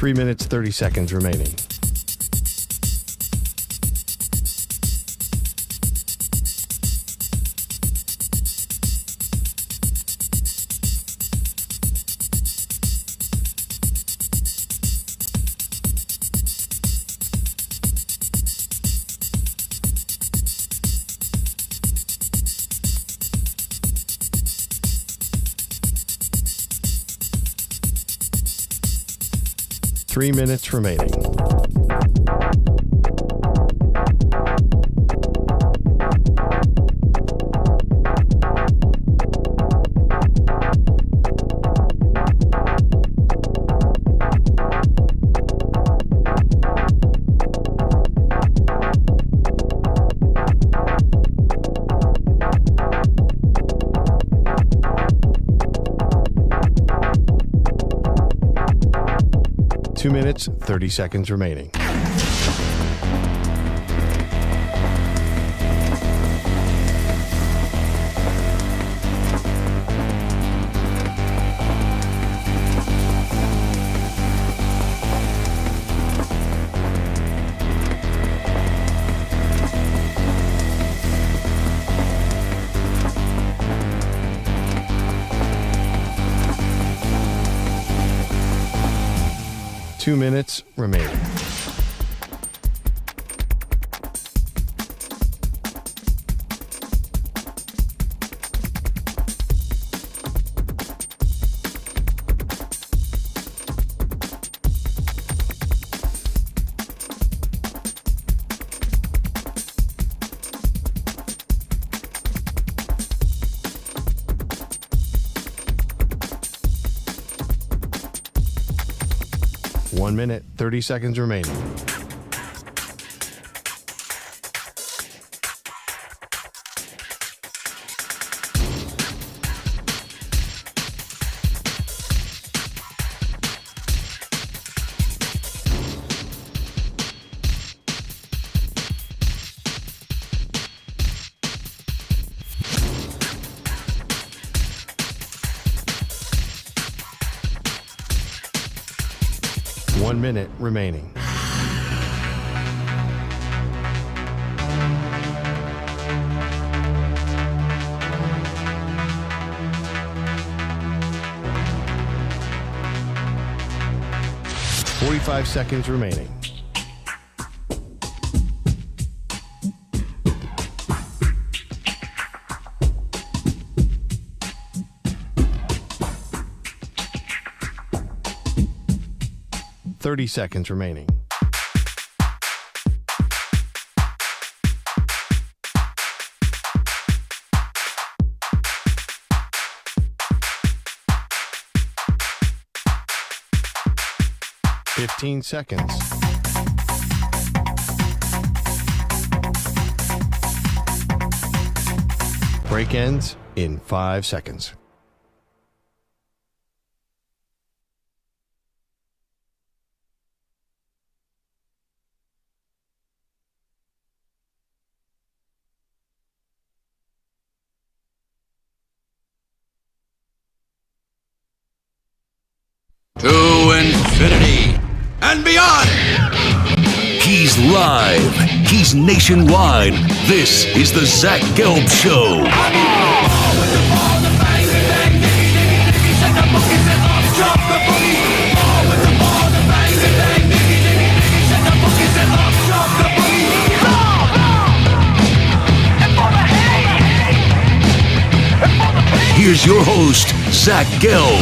3 minutes, 30 seconds remaining. Three minutes remaining. Two minutes, 30 seconds remaining. Two minutes remaining. One minute, 30 seconds remaining. One minute remaining. Forty-five seconds remaining. Thirty seconds remaining. Fifteen seconds. Break ends in 5 seconds. To infinity and beyond. He's live. He's nationwide. This is the Zach Gelb Show. Here's your host, Zach Gelb.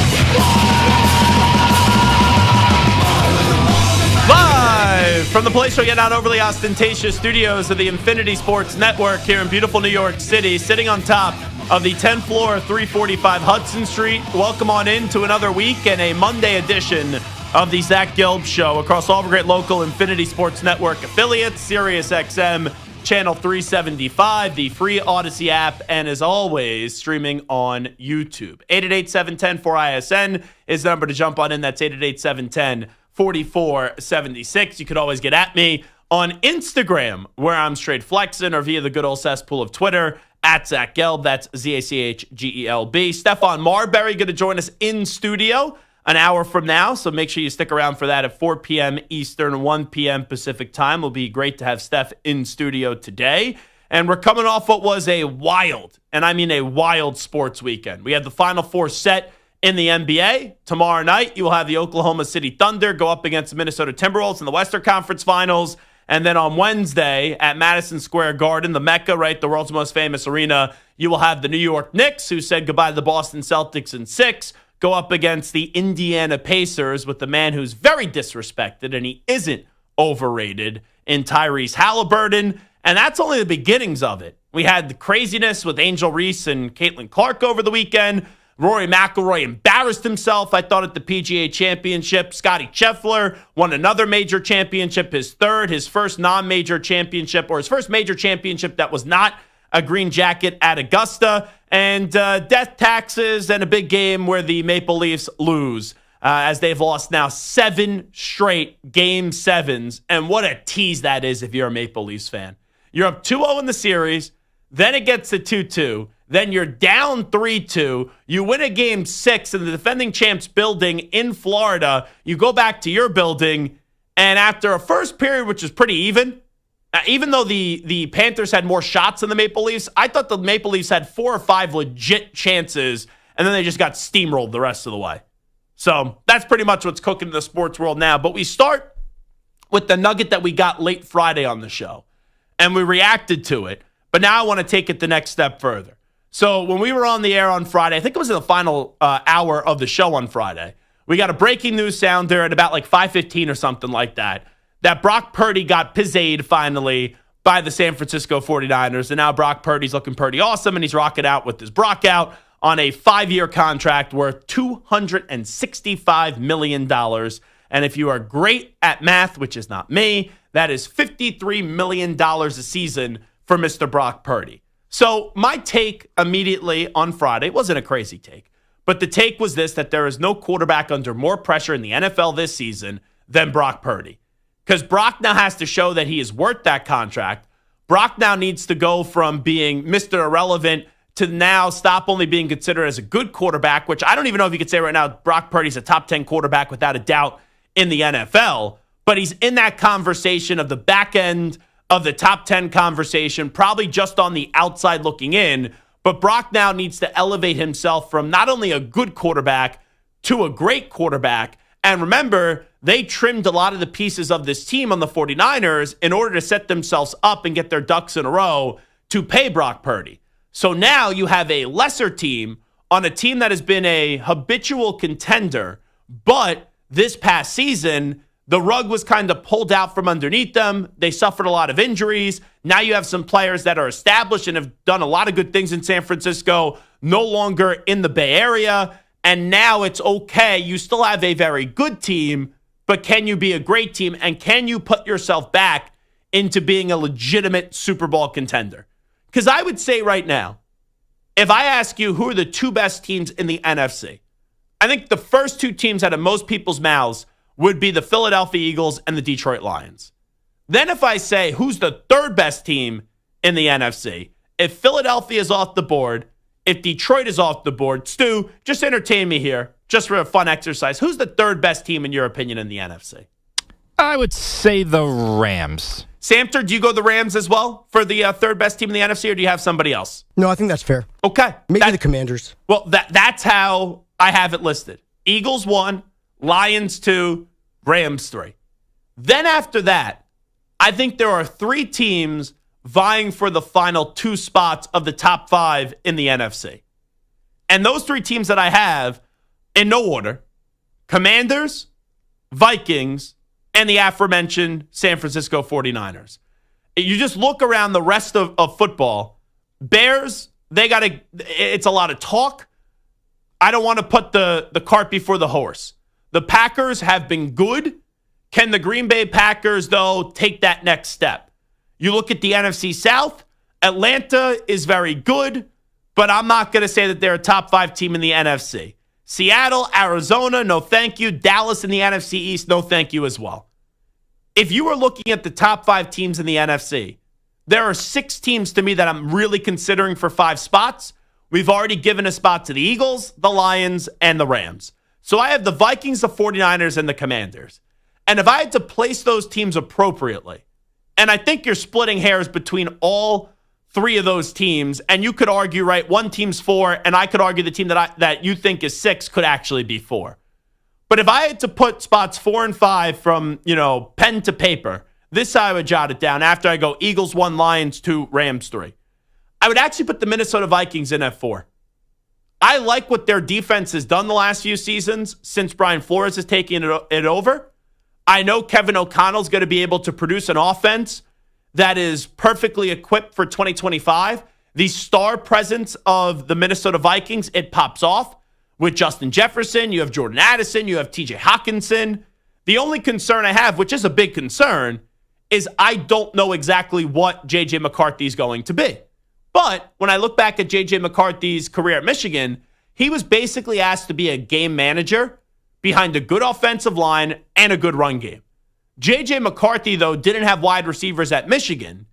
Live from the place where you're not overly ostentatious studios of the Infinity Sports Network here in beautiful New York City, sitting on top of the 10th floor of 345 Hudson Street. Welcome on in to another week and a Monday edition of the Zach Gelb Show across all the great local Infinity Sports Network affiliates, Sirius XM, Channel 375, the free Odyssey app, and as always, streaming on YouTube. 888-710-4ISN is the number to jump on in. That's 888-710-4476. You could always get at me on Instagram, where I'm straight flexing, or via the good old cesspool of Twitter, at Zach Gelb. That's ZACHGELB. Stephon Marbury going to join us in studio. an hour from now, so make sure you stick around for that at 4 p.m. Eastern, 1 p.m. Pacific time. It'll be great to have Steph in studio today. And we're coming off what was a wild, and I mean a wild sports weekend. We had the Final Four set in the NBA. Tomorrow night, you will have the Oklahoma City Thunder go up against the Minnesota Timberwolves in the Western Conference Finals. And then on Wednesday at Madison Square Garden, the Mecca, right, the world's most famous arena, you will have the New York Knicks, who said goodbye to the Boston Celtics in 6, go up against the Indiana Pacers with the man who's very disrespected, and he isn't overrated, in Tyrese Halliburton. And that's only the beginnings of it. We had the craziness with Angel Reese and Caitlin Clark over the weekend. Rory McIlroy embarrassed himself, I thought, at the PGA Championship. Scottie Scheffler won another major championship, his third, his first non-major championship, or his first major championship that was not a green jacket at Augusta. And death taxes and a big game where the Maple Leafs lose, as they've lost now 7 straight Game 7s. And what a tease that is if you're a Maple Leafs fan. You're up 2-0 in the series, then it gets to 2-2. Then you're down 3-2. You win a Game 6 in the defending champs building in Florida. You go back to your building, and after a first period, which is pretty even though the Panthers had more shots than the Maple Leafs, I thought the Maple Leafs had 4 or 5 legit chances, and then they just got steamrolled the rest of the way. So that's pretty much what's cooking in the sports world now. But we start with the nugget that we got late Friday on the show, and we reacted to it. But now I want to take it the next step further. So when we were on the air on Friday, I think it was in the final hour of the show on Friday, we got a breaking news sounder at about like 5:15 or something like that Brock Purdy got pizzed finally by the San Francisco 49ers. And now Brock Purdy's looking pretty awesome, and he's rocking out with his Brock out on a 5-year contract worth $265 million. And if you are great at math, which is not me, that is $53 million a season for Mr. Brock Purdy. So my take immediately on Friday wasn't a crazy take, but the take was this, that there is no quarterback under more pressure in the NFL this season than Brock Purdy. Because Brock now has to show that he is worth that contract. Brock now needs to go from being Mr. Irrelevant to now stop only being considered as a good quarterback, which I don't even know if you could say right now Brock Purdy's a top 10 quarterback without a doubt in the NFL, but he's in that conversation of the back end of the top 10 conversation, probably just on the outside looking in. But Brock now needs to elevate himself from not only a good quarterback to a great quarterback. And remember, they trimmed a lot of the pieces of this team on the 49ers in order to set themselves up and get their ducks in a row to pay Brock Purdy. So now you have a lesser team on a team that has been a habitual contender, but this past season, the rug was kind of pulled out from underneath them. They suffered a lot of injuries. Now you have some players that are established and have done a lot of good things in San Francisco, no longer in the Bay Area. And now it's okay. You still have a very good team, but can you be a great team? And can you put yourself back into being a legitimate Super Bowl contender? Because I would say right now, if I ask you who are the 2 best teams in the NFC, I think the first 2 teams out of most people's mouths would be the Philadelphia Eagles and the Detroit Lions. Then if I say who's the 3rd best team in the NFC, if Philadelphia is off the board, if Detroit is off the board, Stu, just entertain me here, just for a fun exercise. Who's the 3rd best team in your opinion in the NFC? I would say the Rams. Samter, do you go the Rams as well for the 3rd best team in the NFC, or do you have somebody else? No, I think that's fair. Okay. Maybe the Commanders. Well, that's how I have it listed. Eagles 1, Lions 2, Rams 3. Then after that, I think there are 3 teams vying for the final 2 spots of the top 5 in the NFC. And those 3 teams that I have, in no order, Commanders, Vikings, and the aforementioned San Francisco 49ers. You just look around the rest of football. Bears, it's a lot of talk. I don't want to put the cart before the horse. The Packers have been good. Can the Green Bay Packers, though, take that next step? You look at the NFC South, Atlanta is very good, but I'm not going to say that they're a top 5 team in the NFC. Seattle, Arizona, no thank you. Dallas in the NFC East, no thank you as well. If you were looking at the top 5 teams in the NFC, there are 6 teams to me that I'm really considering for 5 spots. We've already given a spot to the Eagles, the Lions, and the Rams. So I have the Vikings, the 49ers, and the Commanders. And if I had to place those teams appropriately, and I think you're splitting hairs between all three of those teams, and you could argue, right, one team's 4, and I could argue the team that you think is 6 could actually be 4. But if I had to put spots 4 and 5 from, pen to paper, this is how I would jot it down after I go Eagles 1, Lions 2, Rams 3. I would actually put the Minnesota Vikings in at 4. I like what their defense has done the last few seasons since Brian Flores has taken it over. I know Kevin O'Connell's going to be able to produce an offense that is perfectly equipped for 2025. The star presence of the Minnesota Vikings, it pops off. With Justin Jefferson, you have Jordan Addison, you have TJ Hawkinson. The only concern I have, which is a big concern, is I don't know exactly what J.J. McCarthy is going to be. But when I look back at J.J. McCarthy's career at Michigan, he was basically asked to be a game manager behind a good offensive line and a good run game. J.J. McCarthy, though, didn't have wide receivers at Michigan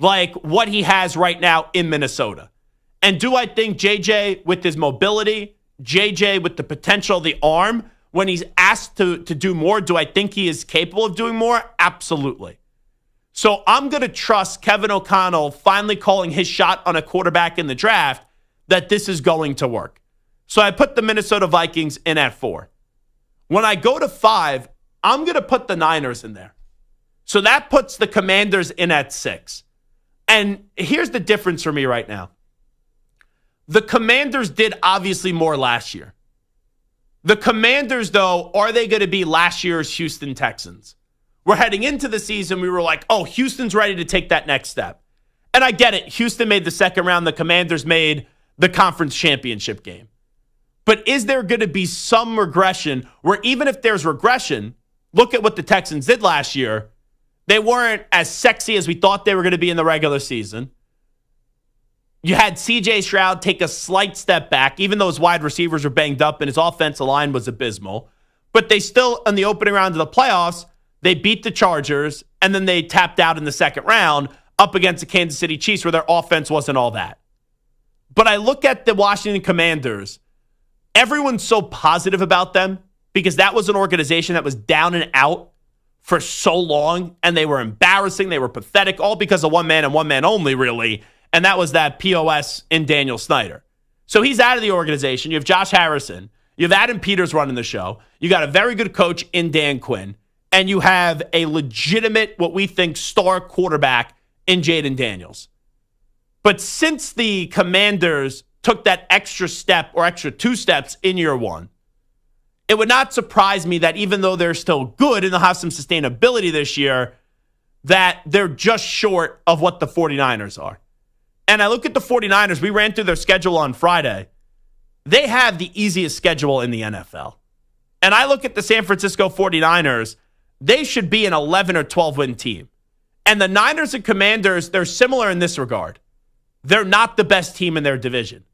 like what he has right now in Minnesota. And do I think J.J. with his mobility, J.J. with the potential of the arm, when he's asked to do more, do I think he is capable of doing more? Absolutely. So I'm going to trust Kevin O'Connell finally calling his shot on a quarterback in the draft that this is going to work. So I put the Minnesota Vikings in at 4. When I go to 5, I'm going to put the Niners in there. So that puts the Commanders in at 6. And here's the difference for me right now. The Commanders did obviously more last year. The Commanders, though, are they going to be last year's Houston Texans? We're heading into the season, we were like, oh, Houston's ready to take that next step. And I get it. Houston made the second round. The Commanders made the conference championship game. But is there going to be some regression where even if there's regression, look at what the Texans did last year. They weren't as sexy as we thought they were going to be in the regular season. You had C.J. Stroud take a slight step back, even though his wide receivers were banged up and his offensive line was abysmal. But they still, in the opening round of the playoffs, they beat the Chargers, and then they tapped out in the second round up against the Kansas City Chiefs where their offense wasn't all that. But I look at the Washington Commanders. Everyone's so positive about them because that was an organization that was down and out for so long, and they were embarrassing, they were pathetic, all because of one man and one man only, really. And that was that POS in Daniel Snyder. So he's out of the organization. You have Josh Harrison. You have Adam Peters running the show. You got a very good coach in Dan Quinn. And you have a legitimate, what we think, star quarterback in Jaden Daniels. But since the Commanders took that extra step or extra 2 steps in year 1, it would not surprise me that even though they're still good and they'll have some sustainability this year, that they're just short of what the 49ers are. And I look at the 49ers, we ran through their schedule on Friday. They have the easiest schedule in the NFL. And I look at the San Francisco 49ers, they should be an 11 or 12 win team. And the Niners and Commanders, they're similar in this regard. They're not the best team in their division,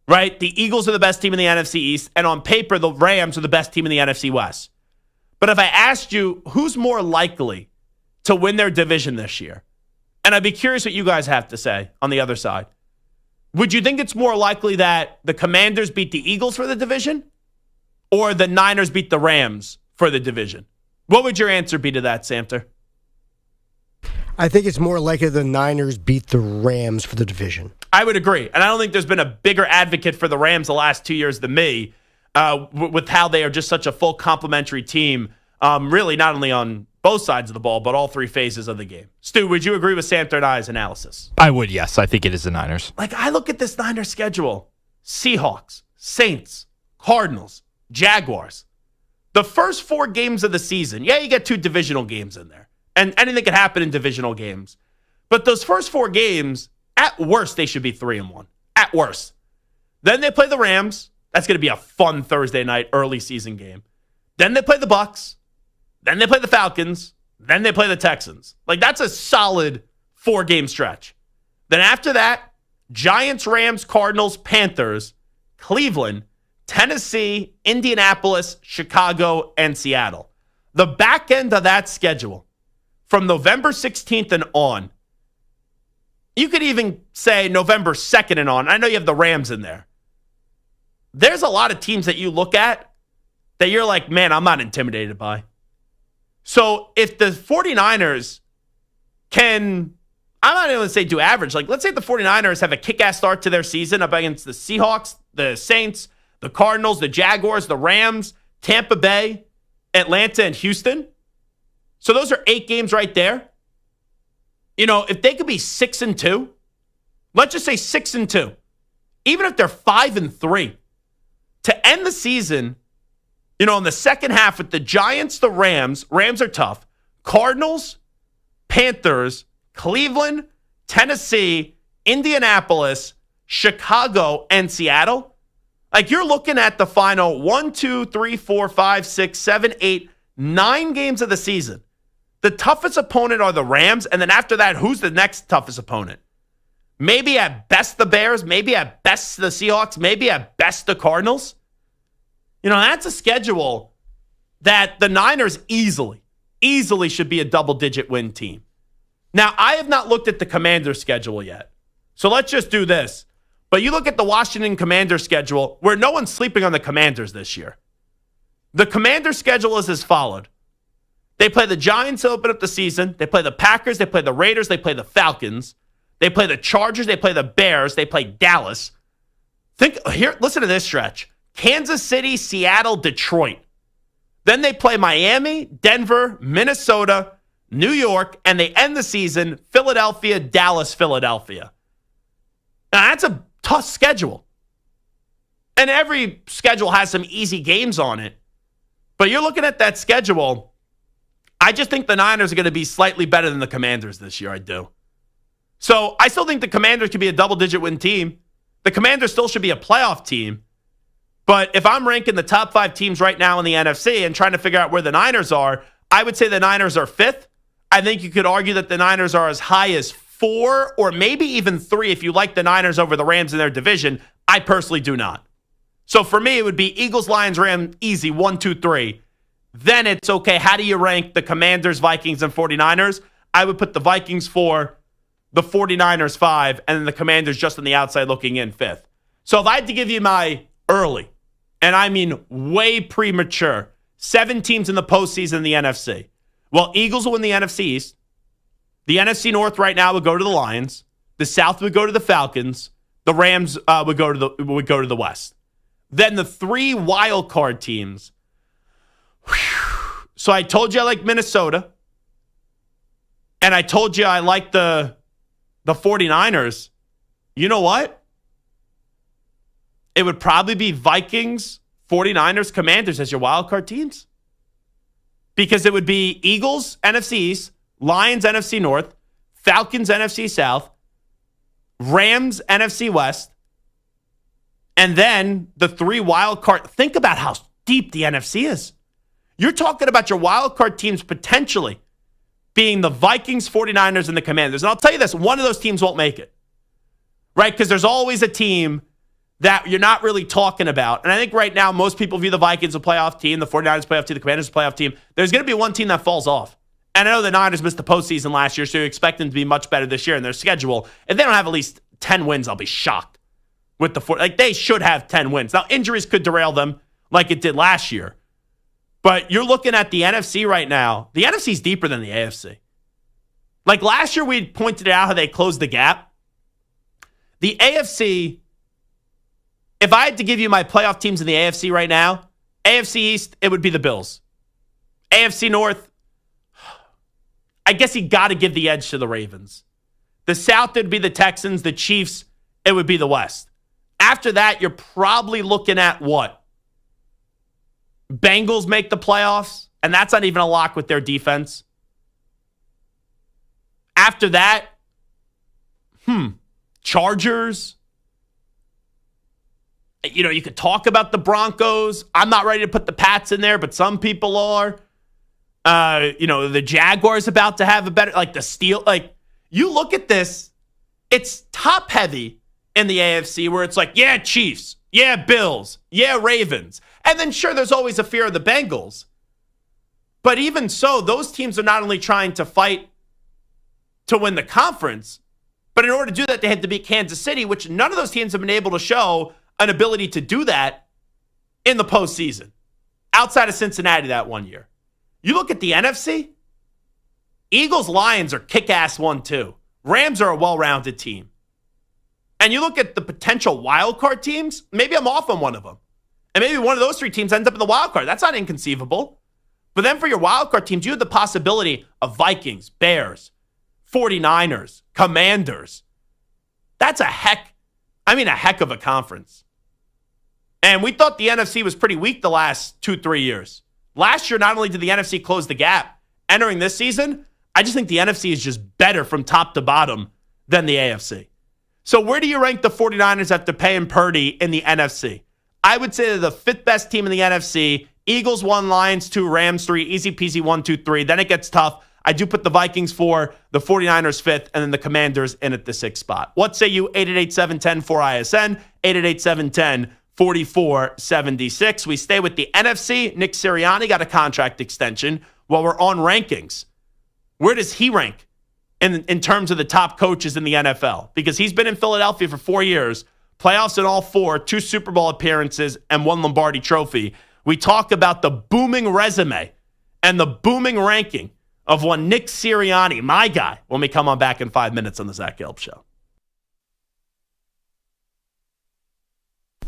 right? The Eagles are the best team in the NFC East, and on paper, the Rams are the best team in the NFC West. But if I asked you, who's more likely to win their division this year? And I'd be curious what you guys have to say on the other side. Would you think it's more likely that the Commanders beat the Eagles for the division or the Niners beat the Rams for the division? What would your answer be to that, Samter? I think it's more likely the Niners beat the Rams for the division. I would agree. And I don't think there's been a bigger advocate for the Rams the last 2 years than me with how they are just such a full complementary team, really not only on both sides of the ball, but all 3 phases of the game. Stu, would you agree with Samter and I's analysis? I would, yes. I think it is the Niners. Like, I look at this Niners schedule. Seahawks, Saints, Cardinals, Jaguars. The first 4 games of the season, yeah, you get 2 divisional games in there. And anything can happen in divisional games. But those first 4 games, at worst, they should be 3-1. At worst. Then they play the Rams. That's going to be a fun Thursday night early season game. Then they play the Bucks. Then they play the Falcons. Then they play the Texans. Like, that's a solid 4-game stretch. Then after that, Giants, Rams, Cardinals, Panthers, Cleveland, Tennessee, Indianapolis, Chicago, and Seattle. The back end of that schedule, from November 16th and on, you could even say November 2nd and on. I know you have the Rams in there. There's a lot of teams that you look at that you're like, man, I'm not intimidated by. So if the 49ers can, I'm not even going to say do average. Like, let's say the 49ers have a kick-ass start to their season up against the Seahawks, the Saints, the Cardinals, the Jaguars, the Rams, Tampa Bay, Atlanta, and Houston. So those are 8 games right there. You know, if they could be 6-2, let's just say 6-2, even if they're 5-3, to end the season, you know, in the second half with the Giants, the Rams are tough, Cardinals, Panthers, Cleveland, Tennessee, Indianapolis, Chicago, and Seattle. Like, you're looking at the final 1, 2, 3, 4, 5, 6, 7, 8, 9 games of the season. The toughest opponent are the Rams, and then after that, who's the next toughest opponent? Maybe at best the Bears, maybe at best the Seahawks, maybe at best the Cardinals. You know, that's a schedule that the Niners easily should be a double-digit win team. Now, I have not looked at the Commanders' schedule yet. So let's just do this. But you look at the Washington Commanders' schedule, where no one's sleeping on the Commanders this year. The Commanders' schedule is as followed. They play the Giants to open up the season. They play the Packers. They play the Raiders. They play the Falcons. They play the Chargers. They play the Bears. They play Dallas. Listen to this stretch. Kansas City, Seattle, Detroit. Then they play Miami, Denver, Minnesota, New York, and they end the season Philadelphia, Dallas, Philadelphia. Now, that's a tough schedule. And every schedule has some easy games on it. But you're looking at that schedule, I just think the Niners are going to be slightly better than the Commanders this year. I do. So I still think the Commanders could be a double-digit win team. The Commanders still should be a playoff team. But if I'm ranking the top 5 teams right now in the NFC and trying to figure out where the Niners are, I would say the Niners are 5th. I think you could argue that the Niners are as high as 4 or maybe even 3 if you like the Niners over the Rams in their division. I personally do not. So for me, it would be Eagles, Lions, Rams, easy, 1, 2, 3. Then it's okay, how do you rank the Commanders, Vikings, and 49ers? I would put the Vikings 4, the 49ers 5, and then the Commanders just on the outside looking in 5th. So if I had to give you my early, and I mean way premature, 7 teams in the postseason in the NFC. Well, Eagles will win the NFC East. The NFC North right now would go to the Lions. The South would go to the Falcons. The Rams would go to the West. Then the 3 wild card teams. So I told you I like Minnesota. And I told you I like the 49ers. You know what? It would probably be Vikings, 49ers, Commanders as your wild card teams. Because it would be Eagles, NFC East, Lions, NFC North, Falcons, NFC South, Rams, NFC West, and then the 3 wild card. Think about how deep the NFC is. You're talking about your wild card teams potentially being the Vikings, 49ers, and the Commanders. And I'll tell you this, one of those teams won't make it. Right? Because there's always a team that you're not really talking about. And I think right now, most people view the Vikings as a playoff team, the 49ers playoff team, the Commanders a playoff team. There's going to be one team that falls off. And I know the Niners missed the postseason last year, so you expect them to be much better this year in their schedule. If they don't have at least 10 wins, I'll be shocked. With they should have 10 wins. Now, injuries could derail them like it did last year. But you're looking at the NFC right now. The NFC's deeper than the AFC. Like last year, we pointed out how they closed the gap. The AFC, if I had to give you my playoff teams in the AFC right now, AFC East, it would be the Bills. AFC North, I guess you got to give the edge to the Ravens. The South, it would be the Texans. The Chiefs, it would be the West. After that, you're probably looking at what? Bengals make the playoffs, and that's not even a lock with their defense. After that, Chargers. You know, you could talk about the Broncos. I'm not ready to put the Pats in there, but some people are. The Jaguars about to have a better, like the Steel. Like, you look at this, it's top heavy in the AFC where it's like, yeah, Chiefs, yeah, Bills, yeah, Ravens. And then sure, there's always a fear of the Bengals. But even so, those teams are not only trying to fight to win the conference, but in order to do that, they had to beat Kansas City, which none of those teams have been able to show an ability to do that in the postseason. outside of Cincinnati that one year. You look at the NFC, Eagles-Lions are kick-ass 1-2. Rams are a well-rounded team. And you look at the potential wild card teams, maybe I'm off on one of them. And maybe one of those three teams ends up in the wild card. That's not inconceivable. But then for your wild card teams, you have the possibility of Vikings, Bears, 49ers, Commanders. That's a heck of a conference. And we thought the NFC was pretty weak the last 2-3 years. Last year, not only did the NFC close the gap, entering this season, I just think the NFC is just better from top to bottom than the AFC. So where do you rank the 49ers after paying Purdy in the NFC? I would say they're the fifth best team in the NFC. Eagles 1, Lions 2, Rams 3, easy peasy 1, 2, 3. Then it gets tough. I do put the Vikings 4, the 49ers 5th, and then the Commanders in at the 6th spot. What say you? 888-710-4ISN, 888-710-4476. We stay with the NFC. Nick Sirianni got a contract extension. While we're on rankings, where does he rank in terms of the top coaches in the NFL? Because he's been in Philadelphia for 4 years, playoffs in all 4, 2 Super Bowl appearances, and 1 Lombardi trophy. We talk about the booming resume and the booming ranking of one Nick Sirianni, my guy, when we come on back in 5 minutes on the Zach Gelb Show.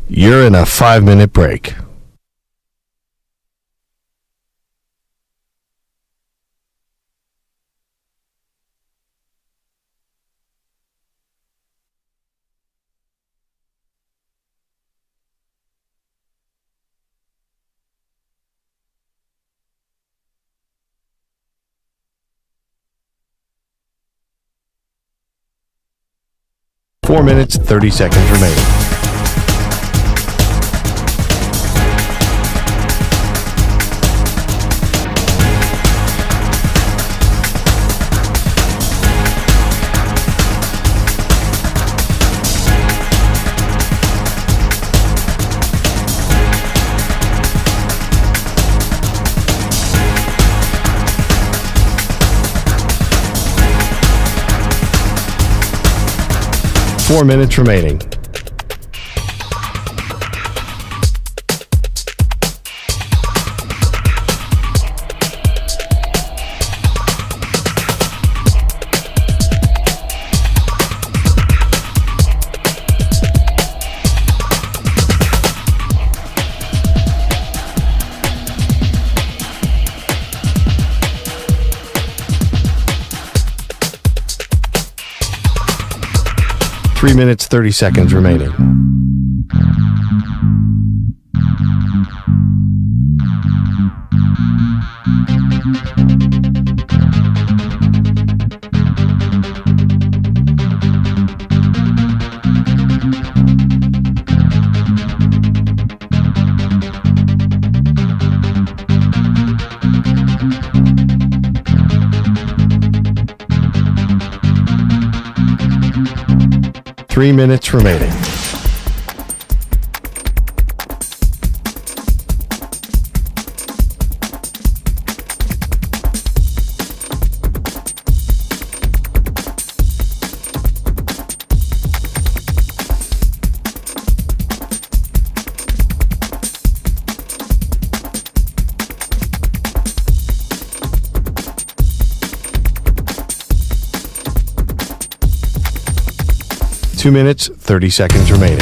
You're in a 5-minute break. Four minutes, 30 seconds remaining. Four minutes remaining. Three minutes, 30 seconds remaining. Three minutes remaining. Two minutes, 30 seconds remaining.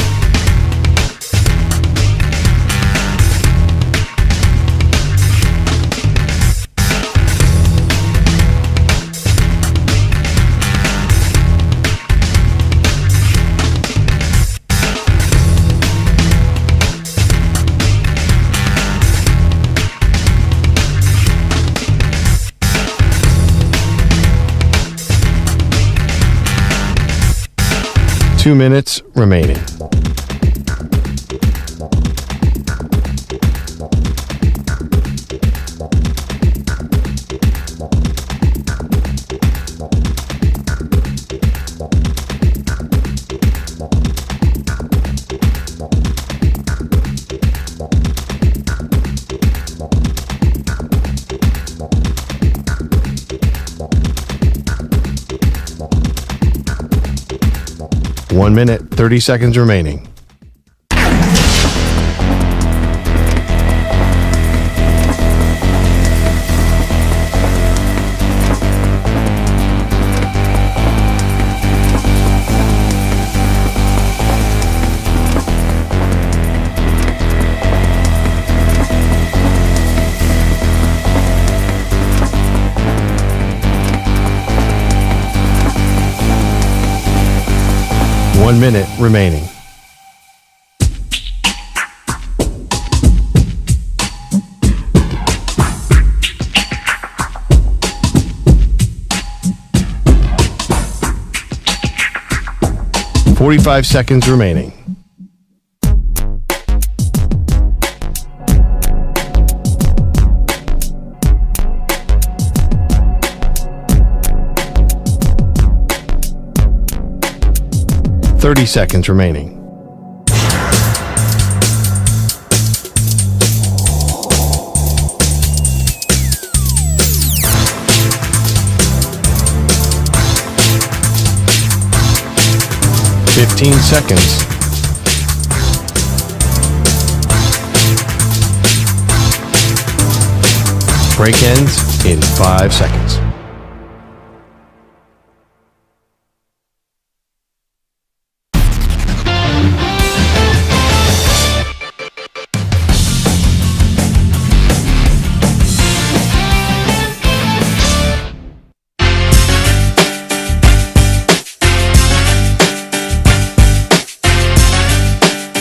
Two minutes remaining. One minute, 30 seconds remaining. 1 minute remaining. Forty-five seconds remaining. Thirty seconds remaining. Fifteen seconds. Break ends in 5 seconds.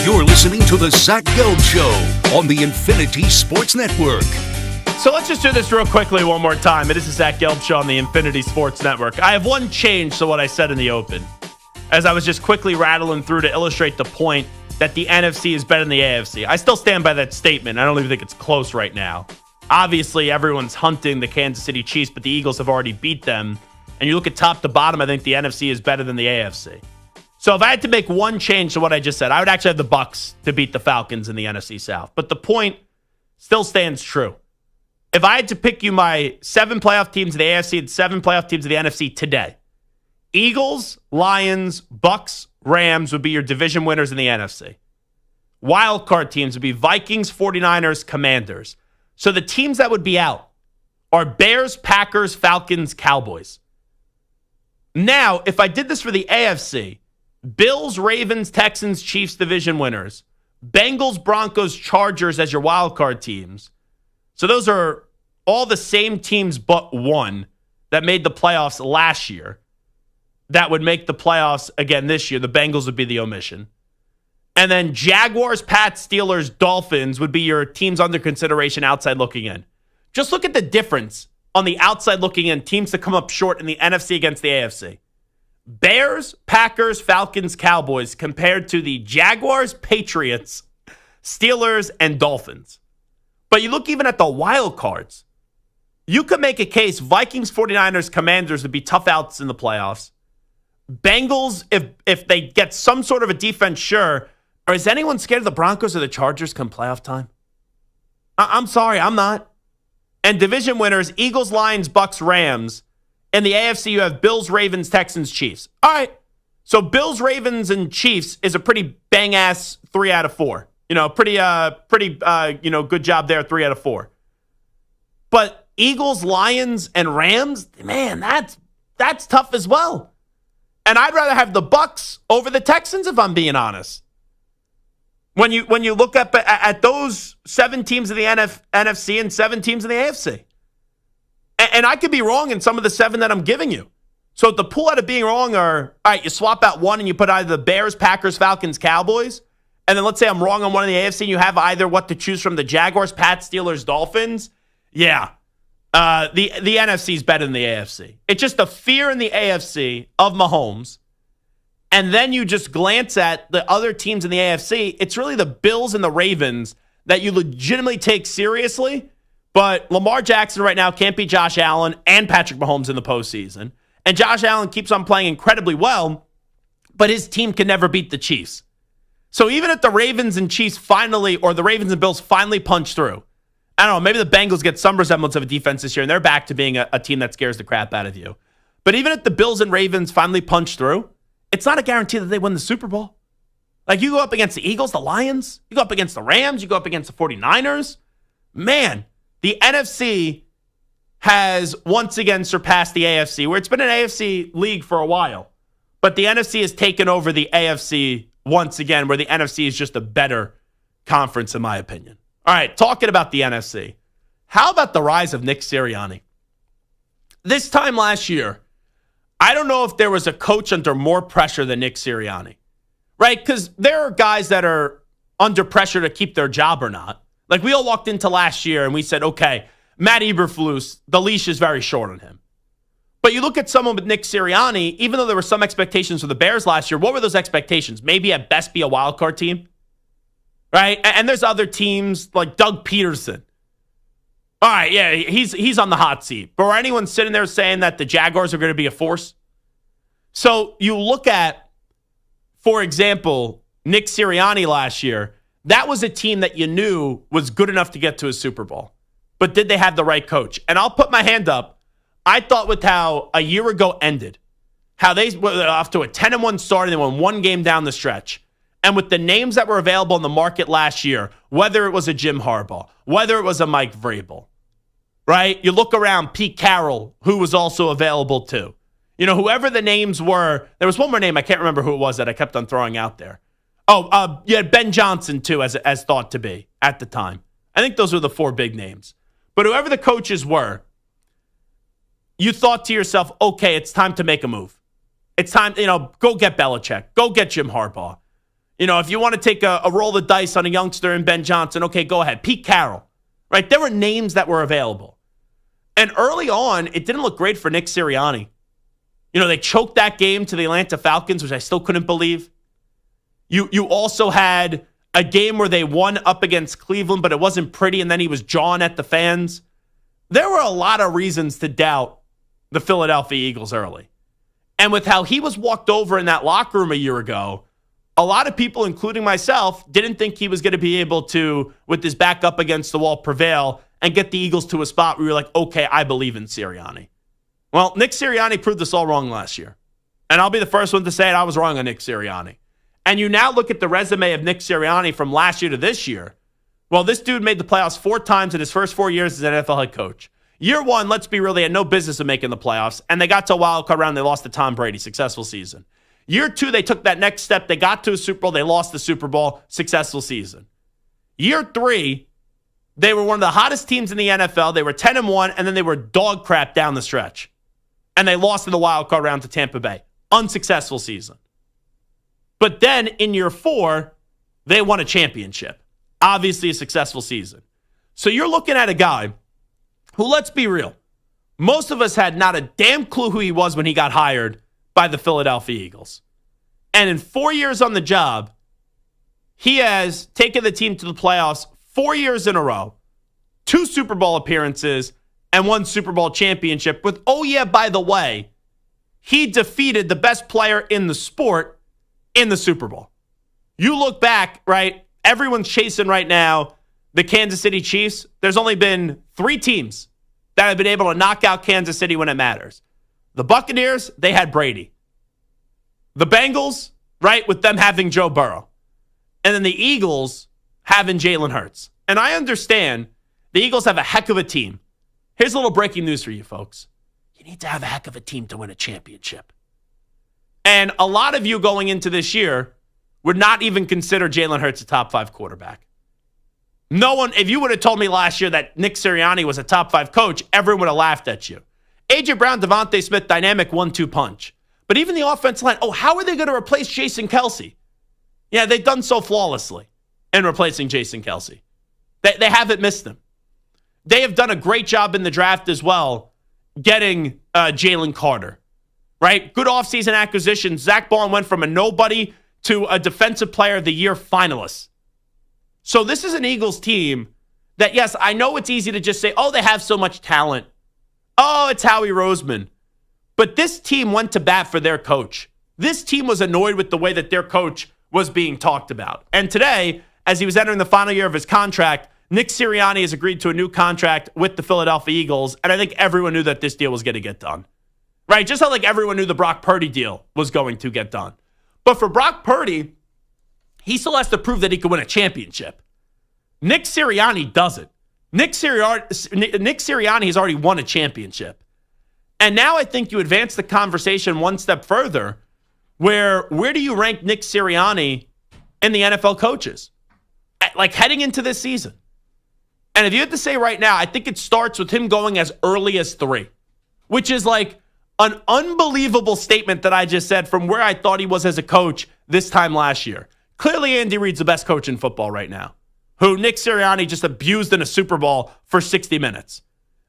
You're listening to the Zach Gelb Show on the Infinity Sports Network. So let's just do this real quickly one more time. It is the Zach Gelb Show on the Infinity Sports Network. I have one change to what I said in the open, as I was just quickly rattling through to illustrate the point that the NFC is better than the AFC. I still stand by that statement. I don't even think it's close right now. Obviously, everyone's hunting the Kansas City Chiefs, but the Eagles have already beat them. And you look at top to bottom, I think the NFC is better than the AFC. So if I had to make one change to what I just said, I would actually have the Bucs to beat the Falcons in the NFC South. But the point still stands true. If I had to pick you my 7 playoff teams of the AFC and 7 playoff teams of the NFC today, Eagles, Lions, Bucs, Rams would be your division winners in the NFC. Wild card teams would be Vikings, 49ers, Commanders. So the teams that would be out are Bears, Packers, Falcons, Cowboys. Now, if I did this for the AFC, Bills, Ravens, Texans, Chiefs division winners. Bengals, Broncos, Chargers as your wild card teams. So those are all the same teams but one that made the playoffs last year. That would make the playoffs again this year. The Bengals would be the omission. And then Jaguars, Pats, Steelers, Dolphins would be your teams under consideration outside looking in. Just look at the difference on the outside looking in teams that come up short in the NFC against the AFC. Bears, Packers, Falcons, Cowboys compared to the Jaguars, Patriots, Steelers, and Dolphins. But you look even at the wild cards. You could make a case Vikings, 49ers, Commanders would be tough outs in the playoffs. Bengals, if they get some sort of a defense, sure. Or is anyone scared of the Broncos or the Chargers come playoff time? I'm sorry, I'm not. And division winners, Eagles, Lions, Bucks, Rams. In the AFC, you have Bills, Ravens, Texans, Chiefs. All right. So Bills, Ravens, and Chiefs is a pretty bang-ass 3 out of 4. Pretty good job there, 3 out of 4. But Eagles, Lions, and Rams, man, that's tough as well. And I'd rather have the Bucks over the Texans, if I'm being honest. When you look up at those 7 teams in the NFC and 7 teams in the AFC. And I could be wrong in some of the 7 that I'm giving you. So the pull out of being wrong are, all right, you swap out one and you put either the Bears, Packers, Falcons, Cowboys. And then let's say I'm wrong on one in the AFC and you have either what to choose from, the Jaguars, Pats, Steelers, Dolphins. Yeah. The NFC is better than the AFC. It's just the fear in the AFC of Mahomes. And then you just glance at the other teams in the AFC. It's really the Bills and the Ravens that you legitimately take seriously. But Lamar Jackson right now can't beat Josh Allen and Patrick Mahomes in the postseason. And Josh Allen keeps on playing incredibly well, but his team can never beat the Chiefs. So even if the Ravens and Chiefs finally, or the Ravens and Bills finally punch through, I don't know, maybe the Bengals get some resemblance of a defense this year, and they're back to being a team that scares the crap out of you. But even if the Bills and Ravens finally punch through, it's not a guarantee that they win the Super Bowl. Like, you go up against the Eagles, the Lions, you go up against the Rams, you go up against the 49ers. Man, the NFC has once again surpassed the AFC, where it's been an AFC league for a while. But the NFC has taken over the AFC once again, where the NFC is just a better conference, in my opinion. All right, talking about the NFC. How about the rise of Nick Sirianni? This time last year, I don't know if there was a coach under more pressure than Nick Sirianni. right? Because there are guys that are under pressure to keep their job or not. Like we all walked into last year and we said, okay, Matt Eberflus, the leash is very short on him. But you look at someone with Nick Sirianni, even though there were some expectations for the Bears last year, what were those expectations? Maybe at best be a wild card team, right? And there's other teams like Doug Peterson. All right, yeah, he's on the hot seat. But were anyone sitting there saying that the Jaguars are going to be a force? So you look at, for example, Nick Sirianni last year. That was a team that you knew was good enough to get to a Super Bowl. But did they have the right coach? And I'll put my hand up. I thought with how a year ago ended, how they were off to a 10-1 start and they won one game down the stretch. And with the names that were available in the market last year, whether it was a Jim Harbaugh, whether it was a Mike Vrabel, right? You look around, Pete Carroll, who was also available too. You know, whoever the names were, there was one more name, I can't remember who it was that I kept on throwing out there. You had Ben Johnson too, as thought to be at the time. I think those were the four big names. But whoever the coaches were, you thought to yourself, okay, it's time to make a move. It's time, go get Belichick. Go get Jim Harbaugh. If you want to take a roll of the dice on a youngster in Ben Johnson, okay, go ahead. Pete Carroll, right? There were names that were available. And early on, it didn't look great for Nick Sirianni. They choked that game to the Atlanta Falcons, which I still couldn't believe. You also had a game where they won up against Cleveland, but it wasn't pretty, and then he was jawing at the fans. There were a lot of reasons to doubt the Philadelphia Eagles early. And with how he was walked over in that locker room a year ago, a lot of people, including myself, didn't think he was going to be able to, with his back up against the wall, prevail and get the Eagles to a spot where you're like, okay, I believe in Sirianni. Well, Nick Sirianni proved us all wrong last year. And I'll be the first one to say it, I was wrong on Nick Sirianni. And you now look at the resume of Nick Sirianni from last year to this year. Well, this dude made the playoffs 4 times in his first 4 years as an NFL head coach. Year one, let's be real, they had no business of making the playoffs, and they got to a wild card round, they lost to Tom Brady, successful season. Year two, they took that next step, they got to a Super Bowl, they lost the Super Bowl, successful season. Year three, they were one of the hottest teams in the NFL, they were 10-1, and then they were dog crap down the stretch. And they lost in the wild card round to Tampa Bay. Unsuccessful season. But then in year 4, they won a championship. Obviously a successful season. So you're looking at a guy who, let's be real, most of us had not a damn clue who he was when he got hired by the Philadelphia Eagles. And in 4 years on the job, he has taken the team to the playoffs 4 years in a row, 2 Super Bowl appearances, and 1 Super Bowl championship with, oh yeah, by the way, he defeated the best player in the sport in the Super Bowl. You look back, right? Everyone's chasing right now the Kansas City Chiefs. There's only been 3 teams that have been able to knock out Kansas City when it matters. The Buccaneers, they had Brady. The Bengals, right, with them having Joe Burrow. And then the Eagles having Jalen Hurts. And I understand the Eagles have a heck of a team. Here's a little breaking news for you folks. You need to have a heck of a team to win a championship. And a lot of you going into this year would not even consider Jalen Hurts a top 5 quarterback. No one, if you would have told me last year that Nick Sirianni was a top 5 coach, everyone would have laughed at you. A.J. Brown, Devontae Smith, dynamic 1-2 punch. But even the offensive line, how are they going to replace Jason Kelce? Yeah, they've done so flawlessly in replacing Jason Kelce. They haven't missed him. They have done a great job in the draft as well, getting Jalen Carter. Right? Good offseason acquisition. Zach Bond went from a nobody to a Defensive Player of the Year finalist. So this is an Eagles team that, yes, I know it's easy to just say, they have so much talent. It's Howie Roseman. But this team went to bat for their coach. This team was annoyed with the way that their coach was being talked about. And today, as he was entering the final year of his contract, Nick Sirianni has agreed to a new contract with the Philadelphia Eagles, and I think everyone knew that this deal was going to get done. Right? Just how everyone knew the Brock Purdy deal was going to get done. But for Brock Purdy, he still has to prove that he could win a championship. Nick Sirianni doesn't. Nick Sirianni has already won a championship. And now I think you advance the conversation one step further, where do you rank Nick Sirianni in the NFL coaches? Heading into this season. And if you had to say right now, I think it starts with him going as early as 3, which is an unbelievable statement that I just said from where I thought he was as a coach this time last year. Clearly, Andy Reid's the best coach in football right now, who Nick Sirianni just abused in a Super Bowl for 60 minutes.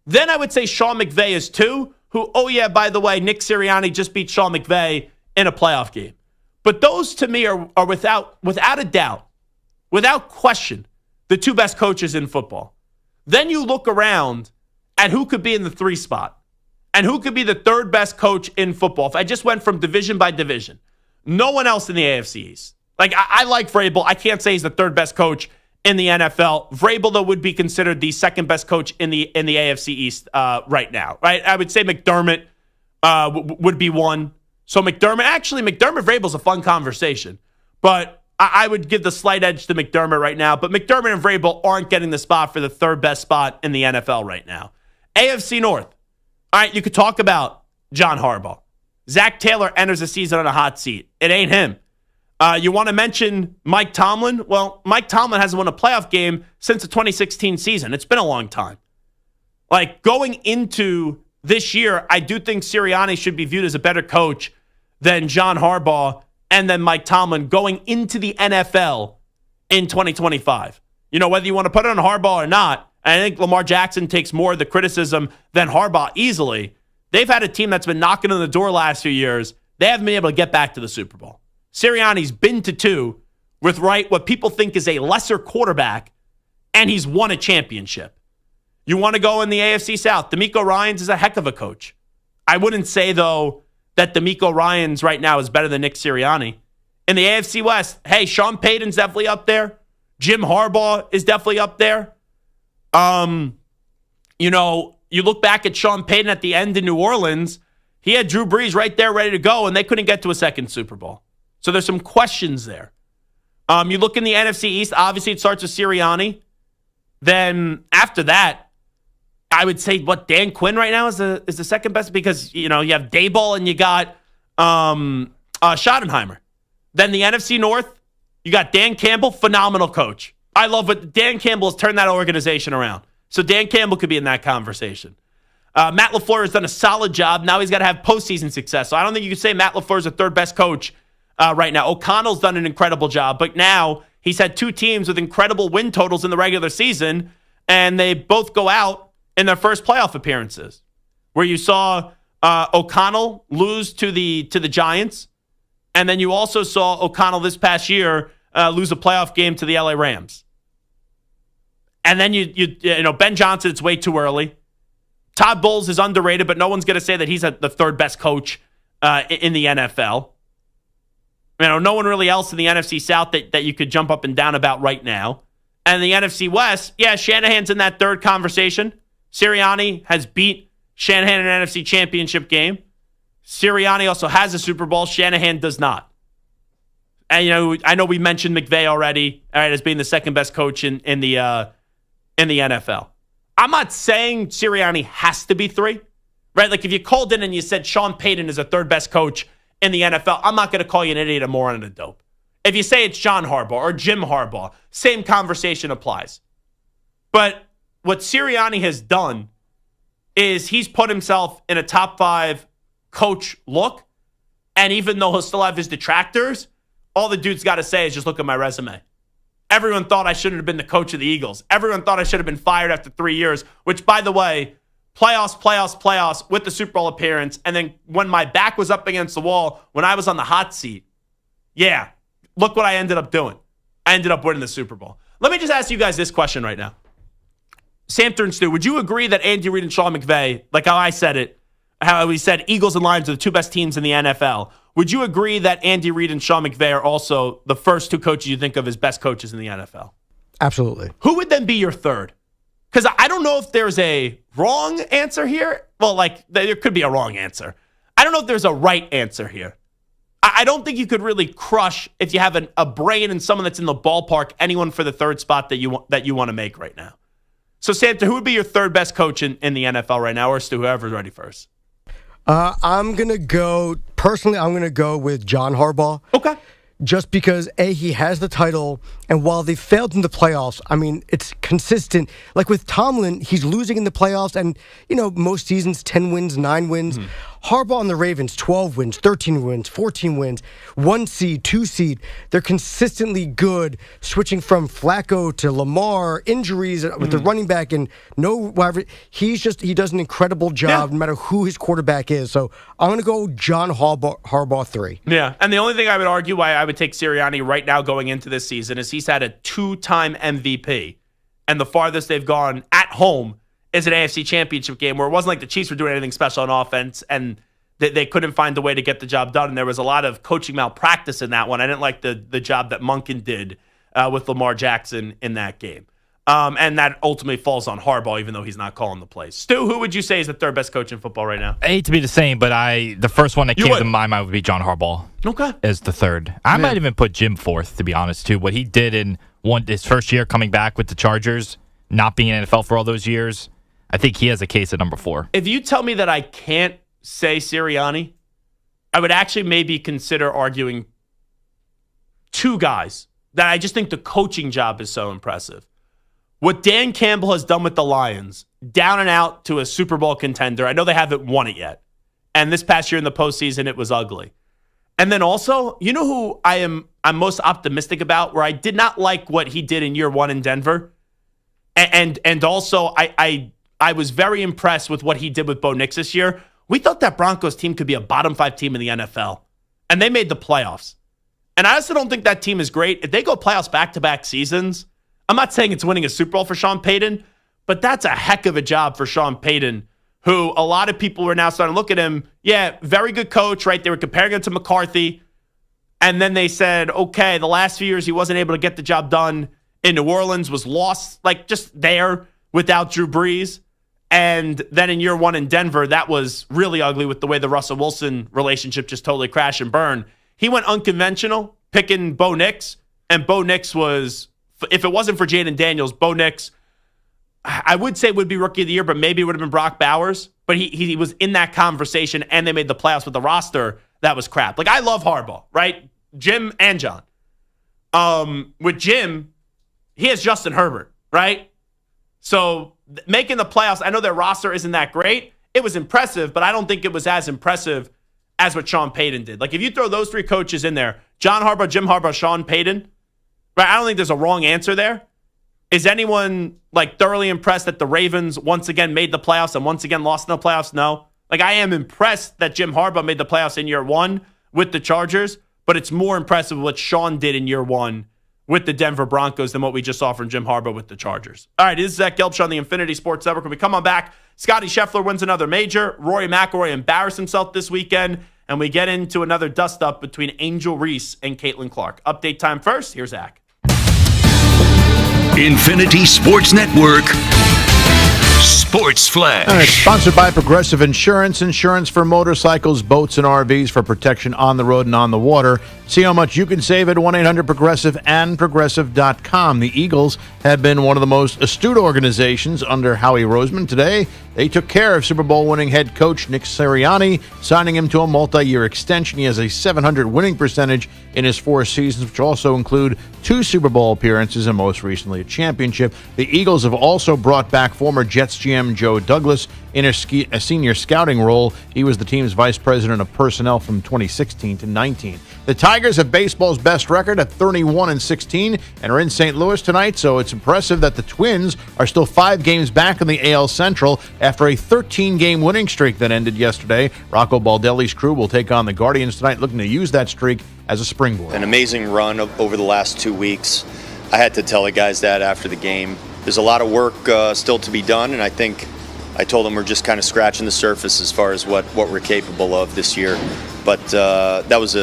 Then I would say Sean McVay is 2, who, oh yeah, by the way, Nick Sirianni just beat Sean McVay in a playoff game. But those to me are without a doubt, without question, the 2 best coaches in football. Then you look around at who could be in the 3 spot and who could be the 3rd best coach in football. If I just went from division by division, no one else in the AFC East. Like, I like Vrabel. I can't say he's the 3rd best coach in the NFL. Vrabel, though, would be considered the 2nd best coach in the AFC East right now. Right? I would say McDermott would be 1. So McDermott, Vrabel's a fun conversation. But I would give the slight edge to McDermott right now. But McDermott and Vrabel aren't getting the spot for the 3rd best spot in the NFL right now. AFC North. All right, you could talk about John Harbaugh. Zach Taylor enters the season on a hot seat. It ain't him. You want to mention Mike Tomlin? Well, Mike Tomlin hasn't won a playoff game since the 2016 season. It's been a long time. Like, going into this year, I do think Sirianni should be viewed as a better coach than John Harbaugh and then Mike Tomlin going into the NFL in 2025. You know, whether you want to put it on Harbaugh or not, I think Lamar Jackson takes more of the criticism than Harbaugh easily. They've had a team that's been knocking on the door last few years. They haven't been able to get back to the Super Bowl. Sirianni's been to 2 with what people think is a lesser quarterback, and he's won a championship. You want to go in the AFC South. DeMeco Ryans is a heck of a coach. I wouldn't say, though, that DeMeco Ryans right now is better than Nick Sirianni. In the AFC West, hey, Sean Payton's definitely up there. Jim Harbaugh is definitely up there. You look back at Sean Payton at the end in New Orleans, he had Drew Brees right there ready to go, and they couldn't get to a 2nd Super Bowl. So there's some questions there. You look in the NFC East, obviously it starts with Sirianni. Then after that, I would say Dan Quinn right now is the 2nd best because, you have Daboll and you got Schottenheimer. Then the NFC North, you got Dan Campbell, phenomenal coach. I love what Dan Campbell has turned that organization around. So Dan Campbell could be in that conversation. Matt LaFleur has done a solid job. Now he's got to have postseason success. So I don't think you can say Matt LaFleur is the 3rd best coach right now. O'Connell's done an incredible job, but now he's had 2 teams with incredible win totals in the regular season, and they both go out in their first playoff appearances, where you saw O'Connell lose to the Giants, and then you also saw O'Connell this past year lose a playoff game to the LA Rams. And then Ben Johnson, it's way too early. Todd Bowles is underrated, but no one's going to say that he's the 3rd best coach in the NFL. No one really else in the NFC South that you could jump up and down about right now. And the NFC West, yeah, Shanahan's in that 3rd conversation. Sirianni has beat Shanahan in an NFC Championship game. Sirianni also has a Super Bowl. Shanahan does not. And, I know we mentioned McVay already, all right, as being the 2nd best coach in the NFL. I'm not saying Sirianni has to be 3, right? Like, if you called in and you said Sean Payton is the 3rd best coach in the NFL, I'm not going to call you an idiot, a moron, and a dope. If you say it's John Harbaugh or Jim Harbaugh, same conversation applies. But what Sirianni has done is he's put himself in a top 5 coach look, and even though he'll still have his detractors, all the dude's got to say is just look at my resume. Everyone thought I shouldn't have been the coach of the Eagles. Everyone thought I should have been fired after 3 years, which, by the way, playoffs with the Super Bowl appearance. And then when my back was up against the wall, when I was on the hot seat, yeah, look what I ended up doing. I ended up winning the Super Bowl. Let me just ask you guys this question right now. Samter and Stu, would you agree that Andy Reid and Sean McVay, like how I said it, how we said Eagles and Lions are the 2 best teams in the NFL, would you agree that Andy Reid and Sean McVay are also the first 2 coaches you think of as best coaches in the NFL? Absolutely. Who would then be your 3rd? Because I don't know if there's a wrong answer here. Well, there could be a wrong answer. I don't know if there's a right answer here. I don't think you could really crush, if you have a brain and someone that's in the ballpark, anyone for the 3rd spot that you want to make right now. So, Santa, who would be your 3rd best coach in the NFL right now, or Stu, whoever's ready first? I'm going to go with John Harbaugh. Okay. Just because, A, he has the title, and while they failed in the playoffs, I mean, it's consistent. Like with Tomlin, he's losing in the playoffs, and, most seasons, 10 wins, 9 wins. Harbaugh and the Ravens, 12 wins, 13 wins, 14 wins, 1 seed, 2 seed. They're consistently good, switching from Flacco to Lamar, injuries with the running back, and whatever. He does an incredible job no matter who his quarterback is. So I'm going to go John Harbaugh 3. Yeah, and the only thing I would argue why I would take Sirianni right now going into this season is he's had a 2-time MVP, and the farthest they've gone at home is an AFC Championship game where it wasn't like the Chiefs were doing anything special on offense and they couldn't find a way to get the job done. And there was a lot of coaching malpractice in that one. I didn't like the job that Monken did with Lamar Jackson in that game. And that ultimately falls on Harbaugh, even though he's not calling the plays. Stu, who would you say is the third best coach in football right now? I hate to be the same, but the first one that came to my mind would be John Harbaugh. Okay. As the third. I might even put Jim fourth, to be honest, too. What he did in his first year coming back with the Chargers, not being in the NFL for all those years, I think he has a case at number 4. If you tell me that I can't say Sirianni, I would actually maybe consider arguing 2 guys that I just think the coaching job is so impressive. What Dan Campbell has done with the Lions, down and out to a Super Bowl contender. I know they haven't won it yet. And this past year in the postseason, it was ugly. And then also, you know who I'm most optimistic about, where I did not like what he did in year 1 in Denver. And also, I was very impressed with what he did with Bo Nix this year. We thought that Broncos team could be a bottom 5 team in the NFL. And they made the playoffs. And I also don't think that team is great. If they go playoffs back-to-back seasons, I'm not saying it's winning a Super Bowl for Sean Payton, but that's a heck of a job for Sean Payton, who a lot of people were now starting to look at him. Yeah, very good coach, right? They were comparing him to McCarthy. And then they said, okay, the last few years he wasn't able to get the job done in New Orleans, was lost, like just there without Drew Brees. And then in year 1 in Denver, that was really ugly with the way the Russell Wilson relationship just totally crashed and burned. He went unconventional, picking Bo Nix, and Bo Nix was, if it wasn't for Jaden Daniels, Bo Nix, I would say would be Rookie of the Year, but maybe it would have been Brock Bowers. But he was in that conversation, and they made the playoffs with the roster that was crap. Like, I love Harbaugh, right? Jim and John. With Jim, he has Justin Herbert, right? So making the playoffs, I know their roster isn't that great. It was impressive, but I don't think it was as impressive as what Sean Payton did. Like, if you throw those 3 coaches in there, John Harbaugh, Jim Harbaugh, Sean Payton, right? I don't think there's a wrong answer there. Is anyone, like, thoroughly impressed that the Ravens once again made the playoffs and once again lost in the playoffs? No. Like, I am impressed that Jim Harbaugh made the playoffs in year 1 with the Chargers, but it's more impressive what Sean did in year 1 with the Denver Broncos than what we just saw from Jim Harbaugh with the Chargers. All right, this is Zach Gelb on the Infinity Sports Network. When we come on back, Scotty Scheffler wins another major. Rory McIlroy embarrassed himself this weekend. And we get into another dust-up between Angel Reese and Caitlin Clark. Update time first. Here's Zach. Infinity Sports Network. Sports Flash. All right, sponsored by Progressive Insurance. Insurance for motorcycles, boats, and RVs for protection on the road and on the water. See how much you can save at 1-800-PROGRESSIVE and Progressive.com. The Eagles have been one of the most astute organizations under Howie Roseman. Today, they took care of Super Bowl winning head coach Nick Sirianni, signing him to a multi-year extension. He has a .700 winning percentage in his 4 seasons, which also include 2 Super Bowl appearances and most recently a championship. The Eagles have also brought back former Jets GM Joe Douglas in a senior scouting role. He was the team's vice president of personnel from 2016 to 19. The Tigers have baseball's best record at 31-16 and are in St. Louis tonight, so it's impressive that the Twins are still 5 games back in the AL Central after a 13-game winning streak that ended yesterday. Rocco Baldelli's crew will take on the Guardians tonight, looking to use that streak as a springboard. An amazing run over the last 2 weeks. I had to tell the guys that after the game. There's a lot of work still to be done, and I think I told them we're just kind of scratching the surface as far as what we're capable of this year. But that was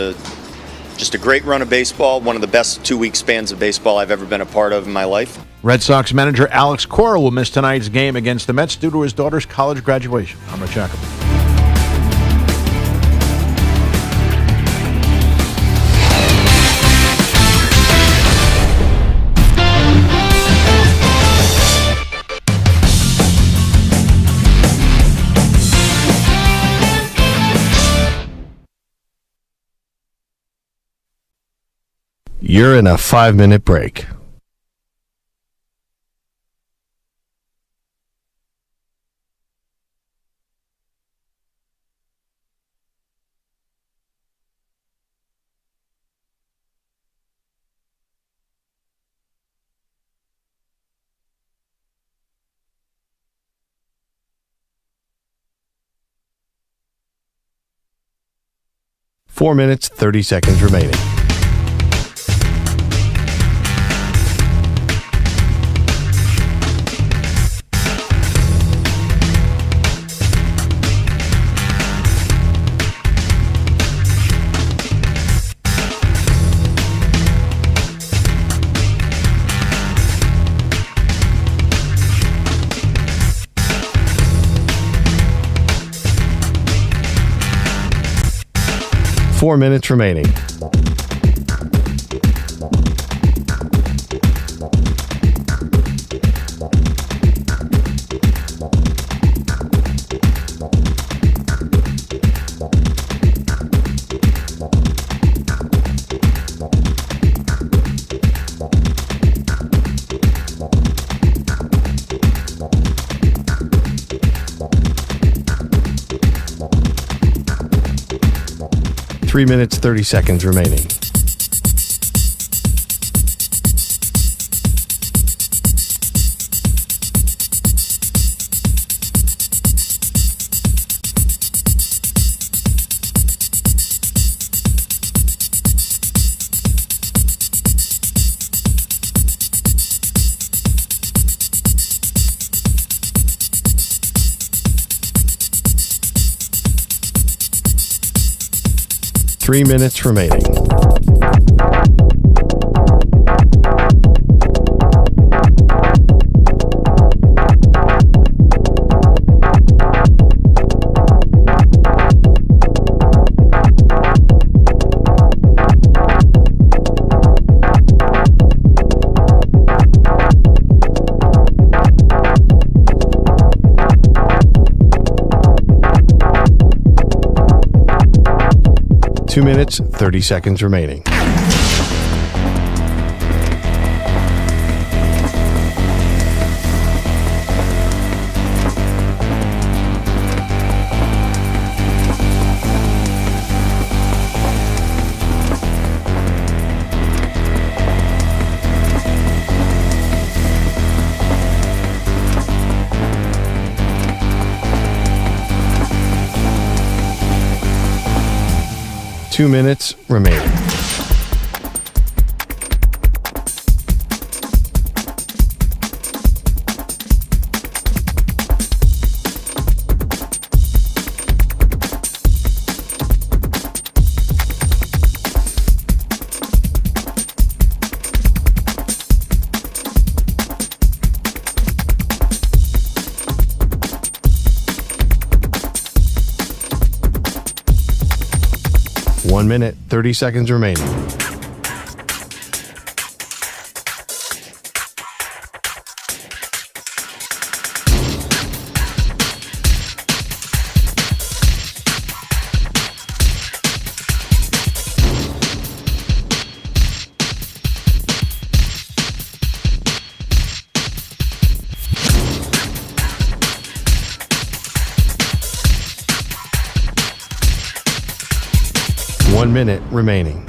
just a great run of baseball, one of the best 2-week spans of baseball I've ever been a part of in my life. Red Sox manager Alex Cora will miss tonight's game against the Mets due to his daughter's college graduation. I'm Rich Jacob. You're in a 5-minute break. 4 minutes, 30 seconds remaining. Four minutes remaining. Three minutes, 30 seconds remaining. Three minutes remaining. Two minutes, 30 seconds remaining. Two minutes remaining. One minute, 30 seconds remaining. One minute remaining.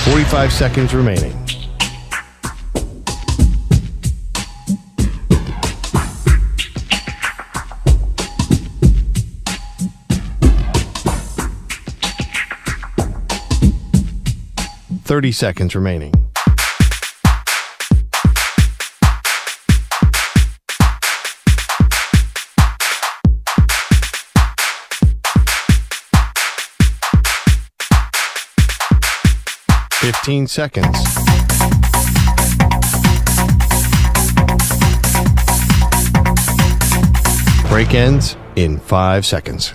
Forty-five seconds remaining. Thirty seconds remaining. Fifteen seconds. Break ends in 5 seconds.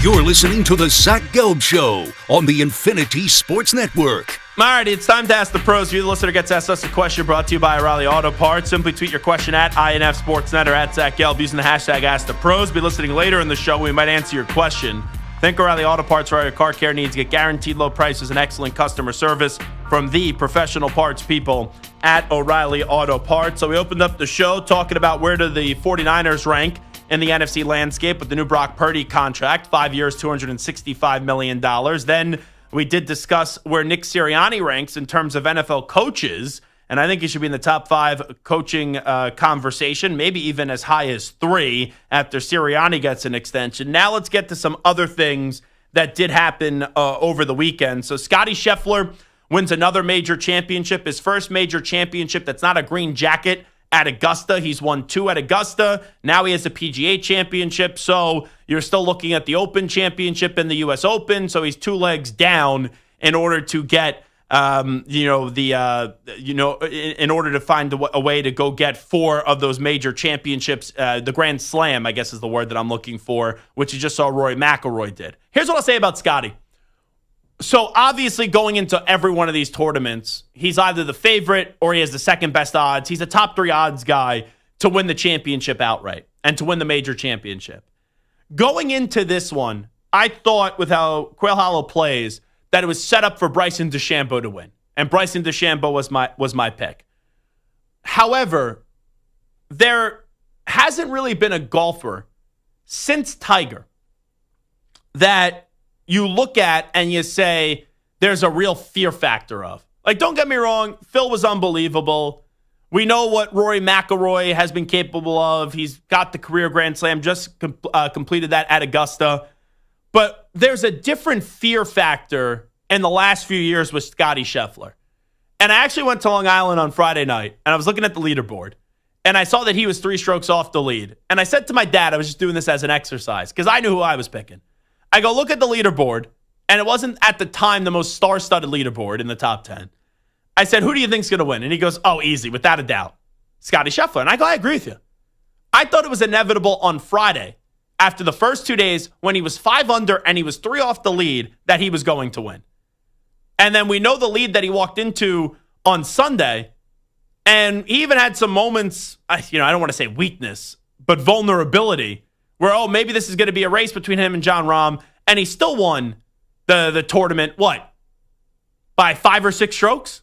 You're listening to the Zach Gelb Show on the Infinity Sports Network. All right, it's time to ask the pros. You, the listener, gets asked us a question brought to you by O'Reilly Auto Parts. Simply tweet your question at INF Sportsnet or at Zach Gelb using the hashtag #AskThePros. Be listening later in the show. We might answer your question. Think O'Reilly Auto Parts for all your car care needs. Get guaranteed low prices and excellent customer service from the professional parts people at O'Reilly Auto Parts. So we opened up the show talking about where do the 49ers rank in the NFC landscape with the new Brock Purdy contract, 5 years, $265 million. Then we did discuss where Nick Sirianni ranks in terms of NFL coaches, and I think he should be in the top 5 coaching conversation, maybe even as high as 3 after Sirianni gets an extension. Now let's get to some other things that did happen over the weekend. So Scottie Scheffler wins another major championship, his first major championship that's not a green jacket at Augusta. He's won 2 at Augusta. Now he has a PGA championship. So you're still looking at the Open Championship and the U.S. Open. So he's 2 legs down in order to get, in order to find a way to go get 4 of those major championships. The Grand Slam, I guess, is the word that I'm looking for, which you just saw Rory McIlroy did. Here's what I'll say about Scottie. So obviously going into every one of these tournaments, he's either the favorite or he has the second best odds. He's a top 3 odds guy to win the championship outright and to win the major championship. Going into this one, I thought with how Quail Hollow plays that it was set up for Bryson DeChambeau to win. And Bryson DeChambeau was my pick. However, there hasn't really been a golfer since Tiger that you look at and you say there's a real fear factor of. Like, don't get me wrong, Phil was unbelievable. We know what Rory McIlroy has been capable of. He's got the career Grand Slam, just completed that at Augusta. But there's a different fear factor in the last few years with Scottie Scheffler. And I actually went to Long Island on Friday night, and I was looking at the leaderboard, and I saw that he was 3 strokes off the lead. And I said to my dad, I was just doing this as an exercise, because I knew who I was picking. I go, look at the leaderboard, and it wasn't at the time the most star-studded leaderboard in the top 10. I said, who do you think's going to win? And he goes, oh, easy, without a doubt, Scottie Scheffler. And I go, I agree with you. I thought it was inevitable on Friday, after the first 2 days, when he was 5 under and he was 3 off the lead, that he was going to win. And then we know the lead that he walked into on Sunday, and he even had some moments, I don't want to say weakness, but vulnerability, where, maybe this is going to be a race between him and Jon Rahm, and he still won the tournament, by 5 or 6 strokes?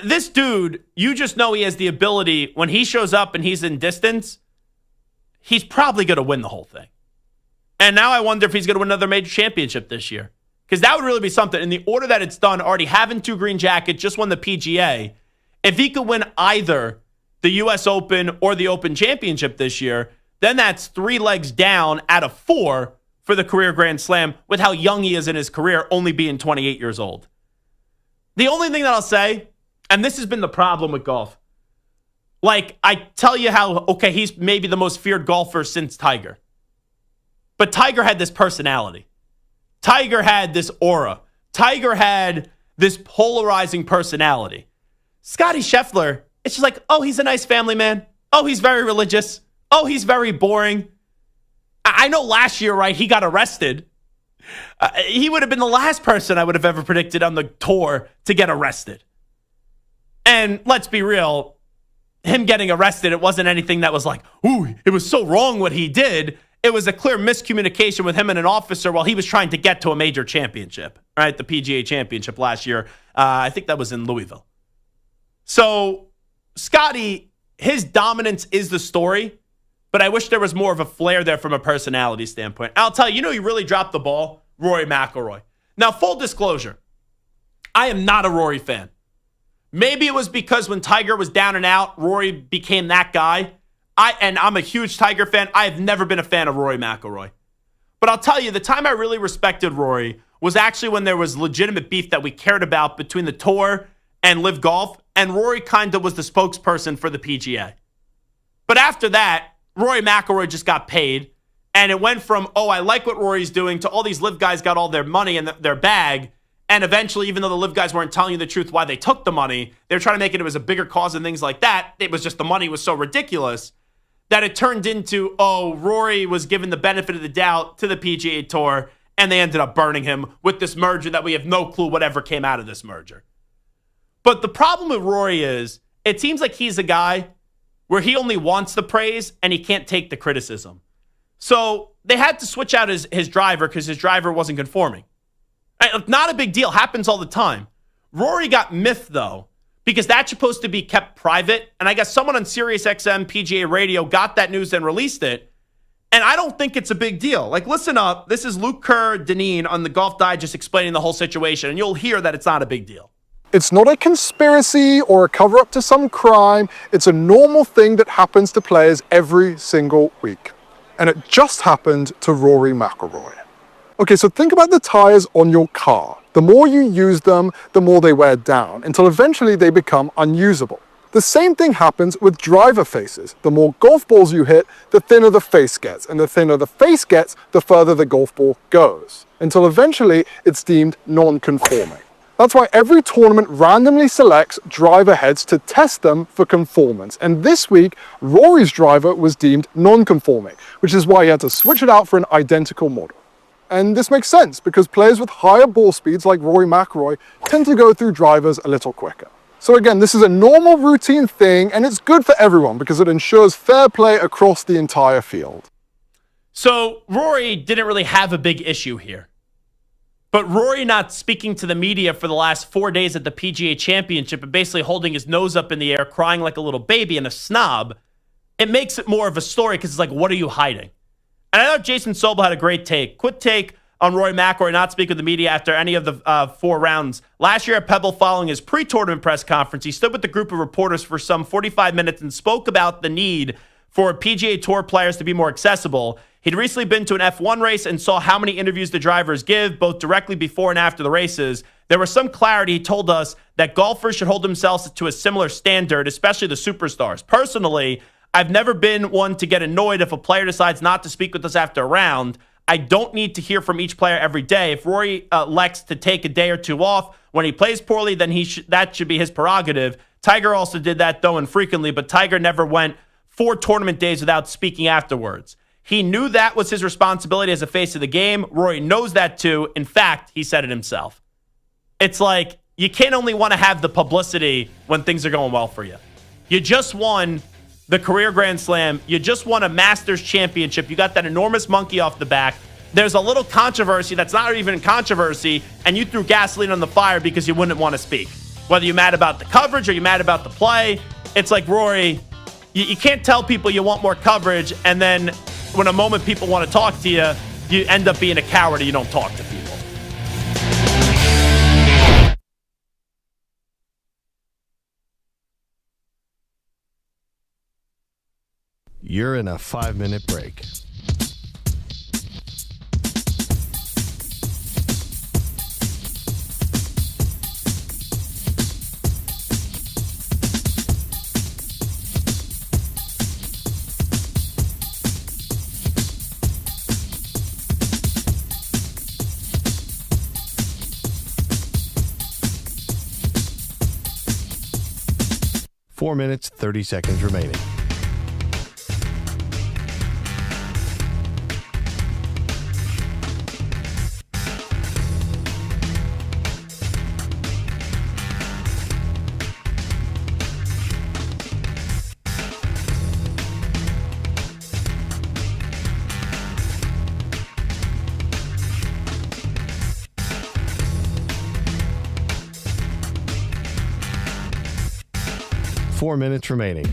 This dude, you just know he has the ability, when he shows up and he's in distance, he's probably going to win the whole thing. And now I wonder if he's going to win another major championship this year. Because that would really be something. In the order that it's done, already having 2 green jackets, just won the PGA, if he could win either the U.S. Open or the Open Championship this year, then that's 3 legs down out of 4 for the career Grand Slam with how young he is in his career, only being 28 years old. The only thing that I'll say, and this has been the problem with golf, I tell you how, he's maybe the most feared golfer since Tiger. But Tiger had this personality. Tiger had this aura. Tiger had this polarizing personality. Scottie Scheffler, it's just he's a nice family man. He's very religious. He's very boring. I know last year, right, he got arrested. He would have been the last person I would have ever predicted on the tour to get arrested. And let's be real, him getting arrested, it wasn't anything that was it was so wrong what he did. It was a clear miscommunication with him and an officer while he was trying to get to a major championship, right? The PGA championship last year. I think that was in Louisville. So Scottie, his dominance is the story, but I wish there was more of a flair there from a personality standpoint. I'll tell you, he really dropped the ball? Rory McIlroy. Now, full disclosure, I am not a Rory fan. Maybe it was because when Tiger was down and out, Rory became that guy. I'm a huge Tiger fan. I have never been a fan of Rory McIlroy. But I'll tell you, the time I really respected Rory was actually when there was legitimate beef that we cared about between the tour and Live Golf, and Rory kind of was the spokesperson for the PGA. But after that, Rory McIlroy just got paid, and it went from, I like what Rory's doing, to all these Live guys got all their money in their bag, and eventually, even though the Live guys weren't telling you the truth why they took the money, they were trying to make it was a bigger cause and things like that. It was just the money was so ridiculous that it turned into, Rory was given the benefit of the doubt to the PGA Tour, and they ended up burning him with this merger that we have no clue whatever came out of this merger. But the problem with Rory is it seems like he's a guy where he only wants the praise and he can't take the criticism. So they had to switch out his driver because his driver wasn't conforming. Not a big deal. Happens all the time. Rory got miffed, though, because that's supposed to be kept private. And I guess someone on SiriusXM PGA Radio got that news and released it. And I don't think it's a big deal. Like, listen up. This is Luke Kerr-Dineen on the Golf Digest explaining the whole situation, and you'll hear that it's not a big deal. It's not a conspiracy or a cover-up to some crime. It's a normal thing that happens to players every single week. And it just happened to Rory McIlroy. Okay, so think about the tires on your car. The more you use them, the more they wear down, until eventually they become unusable. The same thing happens with driver faces. The more golf balls you hit, the thinner the face gets. And the thinner the face gets, the further the golf ball goes. Until eventually it's deemed non-conforming. That's why every tournament randomly selects driver heads to test them for conformance. And this week, Rory's driver was deemed non-conforming, which is why he had to switch it out for an identical model. And this makes sense because players with higher ball speeds like Rory McIlroy tend to go through drivers a little quicker. So again, this is a normal routine thing and it's good for everyone because it ensures fair play across the entire field. So Rory didn't really have a big issue here. But Rory not speaking to the media for the last 4 days at the PGA Championship and basically holding his nose up in the air, crying like a little baby and a snob, it makes it more of a story because it's like, what are you hiding? And I thought Jason Sobel had a great take. Quick take on Rory McIlroy not speaking with the media after any of the 4 rounds. Last year at Pebble following his pre-tournament press conference, he stood with a group of reporters for some 45 minutes and spoke about the need for PGA Tour players to be more accessible. He'd recently been to an F1 race and saw how many interviews the drivers give, both directly before and after the races. There was some clarity. He told us that golfers should hold themselves to a similar standard, especially the superstars. Personally, I've never been one to get annoyed if a player decides not to speak with us after a round. I don't need to hear from each player every day. If Rory elects to take a day or two off when he plays poorly, then that should be his prerogative. Tiger also did that, though, infrequently, but Tiger never went 4 tournament days without speaking afterwards. He knew that was his responsibility as a face of the game. Rory knows that too. In fact, he said it himself. It's like you can't only want to have the publicity when things are going well for you. You just won the career Grand Slam. You just won a Masters championship. You got that enormous monkey off the back. There's a little controversy that's not even controversy, and you threw gasoline on the fire because you wouldn't want to speak. Whether you're mad about the coverage or you're mad about the play, it's like, Rory, you can't tell people you want more coverage, and then when a moment people want to talk to you, you end up being a coward and you don't talk to people. You're in a 5-minute break. Four minutes, 30 seconds remaining. Four minutes remaining.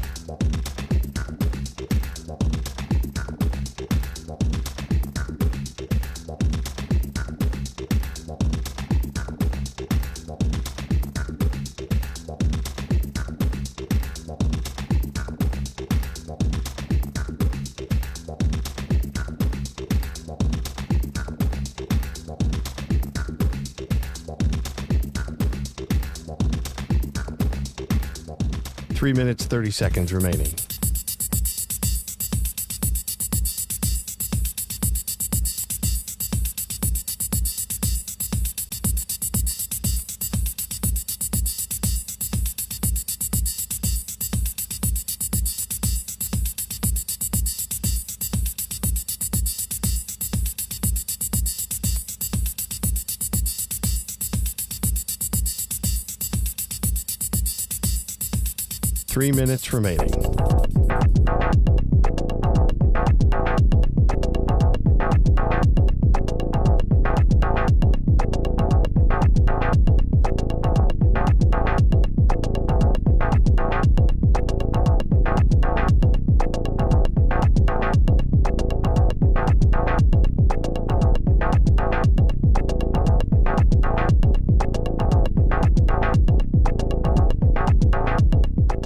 Three minutes, 30 seconds remaining. 3 minutes remaining.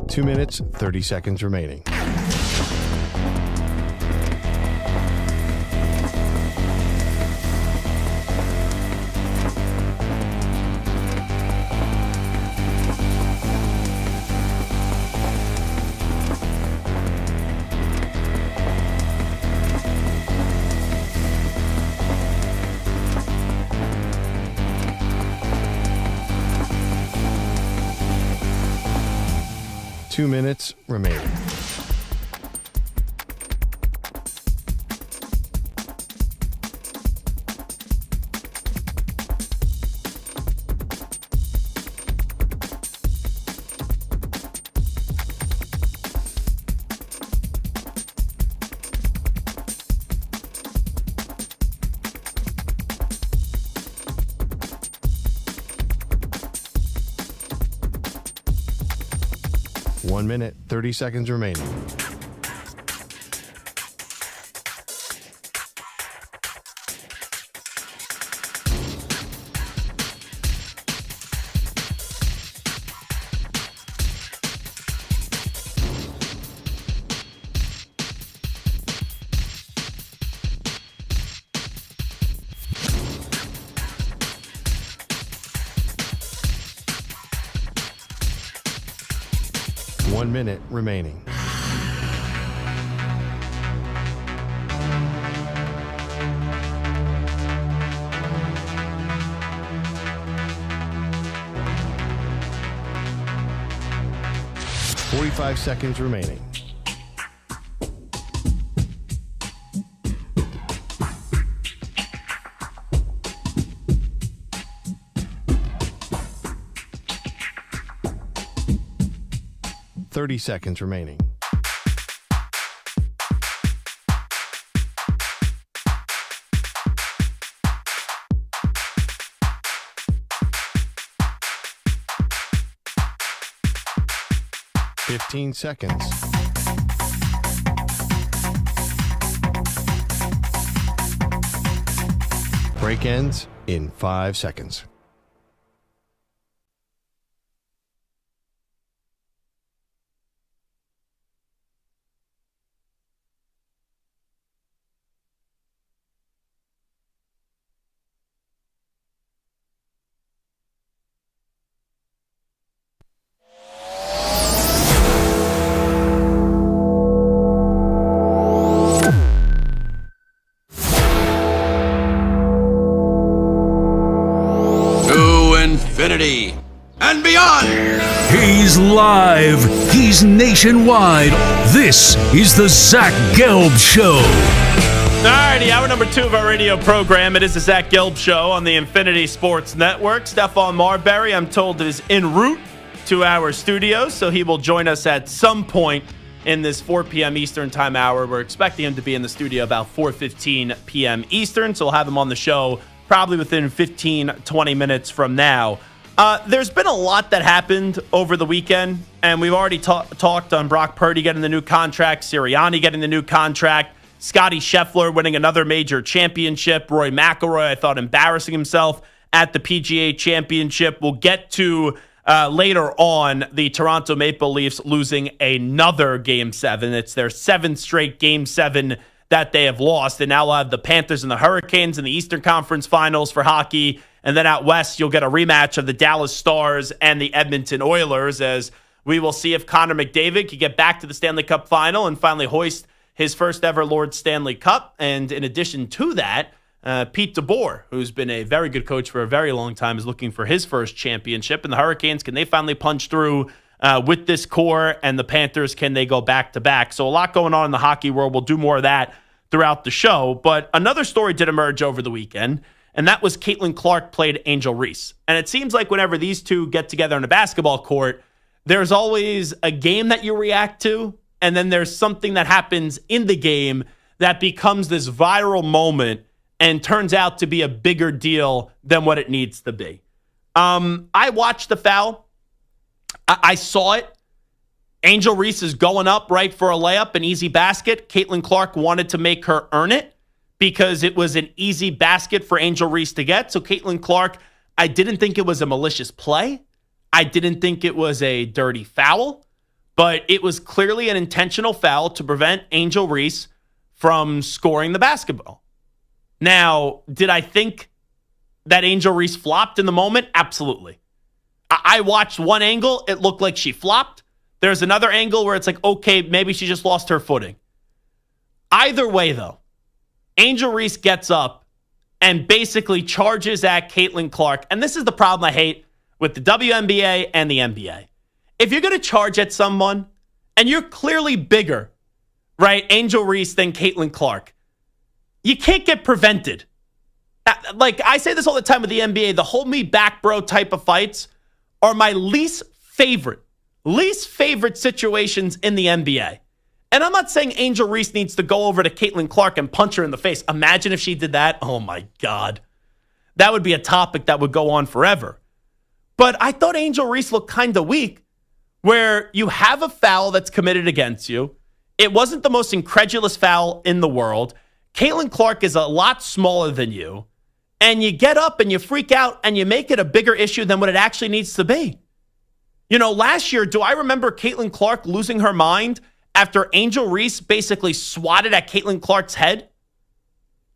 Two minutes, 30 seconds remaining. Two minutes remaining. One minute, 30 seconds remaining. One minute remaining. Forty-five seconds remaining. Thirty seconds remaining. Fifteen seconds. Break ends in 5 seconds. Infinity and beyond. He's live. He's nationwide. This is the Zach Gelb Show. Alrighty, hour number 2 of our radio program. It is the Zach Gelb Show on the Infinity Sports Network. Stephon Marbury, I'm told, is en route to our studios, so he will join us at some point in this 4 p.m. Eastern time hour. We're expecting him to be in the studio about 4:15 p.m. Eastern, so we'll have him on the show probably within 15, 20 minutes from now. There's been a lot that happened over the weekend, and we've already talked on Brock Purdy getting the new contract, Sirianni getting the new contract, Scottie Scheffler winning another major championship, Rory McIlroy, I thought, embarrassing himself at the PGA Championship. We'll get to later on the Toronto Maple Leafs losing another Game 7. It's their 7th straight Game 7 that they have lost. And now we'll have the Panthers and the Hurricanes in the Eastern Conference Finals for hockey. And then out west, you'll get a rematch of the Dallas Stars and the Edmonton Oilers, as we will see if Connor McDavid can get back to the Stanley Cup final and finally hoist his first ever Lord Stanley Cup. And in addition to that, Pete DeBoer, who's been a very good coach for a very long time, is looking for his first championship. And the Hurricanes, can they finally punch through with this core? And the Panthers, can they go back-to-back? So a lot going on in the hockey world. We'll do more of that throughout the show. But another story did emerge over the weekend, and that was Caitlin Clark played Angel Reese. And it seems like whenever these two get together on a basketball court, there's always a game that you react to, and then there's something that happens in the game that becomes this viral moment and turns out to be a bigger deal than what it needs to be. I watched the foul. I saw it. Angel Reese is going up right for a layup, an easy basket. Caitlin Clark wanted to make her earn it because it was an easy basket for Angel Reese to get. So Caitlin Clark, I didn't think it was a malicious play. I didn't think it was a dirty foul, but it was clearly an intentional foul to prevent Angel Reese from scoring the basketball. Now, did I think that Angel Reese flopped in the moment? Absolutely. I watched one angle. It looked like she flopped. There's another angle where it's like, okay, maybe she just lost her footing. Either way, though, Angel Reese gets up and basically charges at Caitlin Clark. And this is the problem I hate with the WNBA and the NBA. If you're going to charge at someone and you're clearly bigger, right, Angel Reese than Caitlin Clark, you can't get prevented. Like I say this all the time with the NBA, the hold me back, bro type of fights are my least favorite situations in the NBA. And I'm not saying Angel Reese needs to go over to Caitlin Clark and punch her in the face. Imagine if she did that. Oh my God. That would be a topic that would go on forever. But I thought Angel Reese looked kind of weak, where you have a foul that's committed against you. It wasn't the most incredulous foul in the world. Caitlin Clark is a lot smaller than you. And you get up and you freak out and you make it a bigger issue than what it actually needs to be. You know, last year, do I remember Caitlin Clark losing her mind after Angel Reese basically swatted at Caitlin Clark's head?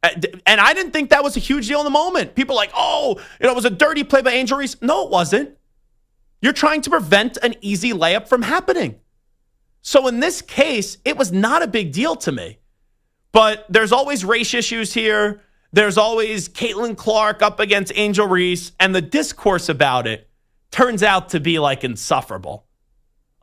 And I didn't think that was a huge deal in the moment. People are like, oh, it was a dirty play by Angel Reese. No, it wasn't. You're trying to prevent an easy layup from happening. So in this case, it was not a big deal to me. But there's always race issues here. There's always Caitlin Clark up against Angel Reese. And the discourse about it turns out to be like insufferable.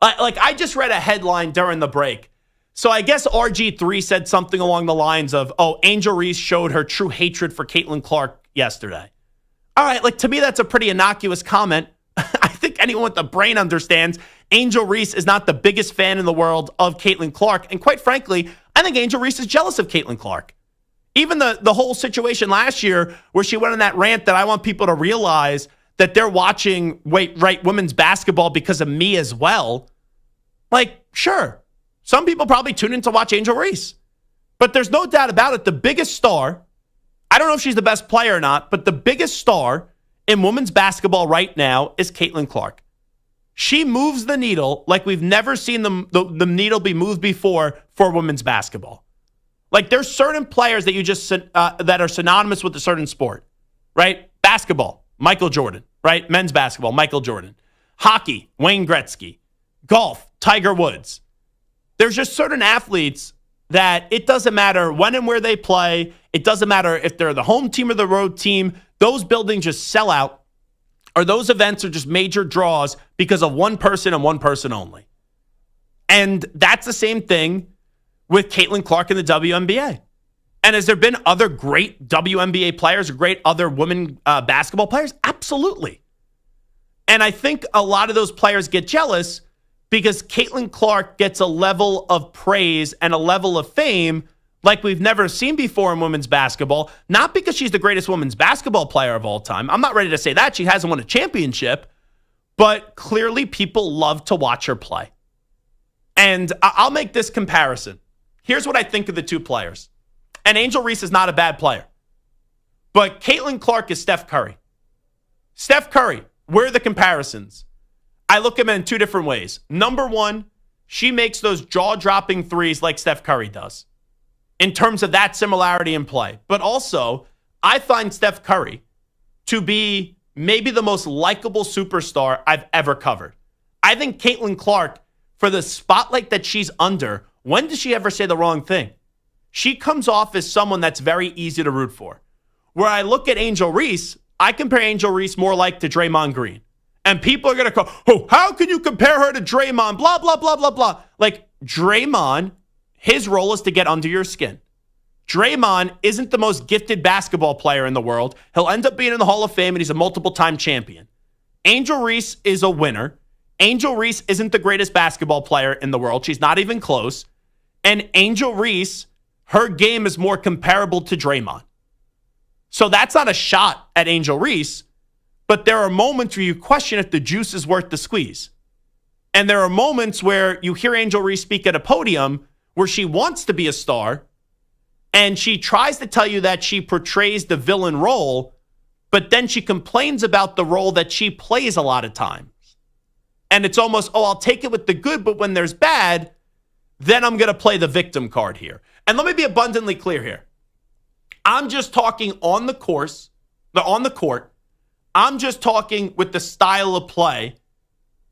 I just read a headline during the break. So I guess RG3 said something along the lines of, oh, Angel Reese showed her true hatred for Caitlin Clark yesterday. All right, to me, that's a pretty innocuous comment. I think anyone with a brain understands Angel Reese is not the biggest fan in the world of Caitlin Clark. And quite frankly, I think Angel Reese is jealous of Caitlin Clark. Even the whole situation last year where she went on that rant that I want people to realize that they're watching women's basketball because of me as well. Sure, some people probably tune in to watch Angel Reese. But there's no doubt about it, the biggest star, I don't know if she's the best player or not, but the biggest star in women's basketball right now is Caitlin Clark. She moves the needle like we've never seen the needle be moved before for women's basketball. There's certain players that you just that are synonymous with a certain sport, right? Basketball, Michael Jordan, right? Men's basketball, Michael Jordan. Hockey, Wayne Gretzky. Golf, Tiger Woods. There's just certain athletes that it doesn't matter when and where they play. It doesn't matter if they're the home team or the road team. Those buildings just sell out, or those events are just major draws because of one person and one person only. And that's the same thing with Caitlin Clark in the WNBA. And has there been other great WNBA players or great other women basketball players? Absolutely. And I think a lot of those players get jealous because Caitlin Clark gets a level of praise and a level of fame like we've never seen before in women's basketball. Not because she's the greatest women's basketball player of all time. I'm not ready to say that. She hasn't won a championship. But clearly people love to watch her play. And I'll make this comparison. Here's what I think of the two players. And Angel Reese is not a bad player. But Caitlin Clark is Steph Curry. Steph Curry, where are the comparisons? I look at him in two different ways. Number one, she makes those jaw-dropping threes like Steph Curry does in terms of that similarity in play. But also, I find Steph Curry to be maybe the most likable superstar I've ever covered. I think Caitlin Clark, for the spotlight that she's under, when does she ever say the wrong thing? She comes off as someone that's very easy to root for. Where I look at Angel Reese, I compare Angel Reese more like to Draymond Green. And people are going to go, oh, how can you compare her to Draymond? Blah, blah, blah, blah, blah. Draymond, his role is to get under your skin. Draymond isn't the most gifted basketball player in the world. He'll end up being in the Hall of Fame, and he's a multiple-time champion. Angel Reese is a winner. Angel Reese isn't the greatest basketball player in the world. She's not even close. And Angel Reese, her game is more comparable to Draymond. So that's not a shot at Angel Reese, but there are moments where you question if the juice is worth the squeeze. And there are moments where you hear Angel Reese speak at a podium where she wants to be a star, and she tries to tell you that she portrays the villain role, but then she complains about the role that she plays a lot of times. And it's almost, I'll take it with the good, but when there's bad, then I'm going to play the victim card here. And let me be abundantly clear here. I'm just talking on the court. I'm just talking with the style of play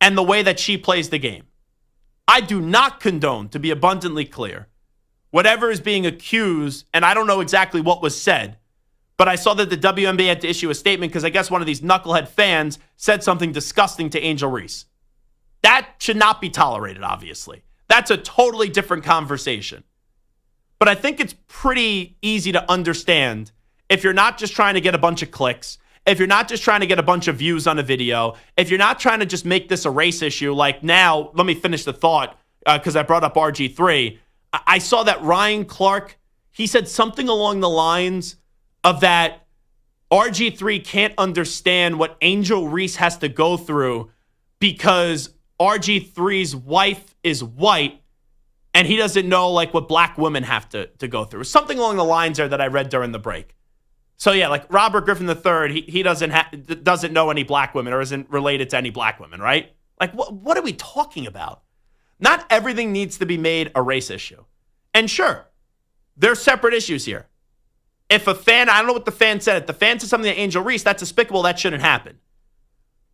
and the way that she plays the game. I do not condone, to be abundantly clear, whatever is being accused, and I don't know exactly what was said, but I saw that the WNBA had to issue a statement because I guess one of these knucklehead fans said something disgusting to Angel Reese. That should not be tolerated, obviously. That's a totally different conversation. But I think it's pretty easy to understand if you're not just trying to get a bunch of clicks, if you're not just trying to get a bunch of views on a video, if you're not trying to just make this a race issue, like now, let me finish the thought because I brought up RG3. I saw that Ryan Clark, he said something along the lines of that RG3 can't understand what Angel Reese has to go through because RG3's wife is white and he doesn't know like what black women have to go through. Something along the lines there that I read during the break. So yeah, like Robert Griffin III, he doesn't know any black women or isn't related to any black women, right? Like what are we talking about? Not everything needs to be made a race issue. And sure, there's separate issues here. If a fan, I don't know what the fan said, if the fan said something to Angel Reese, that's despicable, that shouldn't happen.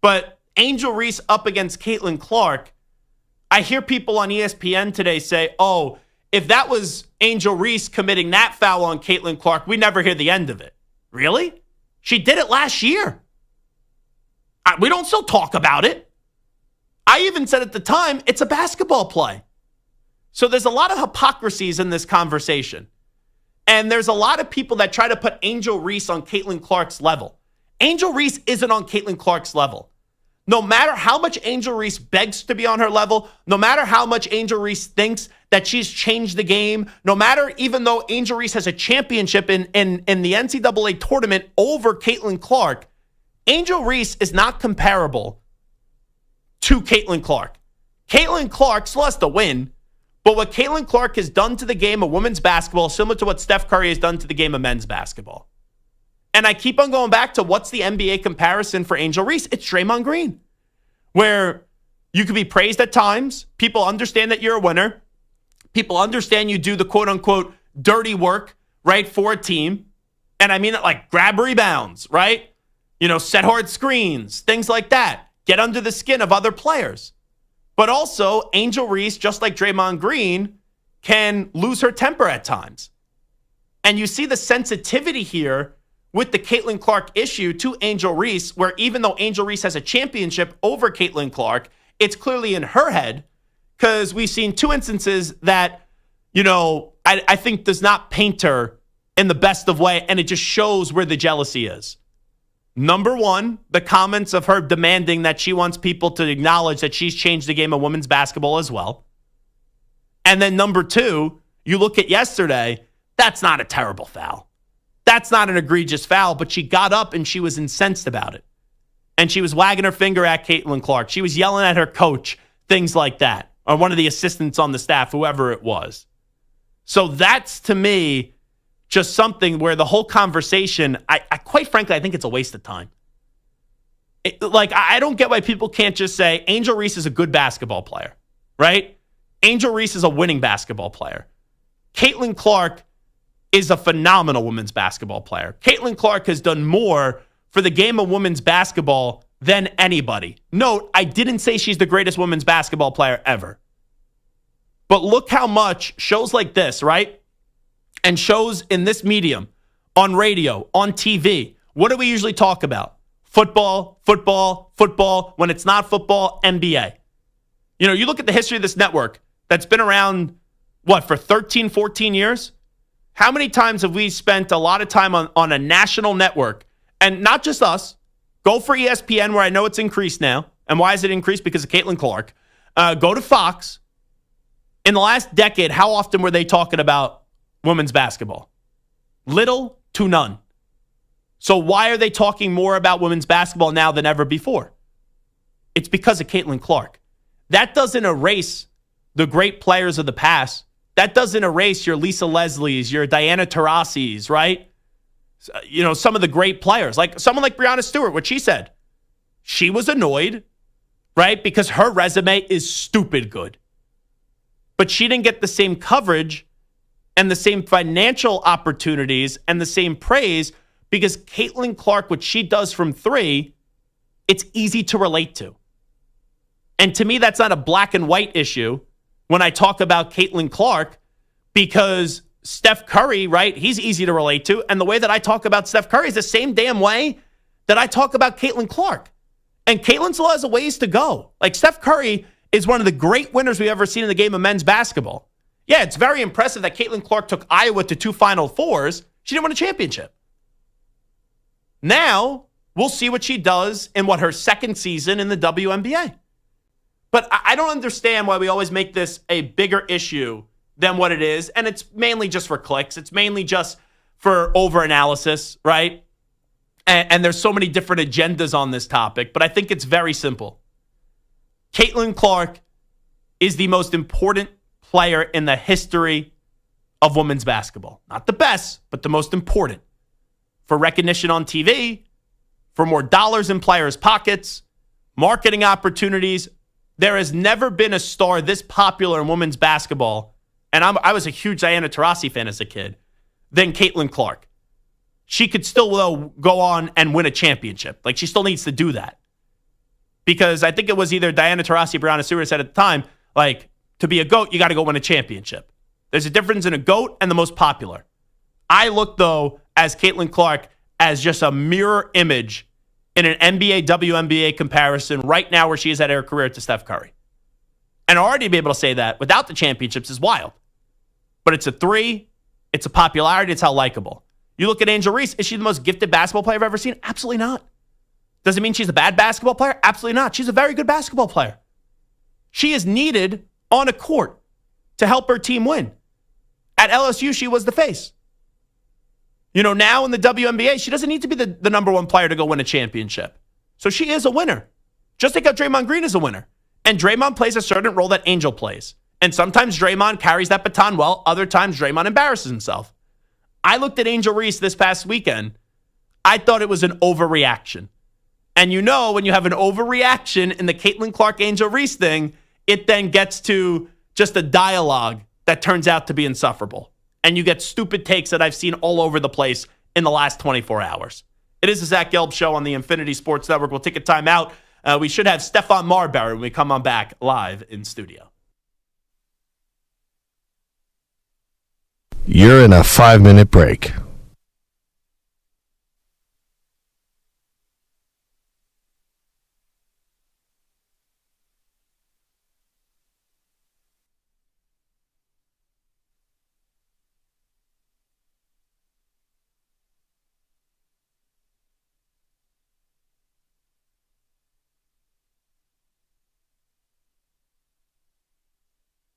But Angel Reese up against Caitlin Clark, I hear people on ESPN today say, oh, if that was Angel Reese committing that foul on Caitlin Clark, we never hear the end of it. Really? She did it last year. We don't still talk about it. I even said at the time, it's a basketball play. So there's a lot of hypocrisies in this conversation. And there's a lot of people that try to put Angel Reese on Caitlin Clark's level. Angel Reese isn't on Caitlin Clark's level. No matter how much Angel Reese begs to be on her level, no matter how much Angel Reese thinks that she's changed the game, no matter even though Angel Reese has a championship in the NCAA tournament over Caitlin Clark, Angel Reese is not comparable to Caitlin Clark. Caitlin Clark still has to win, but what Caitlin Clark has done to the game of women's basketball, similar to what Steph Curry has done to the game of men's basketball. And I keep on going back to what's the NBA comparison for Angel Reese? It's Draymond Green, where you can be praised at times. People understand that you're a winner. People understand you do the quote-unquote dirty work, right, for a team. And I mean it like grab rebounds, right? Set hard screens, things like that. Get under the skin of other players. But also, Angel Reese, just like Draymond Green, can lose her temper at times. And you see the sensitivity here with the Caitlin Clark issue to Angel Reese, where even though Angel Reese has a championship over Caitlin Clark, it's clearly in her head because we've seen two instances that, I think does not paint her in the best of way, and it just shows where the jealousy is. Number one, the comments of her demanding that she wants people to acknowledge that she's changed the game of women's basketball as well. And then number two, you look at yesterday, that's not a terrible foul. That's not an egregious foul, but she got up and she was incensed about it. And she was wagging her finger at Caitlin Clark. She was yelling at her coach, things like that, or one of the assistants on the staff, whoever it was. So that's, to me, just something where the whole conversation, I quite frankly, I think it's a waste of time. I don't get why people can't just say, Angel Reese is a good basketball player, right? Angel Reese is a winning basketball player. Caitlin Clark is a phenomenal women's basketball player. Caitlin Clark has done more for the game of women's basketball than anybody. Note, I didn't say she's the greatest women's basketball player ever. But look how much shows like this, right? And shows in this medium, on radio, on TV, what do we usually talk about? Football, football, football. When it's not football, NBA. You look at the history of this network that's been around, for 13, 14 years? How many times have we spent a lot of time on a national network? And not just us. Go for ESPN, where I know it's increased now. And why has it increased? Because of Caitlin Clark. Go to Fox. In the last decade, how often were they talking about women's basketball? Little to none. So why are they talking more about women's basketball now than ever before? It's because of Caitlin Clark. That doesn't erase the great players of the past. That doesn't erase your Lisa Leslie's, your Diana Taurasi's, right? You know, some of the great players. Like someone like Breanna Stewart, what she said. She was annoyed, right? Because her resume is stupid good. But she didn't get the same coverage and the same financial opportunities and the same praise because Caitlin Clark, what she does from three, it's easy to relate to. And to me, that's not a black and white issue when I talk about Caitlin Clark because Steph Curry, right, he's easy to relate to. And the way that I talk about Steph Curry is the same damn way that I talk about Caitlin Clark. And Caitlin still has a ways to go. Like Steph Curry is one of the great winners we've ever seen in the game of men's basketball. Yeah, it's very impressive that Caitlin Clark took Iowa to 2 Final Fours. She didn't win a championship. Now, we'll see what she does in her second season in the WNBA. But I don't understand why we always make this a bigger issue than what it is. And it's mainly just for clicks. It's mainly just for over-analysis, right? And there's so many different agendas on this topic. But I think it's very simple. Caitlin Clark is the most important player in the history of women's basketball. Not the best, but the most important. For recognition on TV, for more dollars in players' pockets, marketing opportunities. There has never been a star this popular in women's basketball, and I was a huge Diana Taurasi fan as a kid, than Caitlin Clark. She could still, though, go on and win a championship. Like, she still needs to do that. Because I think it was either Diana Taurasi or Breanna Stewart said at the time, like, to be a GOAT, you got to go win a championship. There's a difference in a GOAT and the most popular. I look, though, as Caitlin Clark as just a mirror image in an NBA, WNBA comparison right now where she is at her career to Steph Curry. And already to be able to say that without the championships is wild. But it's a three. It's a popularity. It's how likable. You look at Angel Reese. Is she the most gifted basketball player I've ever seen? Absolutely not. Does it mean she's a bad basketball player? Absolutely not. She's a very good basketball player. She is needed on a court to help her team win. At LSU, she was the face. You know, now in the WNBA, she doesn't need to be the number one player to go win a championship. So she is a winner. Just like how Draymond Green is a winner. And Draymond plays a certain role that Angel plays. And sometimes Draymond carries that baton well. Other times Draymond embarrasses himself. I looked at Angel Reese this past weekend. I thought it was an overreaction. And you know, when you have an overreaction in the Caitlin Clark Angel Reese thing, it then gets to just a dialogue that turns out to be insufferable. And you get stupid takes that I've seen all over the place in the last 24 hours. It is the Zach Gelb Show on the Infinity Sports Network. We'll take a time out. We should have Stephon Marbury when we come on back live in studio. You're in a 5-minute break.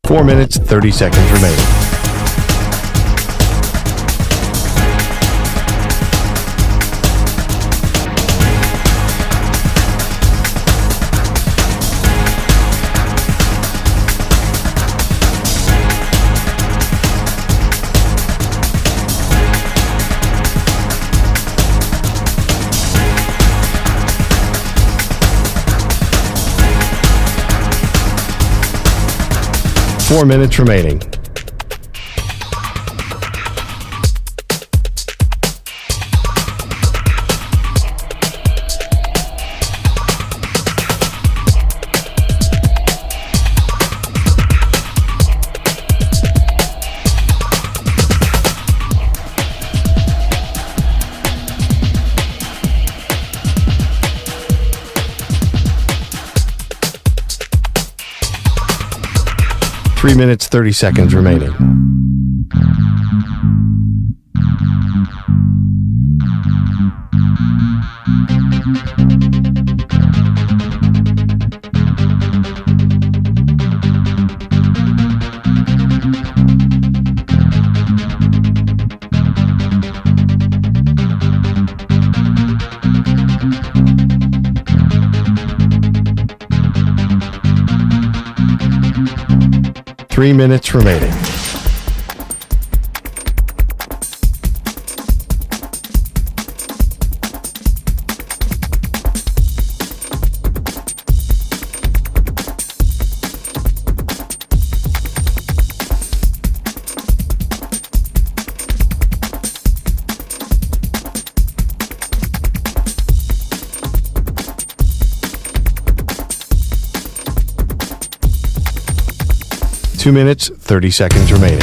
Four minutes, 30 seconds remaining. Four minutes remaining. Three minutes, 30 seconds remaining. 3 minutes remaining. Two minutes, 30 seconds remaining.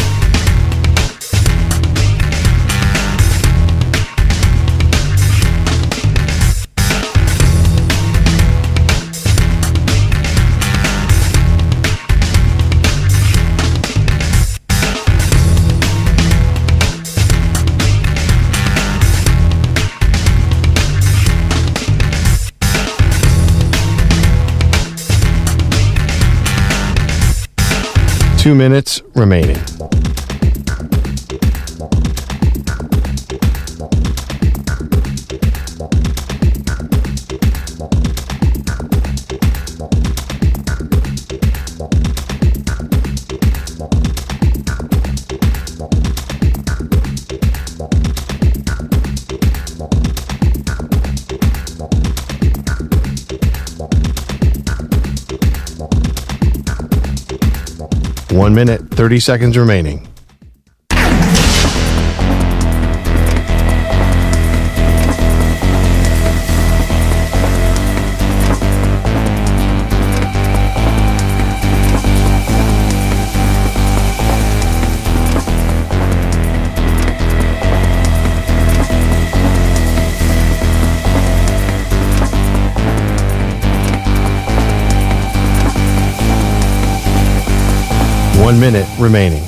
Two minutes remaining. One minute, 30 seconds remaining. One minute remaining.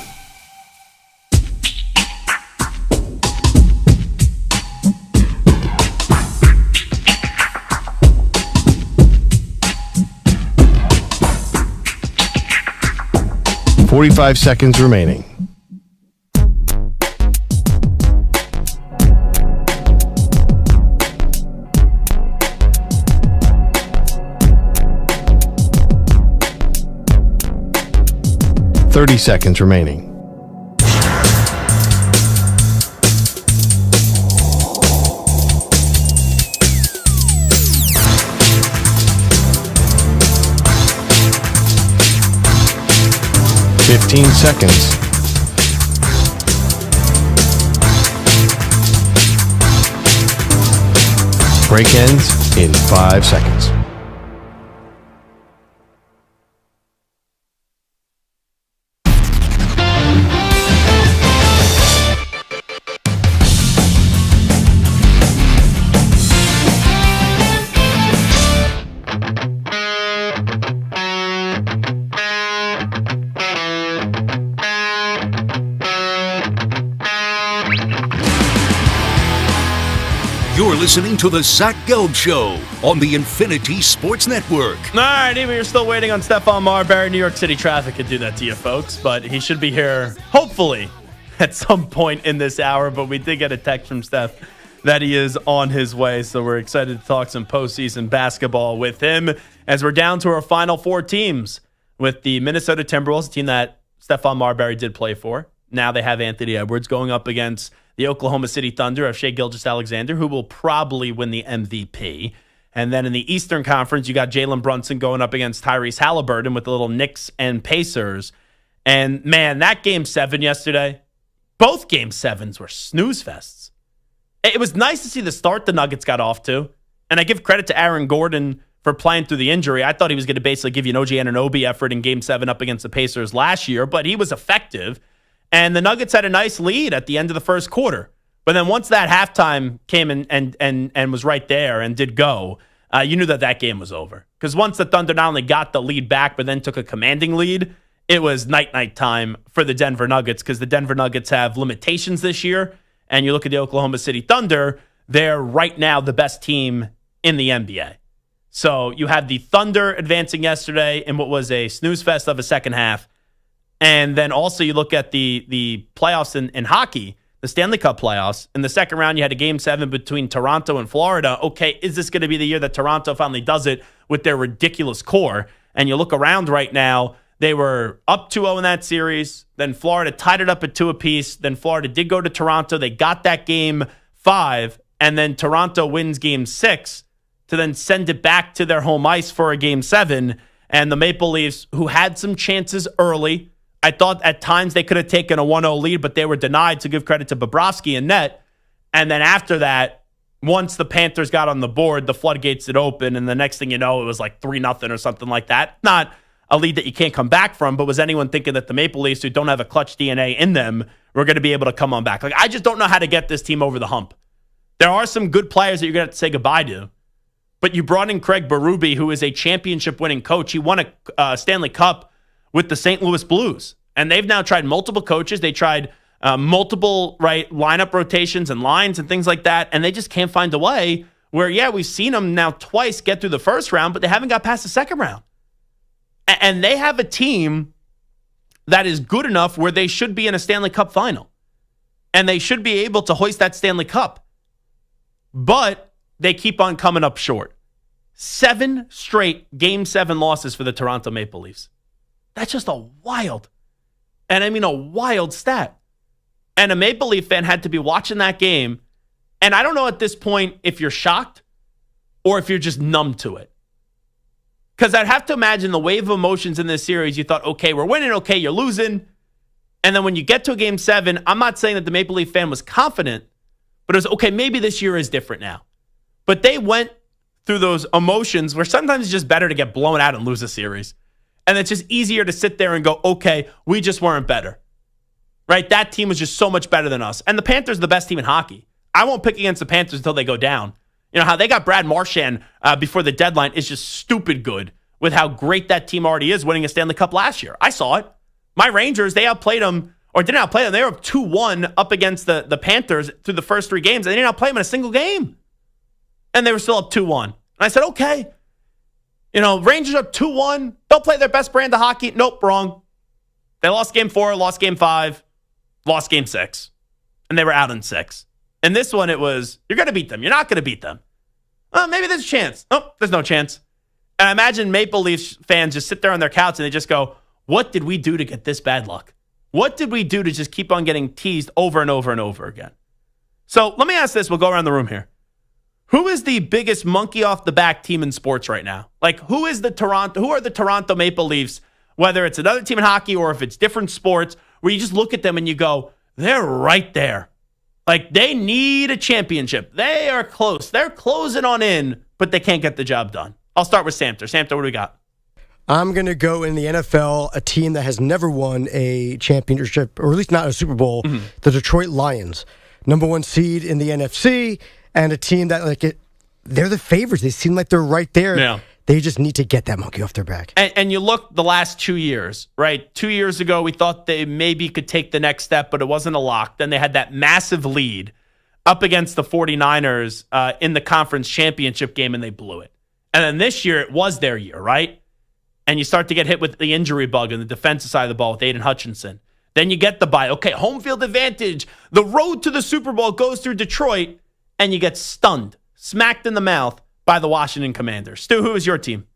Forty-five seconds remaining. Thirty seconds remaining. Fifteen seconds. Break ends in 5 seconds. You're listening to the Zach Gelb Show on the Infinity Sports Network. All right, we are still waiting on Stephon Marbury. New York City traffic could do that to you, folks, but he should be here, hopefully, at some point in this hour. But we did get a text from Steph that he is on his way, so we're excited to talk some postseason basketball with him as we're down to our final four teams with the Minnesota Timberwolves, a team that Stephon Marbury did play for. Now they have Anthony Edwards going up against the Oklahoma City Thunder of Shai Gilgeous-Alexander, who will probably win the MVP. And then in the Eastern Conference, you got Jalen Brunson going up against Tyrese Halliburton with the little Knicks and Pacers. And, man, that Game 7 yesterday, both Game 7s were snooze fests. It was nice to see the start the Nuggets got off to. And I give credit to Aaron Gordon for playing through the injury. I thought he was going to basically give you an OG Anunoby effort in Game 7 up against the Pacers last year, but he was effective. And the Nuggets had a nice lead at the end of the first quarter. But then once that halftime came and was right there and did go, you knew that game was over. Because once the Thunder not only got the lead back, but then took a commanding lead, it was night-night time for the Denver Nuggets, because the Denver Nuggets have limitations this year. And you look at the Oklahoma City Thunder, they're right now the best team in the NBA. So you had the Thunder advancing yesterday in what was a snooze fest of a second half. And then also you look at the playoffs in hockey, the Stanley Cup playoffs. In the second round, you had a Game 7 between Toronto and Florida. Okay, is this going to be the year that Toronto finally does it with their ridiculous core? And you look around right now, They were up 2-0 in that series. Then Florida tied it up at 2 apiece. Then Florida did go to Toronto. They got that game 5, and then Toronto wins game 6 to then send it back to their home ice for a game 7. And the Maple Leafs, who had some chances early, I thought at times they could have taken a 1-0 lead, but they were denied, to give credit to Bobrovsky and net. And then after that, once the Panthers got on the board, the floodgates had opened, and the next thing you know, it was like 3-0 or something like that. Not a lead that you can't come back from, but was anyone thinking that the Maple Leafs, who don't have a clutch DNA in them, were going to be able to come on back? Like, I just don't know how to get this team over the hump. There are some good players that you're going to have to say goodbye to, but you brought in Craig Berube, who is a championship-winning coach. He won a Stanley Cup with the St. Louis Blues, and they've now tried multiple coaches. They tried multiple lineup rotations and lines and things like that, and they just can't find a way where, yeah, we've seen them now twice get through the first round, but they haven't got past the second round. And they have a team that is good enough where they should be in a Stanley Cup final, and they should be able to hoist that Stanley Cup. But they keep on coming up short. 7 straight Game 7 losses for the Toronto Maple Leafs. That's just a wild, and I mean a wild stat. And a Maple Leaf fan had to be watching that game, and I don't know at this point if you're shocked or if you're just numb to it. Because I'd have to imagine the wave of emotions in this series, you thought, okay, we're winning, okay, you're losing. And then when you get to a Game 7, I'm not saying that the Maple Leaf fan was confident, but it was, okay, maybe this year is different now. But they went through those emotions where sometimes it's just better to get blown out and lose a series. And it's just easier to sit there and go, okay, we just weren't better. Right? That team was just so much better than us. And the Panthers are the best team in hockey. I won't pick against the Panthers until they go down. You know, how they got Brad Marchand before the deadline is just stupid good with how great that team already is, winning a Stanley Cup last year. I saw it. My Rangers, they outplayed them, or didn't outplay them. They were up 2-1 up against the Panthers through the first 3 games, and they didn't outplay them in a single game. And they were still up 2-1. And I said, okay. You know, Rangers up 2-1. They'll play their best brand of hockey. Nope, wrong. They lost game 4, lost game 5, lost game 6. And they were out in 6. And this one, it was, you're going to beat them. You're not going to beat them. Maybe there's a chance. Oh, there's no chance. And I imagine Maple Leafs fans just sit there on their couch and they just go, what did we do to get this bad luck? What did we do to just keep on getting teased over and over and over again? So let me ask this. We'll go around the room here. Who is the biggest monkey off the back team in sports right now? Like, who are the Toronto Maple Leafs, whether it's another team in hockey or if it's different sports, where you just look at them and you go, they're right there. Like, they need a championship. They are close. They're closing on in, but they can't get the job done. I'll start with Samter. Samter, what do we got? I'm going to go in the NFL, a team that has never won a championship, or at least not a Super Bowl, the Detroit Lions. Number 1 seed in the NFC, and a team that, they're the favorites. They seem like they're right there. Yeah. They just need to get that monkey off their back. And you look the last 2 years, right? 2 years ago, we thought they maybe could take the next step, but it wasn't a lock. Then they had that massive lead up against the 49ers in the conference championship game, and they blew it. And then this year, it was their year, right? And you start to get hit with the injury bug on the defensive side of the ball with Aiden Hutchinson. Then you get the bye. Okay, home field advantage. The road to the Super Bowl goes through Detroit, and you get stunned, smacked in the mouth by the Washington Commanders. Stu, who is your team?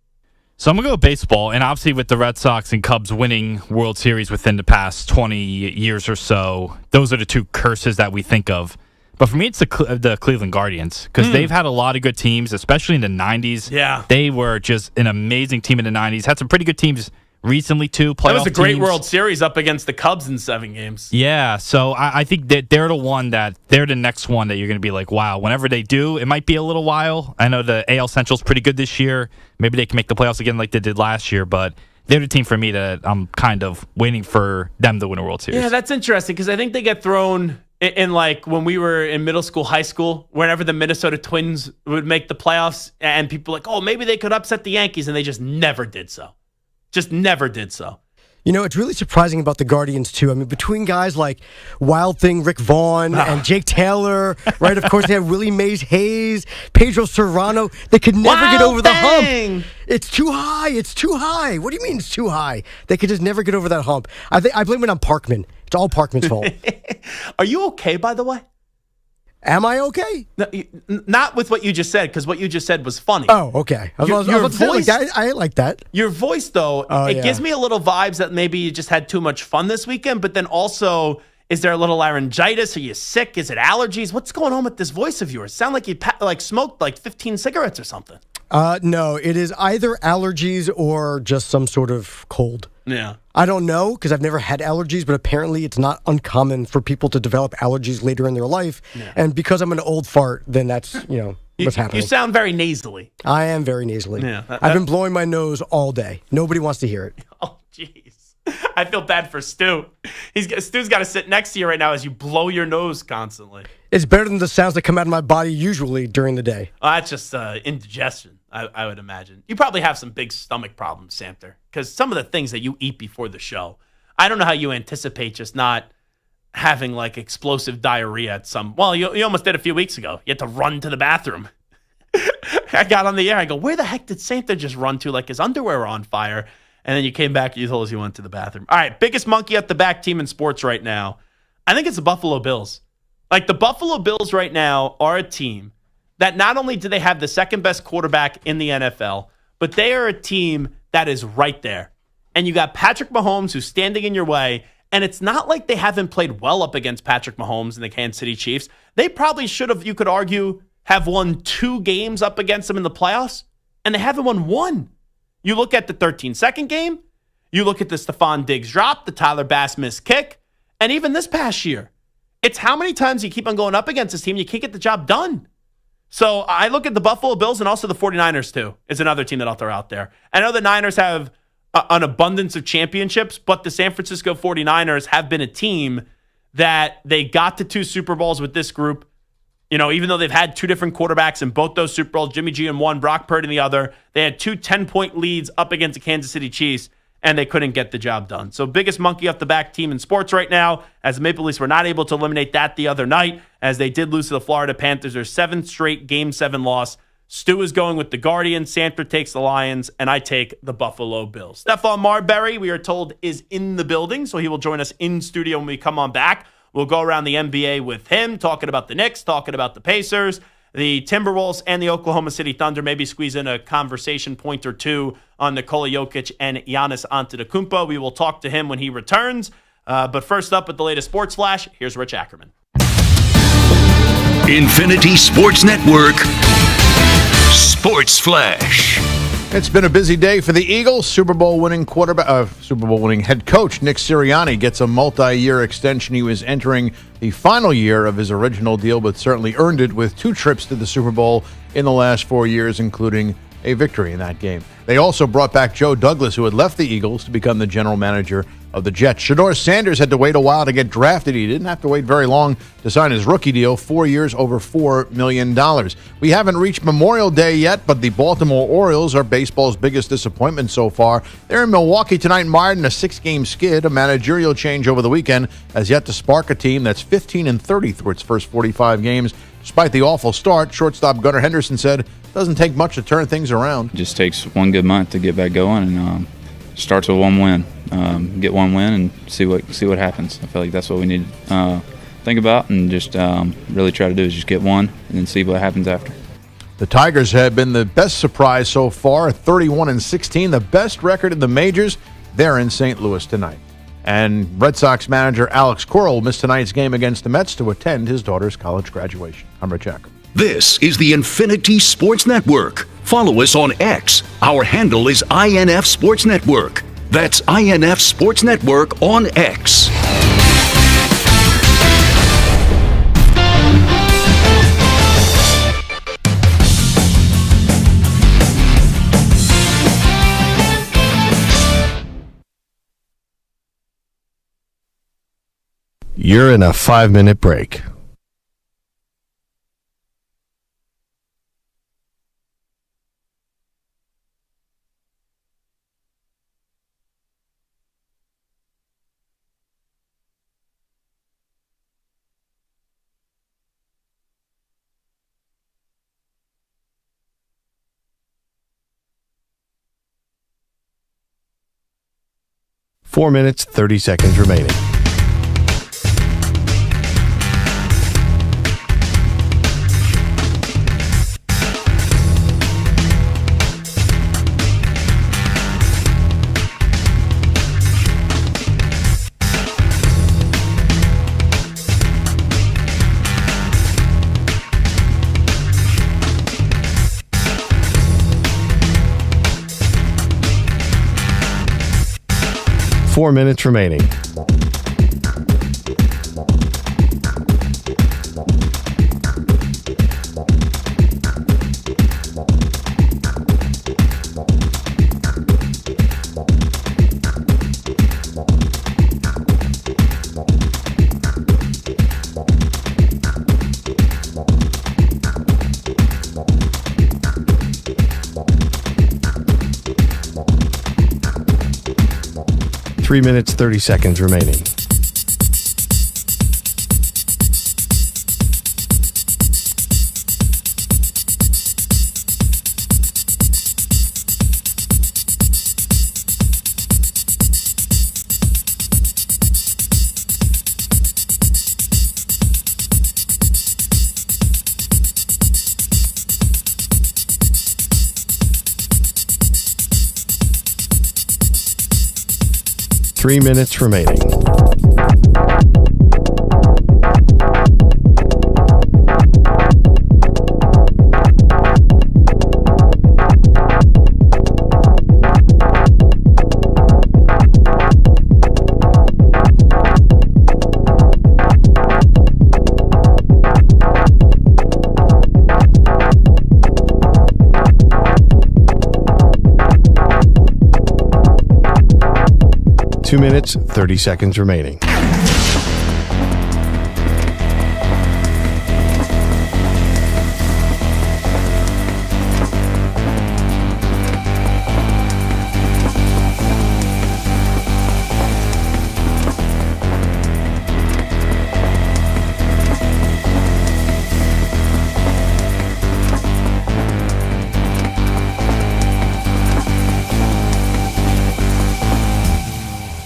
So I'm going to go with baseball, and obviously with the Red Sox and Cubs winning World Series within the past 20 years or so, those are the 2 curses that we think of. But for me, it's the Cleveland Guardians, because they've had a lot of good teams, especially in the 90s. Yeah. They were just an amazing team in the 90s. Had some pretty good teams recently, too. That was a great World Series up against the Cubs in 7 games. Yeah, so I think that they're the next one that you're going to be like, wow, whenever they do, it might be a little while. I know the AL Central's pretty good this year. Maybe they can make the playoffs again like they did last year, but they're the team for me that I'm kind of waiting for them to win a World Series. Yeah, that's interesting, because I think they get thrown in like when we were in middle school, high school, whenever the Minnesota Twins would make the playoffs, and people were like, oh, maybe they could upset the Yankees, and they just never did so. Just never did so. You know, it's really surprising about the Guardians, too. I mean, between guys like Wild Thing, Rick Vaughn, and Jake Taylor, right? Of course, they have Willie Mays Hayes, Pedro Serrano. They could never get over the hump. It's too high. It's too high. What do you mean it's too high? They could just never get over that hump. I blame it on Parkman. It's all Parkman's fault. Are you okay, by the way? Am I okay? No, not with what you just said, because what you just said was funny. Oh, okay. Your voice, I like that. Your voice, though, it gives me a little vibes that maybe you just had too much fun this weekend, but then also, is there a little laryngitis? Are you sick? Is it allergies? What's going on with this voice of yours? Sound like you smoked 15 cigarettes or something. No, it is either allergies or just some sort of cold. Yeah. I don't know because I've never had allergies, but apparently it's not uncommon for people to develop allergies later in their life. Yeah. And because I'm an old fart, then that's, what's happening. You sound very nasally. I am very nasally. Yeah, I've been blowing my nose all day. Nobody wants to hear it. Oh, jeez. I feel bad for Stu. Stu's got to sit next to you right now as you blow your nose constantly. It's better than the sounds that come out of my body usually during the day. Oh, that's just indigestion, I would imagine. You probably have some big stomach problems, Samter, because some of the things that you eat before the show, I don't know how you anticipate just not having explosive diarrhea at some. Well, you almost did a few weeks ago. You had to run to the bathroom. I got on the air. I go, where the heck did Samter just run to? His underwear were on fire. And then you came back and you told us you went to the bathroom. All right, biggest monkey at the back team in sports right now. I think it's the Buffalo Bills. The Buffalo Bills right now are a team that not only do they have the second best quarterback in the NFL, but they are a team that is right there. And you got Patrick Mahomes who's standing in your way. And it's not like they haven't played well up against Patrick Mahomes and the Kansas City Chiefs. They probably should have, you could argue, have won 2 games up against them in the playoffs. And they haven't won 1. You look at the 13-second game. You look at the Stephon Diggs drop, the Tyler Bass missed kick. And even this past year, it's how many times you keep on going up against this team, you can't get the job done. So I look at the Buffalo Bills and also the 49ers, too, is another team that I'll throw out there. I know the Niners have an abundance of championships, but the San Francisco 49ers have been a team that they got to 2 Super Bowls with this group. Even though they've had 2 different quarterbacks in both those Super Bowls, Jimmy G in one, Brock Purdy in the other, they had 2 10-point leads up against the Kansas City Chiefs, and they couldn't get the job done. So biggest monkey off the back team in sports right now, as the Maple Leafs were not able to eliminate that the other night, as they did lose to the Florida Panthers, their 7th straight Game 7 loss. Stu is going with the Guardians, Sanford takes the Lions, and I take the Buffalo Bills. Stephon Marbury, we are told, is in the building, so he will join us in studio when we come on back. We'll go around the NBA with him, talking about the Knicks, talking about the Pacers, the Timberwolves, and the Oklahoma City Thunder. Maybe squeeze in a conversation point or two on Nikola Jokic and Giannis Antetokounmpo. We will talk to him when he returns. But first up with the latest sports flash, here's Rich Ackerman. Infinity Sports Network Sports Flash. It's been a busy day for the Eagles. Super Bowl winning head coach Nick Sirianni gets a multi-year extension. He was entering the final year of his original deal, but certainly earned it with 2 trips to the Super Bowl in the last 4 years, including a victory in that game. They also brought back Joe Douglas, who had left the Eagles to become the general manager of the Jets. Shedeur Sanders had to wait a while to get drafted. He didn't have to wait very long to sign his rookie deal, 4 years, over $4 million. We haven't reached Memorial Day yet, but the Baltimore Orioles are baseball's biggest disappointment so far. They're in Milwaukee tonight, mired in a 6-game skid. A managerial change over the weekend has yet to spark a team that's 15-30 through its first 45 games. Despite the awful start, shortstop Gunnar Henderson said it doesn't take much to turn things around. It just takes one good month to get back going, and starts with 1 win. Get 1 win and see what happens. I feel like that's what we need to think about and just really try to do is just get 1 and then see what happens after. The Tigers have been the best surprise so far, 31-16, the best record in the majors. They're in St. Louis tonight. And Red Sox manager Alex Cora will miss tonight's game against the Mets to attend his daughter's college graduation. I'm Rich Ackerman. This is the Infinity Sports Network. Follow us on X. Our handle is INF Sports Network. That's INF Sports Network on X. You're in a 5-minute break. Four minutes, 30 seconds remaining. 4 minutes remaining. Three minutes, 30 seconds remaining. Three minutes remaining. Two minutes, 30 seconds remaining.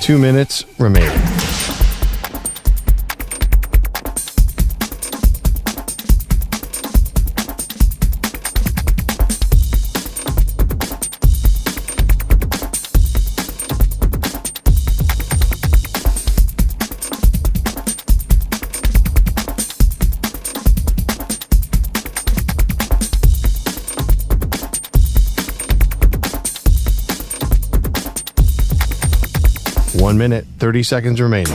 Two minutes remaining. One minute, 30 seconds remaining.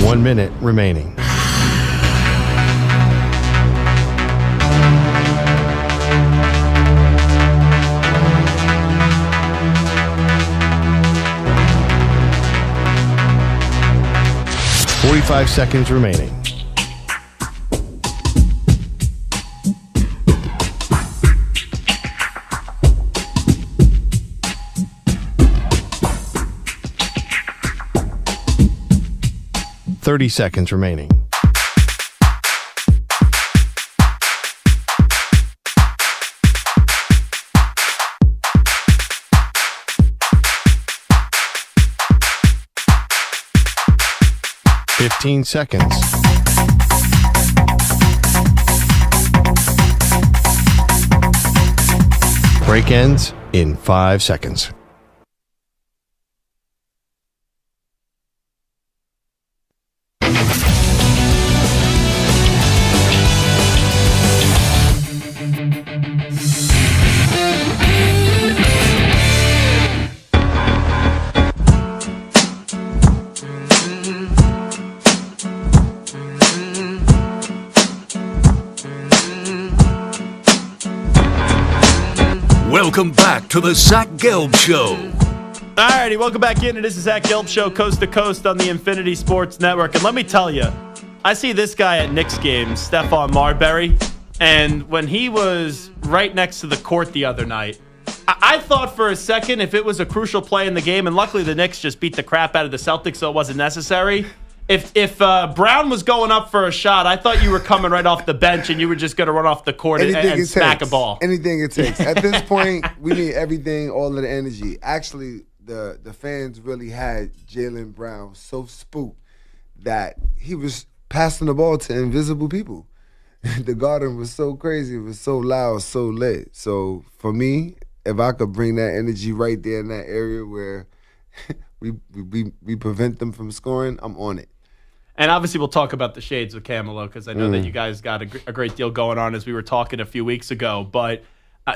One minute remaining. Forty-five seconds remaining. Thirty seconds remaining. Fifteen seconds. Break ends in 5 seconds. Welcome back to the Zach Gelb Show. Alrighty, welcome back in. It is the Zach Gelb Show, coast to coast on the Infinity Sports Network. And let me tell you, I see this guy at Knicks games, Stephon Marbury, and when he was right next to the court the other night, I thought for a second if it was a crucial play in the game, and luckily the Knicks just beat the crap out of the Celtics, so it wasn't necessary. If Brown was going up for a shot, I thought you were coming right off the bench and you were just going to run off the court and smack a ball. Anything it takes. At this point, we need everything, all of the energy. Actually, the fans really had Jaylen Brown so spooked that he was passing the ball to invisible people. The Garden was so crazy. It was so loud, so lit. So for me, if I could bring that energy right there in that area where we prevent them from scoring, I'm on it. And obviously, we'll talk about the shades with Camelo because I know that you guys got a great deal going on as we were talking a few weeks ago. But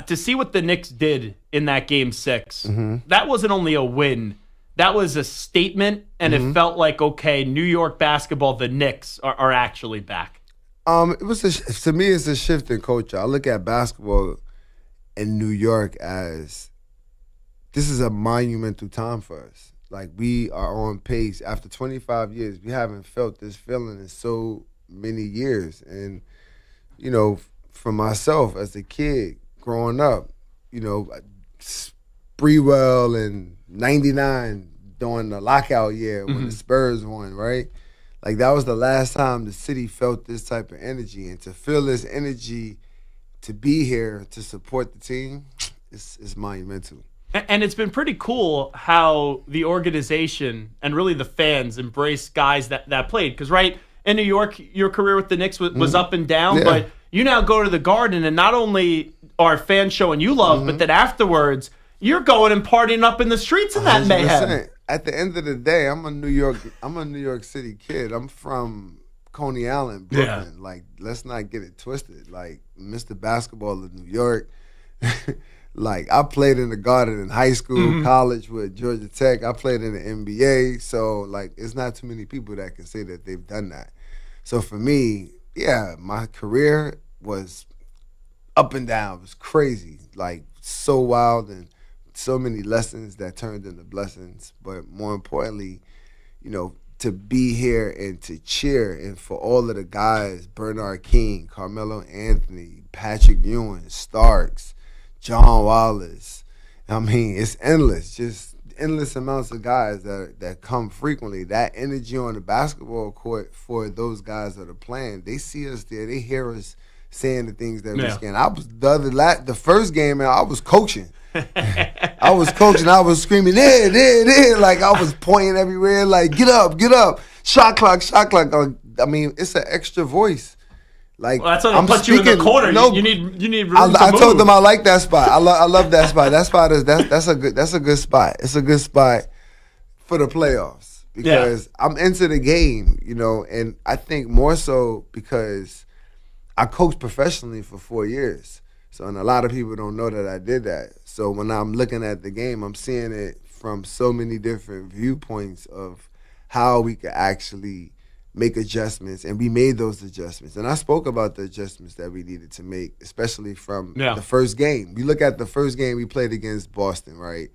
to see what the Knicks did in that Game 6, that wasn't only a win. That was a statement, and it felt like, okay, New York basketball, the Knicks are actually back. It was to me, it's a shift in culture. I look at basketball in New York as this is a monumental time for us. Like, we are on pace. After 25 years, we haven't felt this feeling in so many years. And, you know, for myself as a kid growing up, you know, Sprewell and 99 during the lockout year when the Spurs won, right? Like, that was the last time the city felt this type of energy. And to feel this energy, to be here, to support the team, it's monumental. And it's been pretty cool how the organization and really the fans embrace guys that played. Because, right, in New York, your career with the Knicks was up and down. But you now go to the Garden, and not only are fans showing you love, but then afterwards, you're going and partying up in the streets in that 100%. mayhem. At the end of the day, I'm a New York City kid. I'm from Coney Island, Brooklyn. Like, let's not get it twisted. Like, Mr. Basketball of New York. Like, I played in the Garden in high school, college with Georgia Tech. I played in the NBA. So, like, it's not too many people that can say that they've done that. So, for me, yeah, my career was up and down. It was crazy. Like, so wild and so many lessons that turned into blessings. But more importantly, you know, to be here and to cheer and for all of the guys, Bernard King, Carmelo Anthony, Patrick Ewing, Starks, John Wallace. I mean, it's endless, just endless amounts of guys that come frequently. That energy on the basketball court for those guys that are playing, they see us there, they hear us saying the things that we're saying. I was the first game, man, I was coaching. I was screaming, there, like I was pointing everywhere, like get up, shot clock. I mean, it's an extra voice. Like, well, that's what put you in the corner. No, you need room I told them I like that spot. I love that spot. That spot that's a good spot. It's a good spot for the playoffs because I'm into the game, you know, and I think more so because I coached professionally for 4 years. So, and a lot of people don't know that I did that. So when I'm looking at the game, I'm seeing it from so many different viewpoints of how we could actually make adjustments, and we made those adjustments. And I spoke about the adjustments that we needed to make, especially from the first game. You look at the first game we played against Boston, right?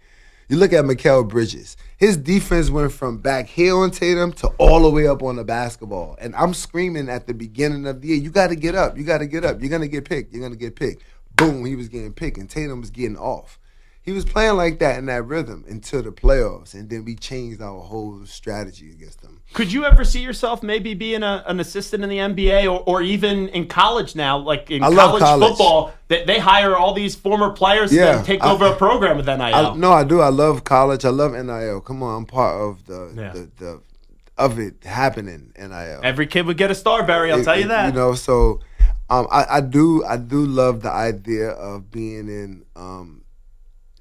You look at Mikal Bridges. His defense went from back here on Tatum to all the way up on the basketball. And I'm screaming at the beginning of the year, you got to get up. You got to get up. You're going to get picked. You're going to get picked. Boom, he was getting picked, and Tatum was getting off. He was playing like that in that rhythm until the playoffs, and then we changed our whole strategy against them. Could you ever see yourself maybe being an assistant in the NBA or even in college now, like in college football, they hire all these former players to then take over a program with NIL? No, I do. I love college. I love NIL. Come on, I'm part of of it happening, NIL. Every kid would get a star, Barry, I'll tell you that. You know, so I do love the idea of being in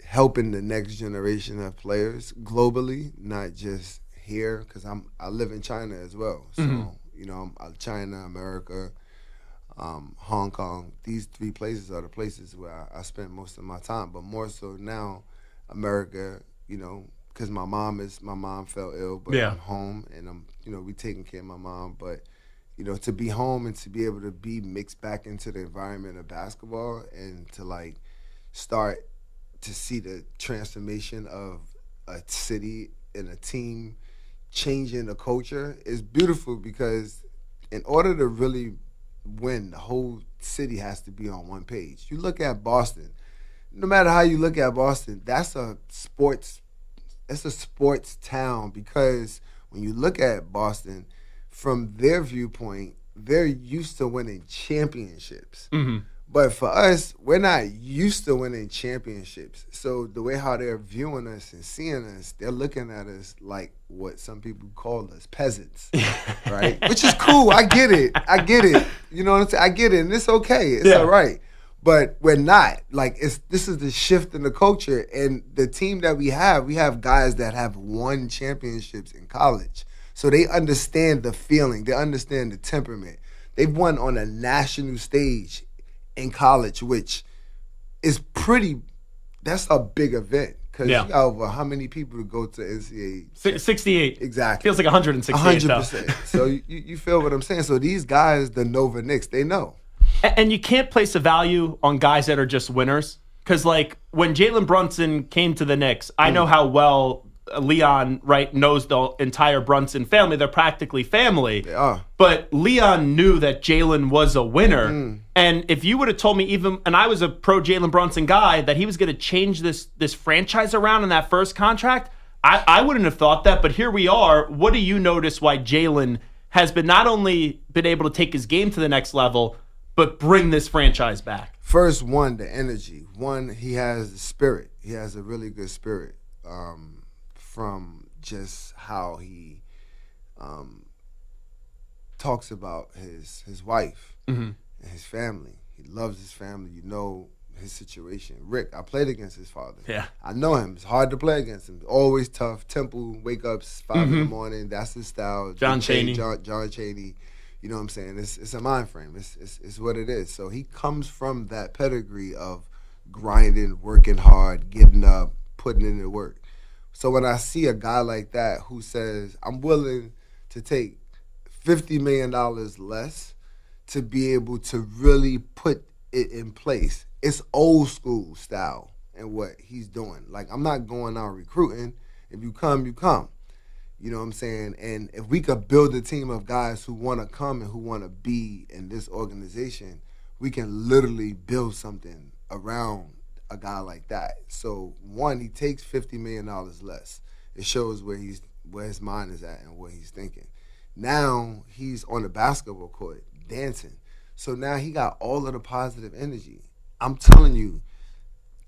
helping the next generation of players globally, not just here, because I live in China as well. So, you know, China, America, Hong Kong, these three places are the places where I spend most of my time. But more so now, America, you know, because my mom fell ill, but I'm home and we taking care of my mom. But, you know, to be home and to be able to be mixed back into the environment of basketball and to like start to see the transformation of a city and a team changing the culture is beautiful, because in order to really win, the whole city has to be on one page. You look at Boston, no matter how you look at Boston, that's a sports town, because when you look at Boston, from their viewpoint, they're used to winning championships. But for us, we're not used to winning championships. So the way how they're viewing us and seeing us, they're looking at us like what some people call us, peasants, right? Which is cool. I get it. You know what I'm saying? I get it, and it's okay. It's all right. But we're not. Like, this is the shift in the culture. And the team that we have guys that have won championships in college. So they understand the feeling. They understand the temperament. They've won on a national stage in college, which is that's a big event. Because you got over how many people to go to NCAA? 68. Exactly. Feels like 168, 100%. So you feel what I'm saying? So these guys, the Nova Knicks, they know. And you can't place a value on guys that are just winners. Because, like, when Jalen Brunson came to the Knicks, I know how well Leon, right, knows the entire Brunson family. They're practically family. They are. But Leon knew that Jalen was a winner. And if you would have told me and I was a pro Jalen Brunson guy, that he was going to change this franchise around in that first contract, I wouldn't have thought that. But here we are. What do you notice why Jalen has not only been able to take his game to the next level, but bring this franchise back? First, the energy. He has the spirit. He has a really good spirit. From just how he talks about his wife and his family. He loves his family. You know his situation. Rick, I played against his father. Yeah. I know him. It's hard to play against him. Always tough. Temple, wake up 5 in the morning. That's his style. John Chaney. John Chaney. You know what I'm saying? It's a mind frame. It's what it is. So he comes from that pedigree of grinding, working hard, getting up, putting in the work. So when I see a guy like that who says, I'm willing to take $50 million less to be able to really put it in place, it's old school style in what he's doing. Like, I'm not going out recruiting. If you come, you come. You know what I'm saying? And if we could build a team of guys who want to come and who want to be in this organization, we can literally build something around a guy like that. So one, he takes $50 million less. It shows where his mind is at and what he's thinking. Now he's on the basketball court dancing. So now he got all of the positive energy. I'm telling you,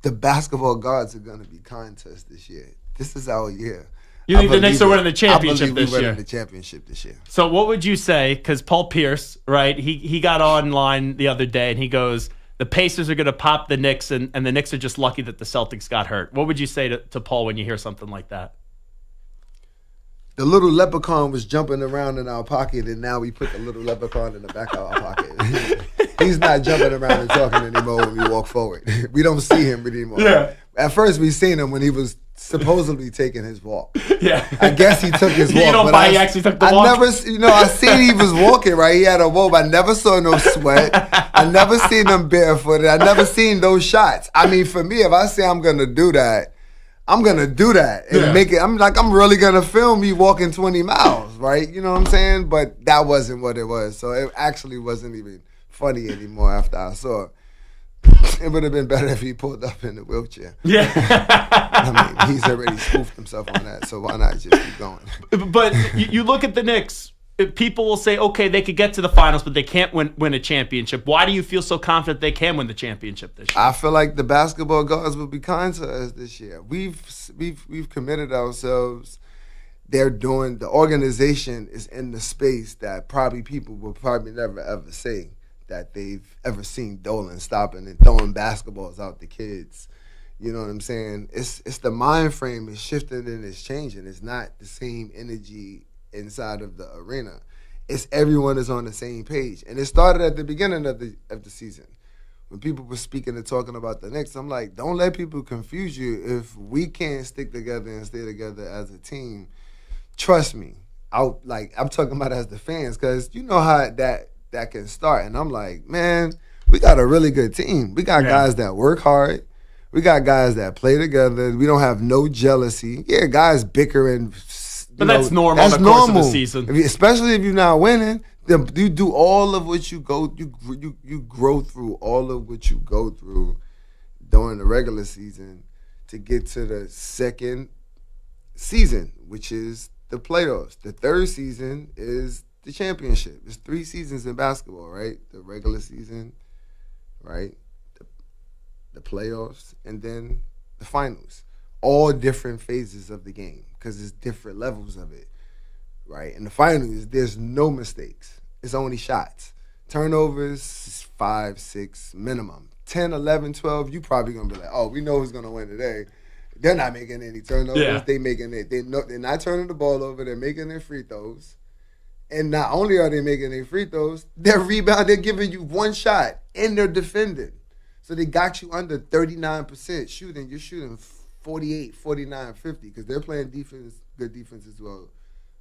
the basketball gods are going to be kind to us this year. This is our year. You think the Knicks are winning the championship this year? I believe we're winning the championship this year. So what would you say? Because Paul Pierce, right, he got online the other day and he goes, the Pacers are going to pop the Knicks, and the Knicks are just lucky that the Celtics got hurt. What would you say to Paul when you hear something like that? The little leprechaun was jumping around in our pocket, and now we put the little leprechaun in the back of our pocket. He's not jumping around and talking anymore when we walk forward. We don't see him anymore. Yeah. At first, we seen him when he was supposedly taking his walk. Yeah. I guess he took his walk. You don't buy he actually took the walk? I seen he was walking, right? He had a robe. I never saw no sweat. I never seen him barefooted. I never seen those shots. I mean, for me, if I say I'm going to do that, I'm going to do that and make it. I'm really going to film me walking 20 miles, right? You know what I'm saying? But that wasn't what it was. So it actually wasn't even funny anymore after I saw it. It would have been better if he pulled up in the wheelchair. Yeah. I mean, he's already spoofed himself on that, so why not just keep going? But you look at the Knicks, people will say, okay, they could get to the finals, but they can't win a championship. Why do you feel so confident they can win the championship this year? I feel like the basketball gods will be kind to us this year. We've committed ourselves. The organization is in the space that probably people will probably never ever say that they've ever seen Dolan stopping and throwing basketballs out to kids. You know what I'm saying? It's the mind frame is shifting and it's changing. It's not the same energy inside of the arena. It's everyone is on the same page. And it started at the beginning of the season. When people were speaking and talking about the Knicks, I'm like, don't let people confuse you. If we can't stick together and stay together as a team, trust me. I'm talking about as the fans, because you know how that can start. And I'm like, man, we got a really good team. We got guys that work hard. We got guys that play together. We don't have no jealousy. Yeah, guys bickering. But that's normal in the course of the season. Especially if you're not winning. You do all of what you go, you grow through all of what you go through during the regular season to get to the second season, which is the playoffs. The third season is the championship. It's 3 seasons in basketball, right? The regular season, right? The playoffs, and then the finals. All different phases of the game because there's different levels of it, right? In the finals, there's no mistakes. It's only shots. Turnovers, 5, 6 minimum. 10, 11, 12, you probably going to be like, oh, we know who's going to win today. They're not making any turnovers. Yeah. They making it. They're not turning the ball over. They're making their free throws. And not only are they making their free throws, they're rebounding. They're giving you one shot, and they're defending. So they got you under 39% shooting. You're shooting 48, 49, 50 because they're playing defense, good defense as well,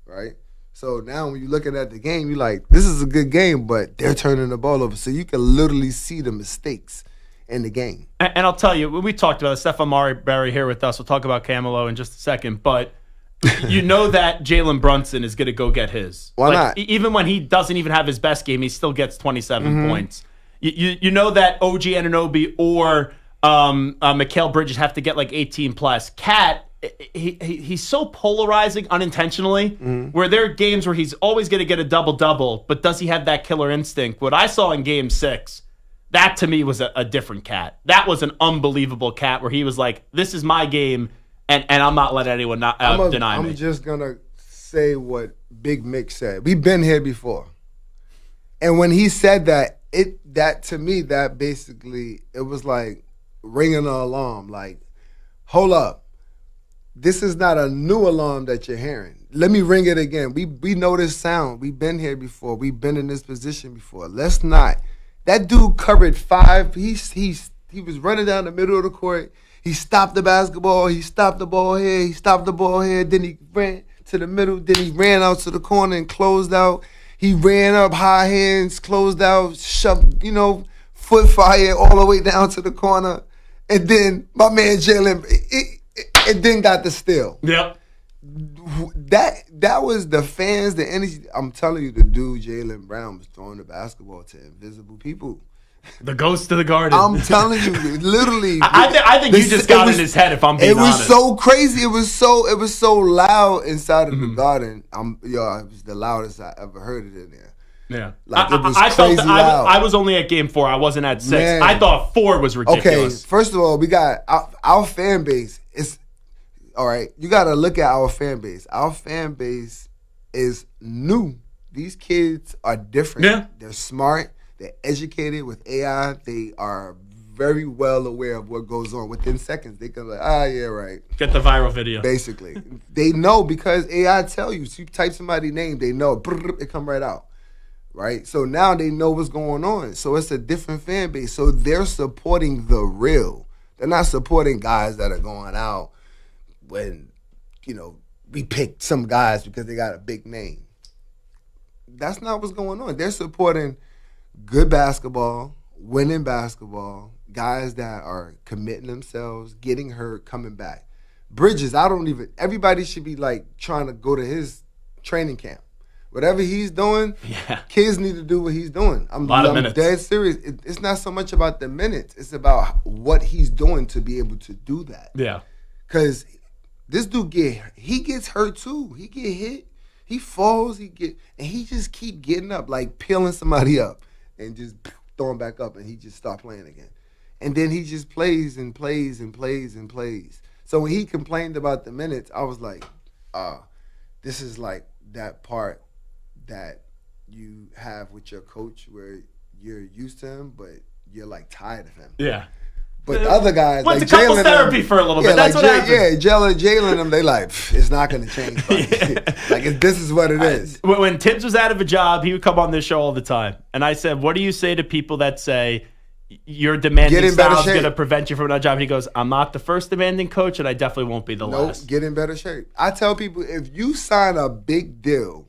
right? So now when you're looking at the game, you're like, this is a good game, but they're turning the ball over. So you can literally see the mistakes in the game. And I'll tell you, we talked about Stephon Marbury here with us. We'll talk about Camelo in just a second, but you know that Jalen Brunson is going to go get his. Why not? Even when he doesn't even have his best game, he still gets 27 points. You know that OG Anunoby or Mikal Bridges have to get like 18 plus. Cat, he's so polarizing unintentionally, where there are games where he's always going to get a double-double, but does he have that killer instinct? What I saw in Game 6, that to me was a different Cat. That was an unbelievable Cat where he was like, this is my game, and I'm not letting anyone deny me. I'm just going to say what Big Mick said. We've been here before. And when he said that, that to me, that basically, it was like ringing an alarm. Like, hold up. This is not a new alarm that you're hearing. Let me ring it again. We know this sound. We've been here before. We've been in this position before. Let's not. That dude covered 5. He was running down the middle of the court. He stopped the basketball. He stopped the ball here. He stopped the ball here. Then he ran to the middle. Then he ran out to the corner and closed out. He ran up high hands, closed out, shoved, foot fire all the way down to the corner. And then my man Jalen, it then got the steal. Yep. That was the fans, the energy. I'm telling you, the dude, Jaylen Brown, was throwing the basketball to invisible people. The ghost of the garden. I'm telling you, literally. I think you just got in his head. If I'm being honest, it was so crazy. It was so loud inside of the garden. It was the loudest I ever heard it in there. Yeah, like it was I crazy felt loud. I was only at Game 4. I wasn't at 6. Man. I thought 4 was ridiculous. Okay, first of all, we got our fan base. It's all right. You got to look at our fan base. Our fan base is new. These kids are different. Yeah. They're smart. They're educated with AI. They are very well aware of what goes on. Within seconds, they can yeah, right. Get the viral video. Basically. They know because AI tell you. So you type somebody's name, they know. It come right out. Right? So now they know what's going on. So it's a different fan base. So they're supporting the real. They're not supporting guys that are going out when, we picked some guys because they got a big name. That's not what's going on. They're supporting good basketball, winning basketball, guys that are committing themselves, getting hurt, coming back. Bridges, everybody should be like trying to go to his training camp. Whatever he's doing, kids need to do what he's doing. I'm dead serious. It's not so much about the minutes. It's about what he's doing to be able to do that. Yeah. Because this dude gets hurt too. He get hit. He falls. And he just keep getting up, like peeling somebody up. And just throw him back up, and he just start playing again. And then he just plays and plays and plays and plays. So when he complained about the minutes, I was like, this is like that part that you have with your coach where you're used to him, but you're like tired of him. Yeah. But the other guys, went like to couples Jalen, therapy for a little bit. That's what happens. Yeah, Jalen, them, they like, it's not going to change. This is what it is. When Tibbs was out of a job, he would come on this show all the time. And I said, what do you say to people that say your demanding style is going to prevent you from another job? And he goes, I'm not the first demanding coach, and I definitely won't be the last. Get in better shape. I tell people, if you sign a big deal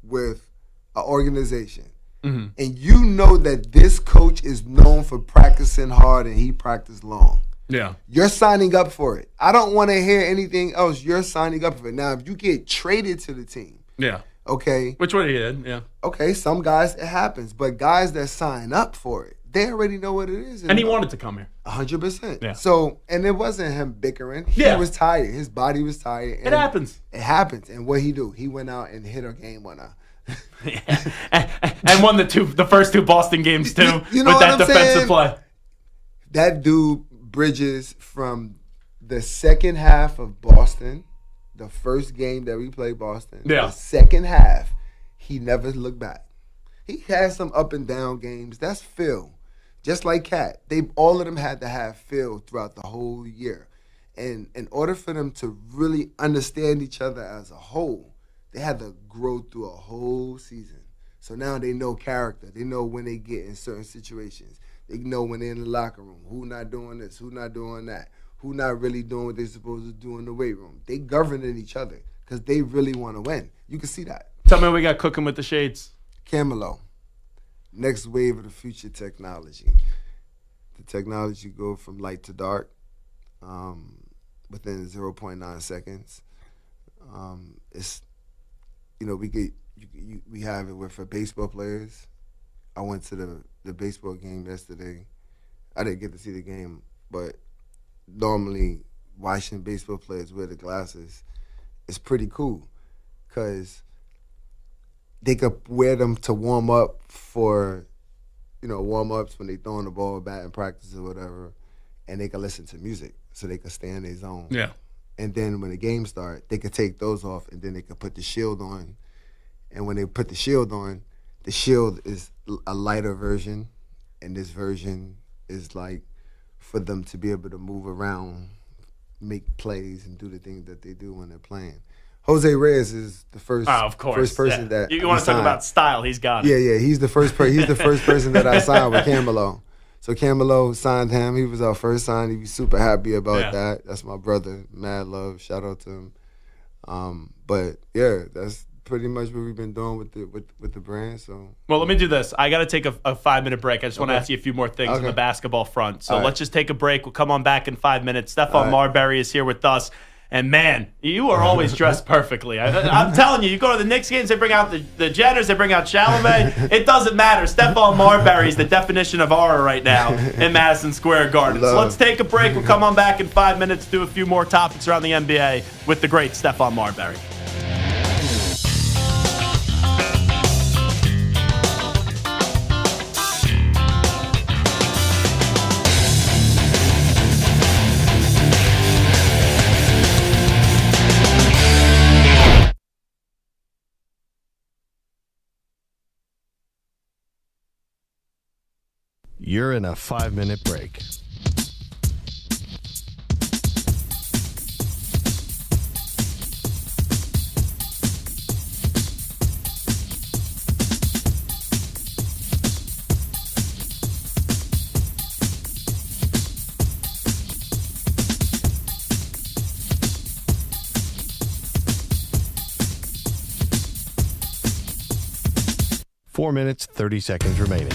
with an organization, and you know that this coach is known for practicing hard and he practiced long. Yeah. You're signing up for it. I don't want to hear anything else. You're signing up for it. Now, if you get traded to the team. Yeah. Okay. Which one he did, yeah. Okay, some guys, it happens. But guys that sign up for it, they already know what it is. And he wanted to come here. 100%. Yeah. So, and it wasn't him bickering. He was tired. His body was tired. And it happens. It happens. And what he do? He went out and hit a game winner. and won the first two Boston games too You know with that what I'm defensive saying? play. That dude bridges from the second half of Boston, the first game that we played Boston. Yeah. The second half, he never looked back. He had some up and down games. That's Phil. Just like Cat. All of them had to have Phil throughout the whole year. And in order for them to really understand each other as a whole, they had to grow through a whole season. So now they know character. They know when they get in certain situations. They know when they're in the locker room, who not doing this, who not doing that, who not really doing what they're supposed to do in the weight room. They governing each other because they really want to win. You can see that. Tell me what we got cooking with the Shades. Camelo, next wave of the future technology. The technology go from light to dark within 0.9 seconds. It's, we have it for baseball players. I went to the baseball game yesterday. I didn't get to see the game, but normally watching baseball players wear the glasses is pretty cool because they could wear them to warm up for, warm-ups when they throwing the ball back in practice or whatever, and they can listen to music so they can stay in their zone. Yeah. And then when the game starts, they could take those off and then they could put the shield on. And when they put the shield on, the shield is a lighter version, and this version is like for them to be able to move around, make plays, and do the things that they do when they're playing. Jose Reyes is the first person that you want to talk about style. He's got it. Yeah. He's the first person that I signed with Camelo. So Camelo signed him. He was our first sign. He was super happy about that. That's my brother. Mad love. Shout out to him. But yeah, that's pretty much what we've been doing with the brand. So well, let me do this. I got to take a 5-minute break. I just want to ask you a few more things on the basketball front. So let's just take a break. We'll come on back in 5 minutes. Stephon Marbury is here with us. And man, you are always dressed perfectly. I'm telling you, you go to the Knicks games, they bring out the Jenners, they bring out Chalamet. It doesn't matter. Stephon Marbury is the definition of aura right now in Madison Square Garden. So let's take a break. We'll come on back in 5 minutes, do a few more topics around the NBA with the great Stephon Marbury. You're in a 5-minute break. Four minutes, 30 seconds remaining.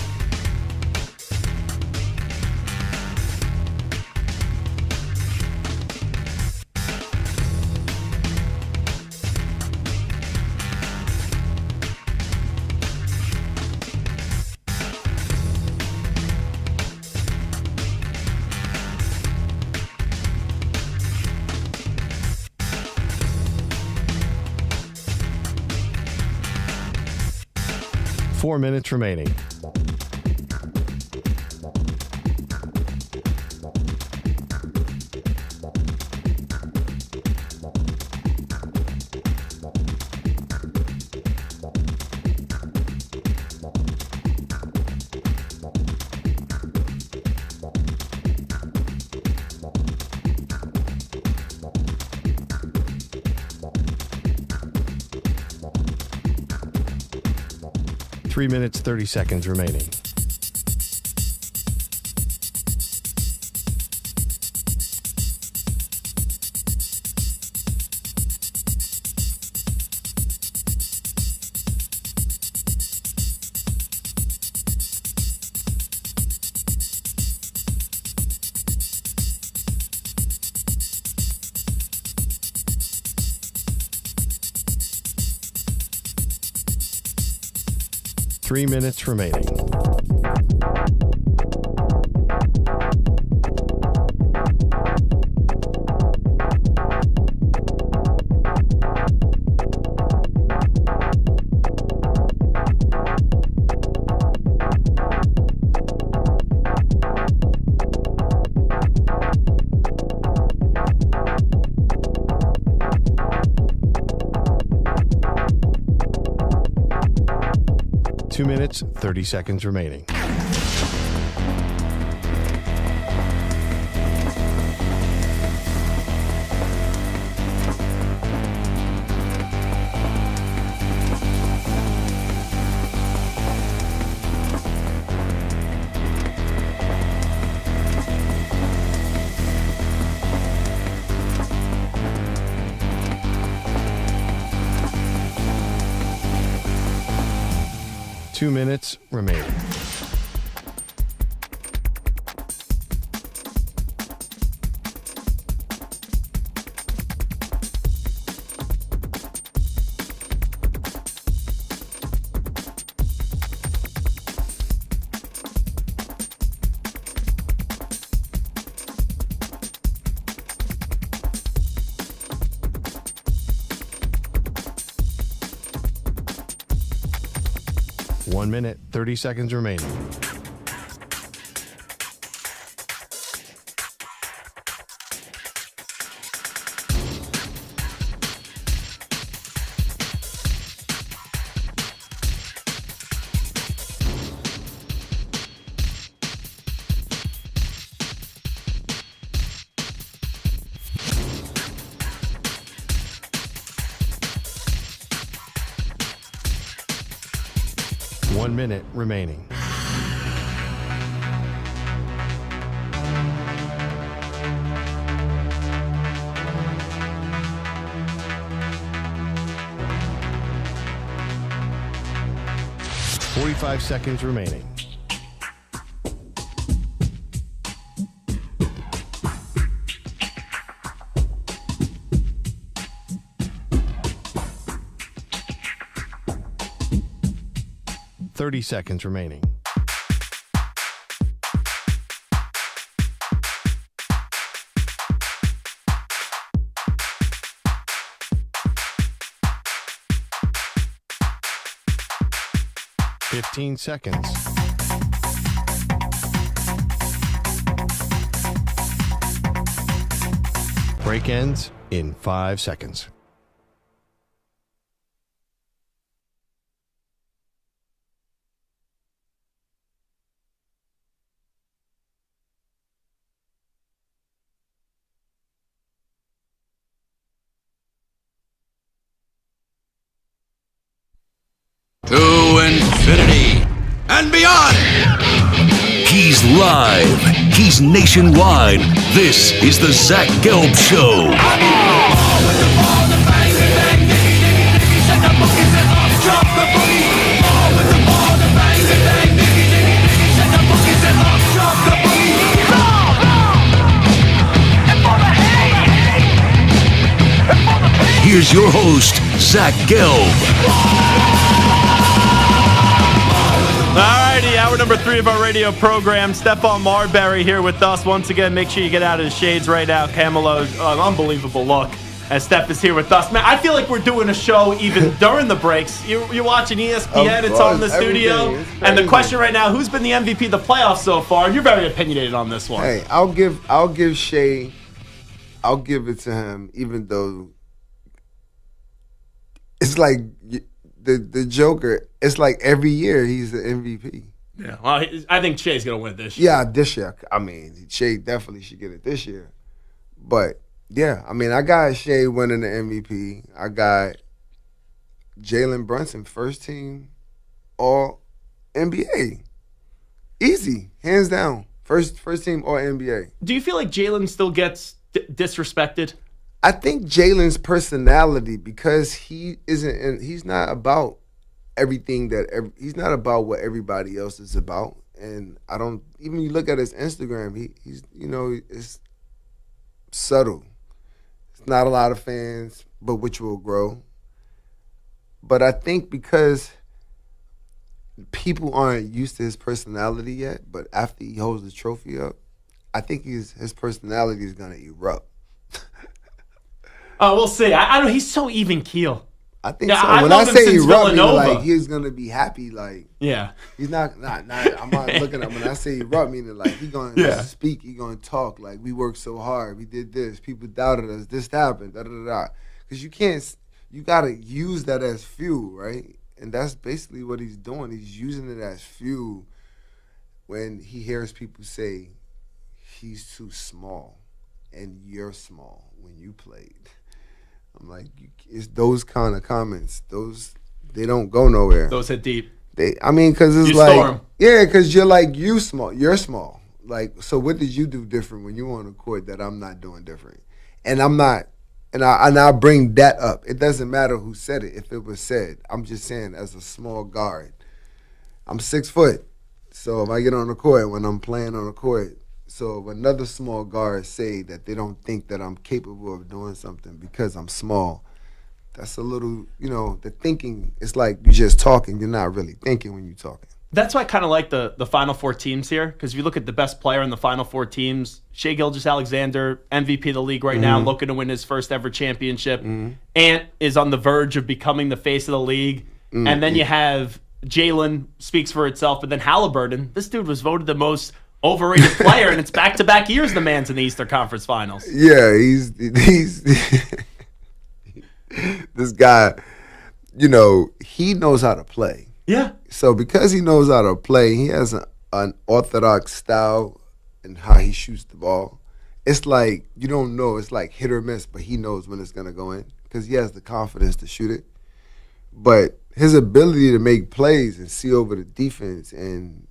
Four minutes remaining. Three minutes, 30 seconds remaining. Three minutes remaining. minutes, 30 seconds remaining. Two minutes remaining. One minute, 30 seconds remaining. One minute remaining. Forty-five seconds remaining. Seconds remaining. Fifteen seconds. Break ends in 5 seconds. To infinity and beyond. He's live. He's nationwide. This is the Zach Gelb Show. Here's your host, Zach Gelb. Alrighty, hour number 3 of our radio program. Stephon Marbury here with us once again. Make sure you get out of the shades right now. Camelo's an unbelievable look as Steph is here with us. Man, I feel like we're doing a show even during the breaks. You're watching ESPN. It's on in the studio. And the question right now, who's been the MVP of the playoffs so far? You're very opinionated on this one. Hey, I'll give Shea, I'll give it to him, even though it's like the Joker. It's like every year he's the MVP. Yeah, well, I think Shea's going to win this year. Yeah, this year. I mean, Shea definitely should get it this year. But, yeah, I mean, I got Shea winning the MVP. I got Jalen Brunson, first team All NBA. Easy, hands down. First team All NBA. Do you feel like Jalen still gets disrespected? I think Jalen's personality, because he's not about everything he's not about what everybody else is about. And I don't, even you look at his Instagram, he's it's subtle. It's not a lot of fans, but which will grow. But I think because people aren't used to his personality yet, but after he holds the trophy up, I think his personality is going to erupt. We'll see. I don't. He's so even keel. I think so. When I say erupt, like he's gonna be happy. Like he's not. I'm not looking at. When I say erupt, meaning like he's gonna speak. He's gonna talk. Like we worked so hard. We did this. People doubted us. This happened. Da da da da. Because you can't. You gotta use that as fuel, right? And that's basically what he's doing. He's using it as fuel when he hears people say he's too small and you're small when you played. I'm like, it's those kind of comments. They don't go nowhere. Those hit deep. Because it's You like, storm. yeah, because you're small. You're small. Like, so what did you do different when you were on the court that I'm not doing different? And I'm not. And I bring that up. It doesn't matter who said it. If it was said, I'm just saying as a small guard, I'm 6 foot. So if I get on the court, when I'm playing on the court, so if another small guard say that they don't think that I'm capable of doing something because I'm small, that's a little, the thinking, it's like you're just talking. You're not really thinking when you're talking. That's why I kind of like the Final Four teams here, because if you look at the best player in the Final Four teams, Shai Gilgeous-Alexander, MVP of the league right now, looking to win his first ever championship. Ant is on the verge of becoming the face of the league. And then you have Jalen, speaks for itself, but then Halliburton, this dude was voted the most overrated player, and it's back-to-back years the man's in the Eastern Conference Finals. Yeah, he's this guy, he knows how to play. Yeah. So because he knows how to play, he has an orthodox style in how he shoots the ball. It's like, you don't know, it's like hit or miss, but he knows when it's going to go in because he has the confidence to shoot it. But his ability to make plays and see over the defense and,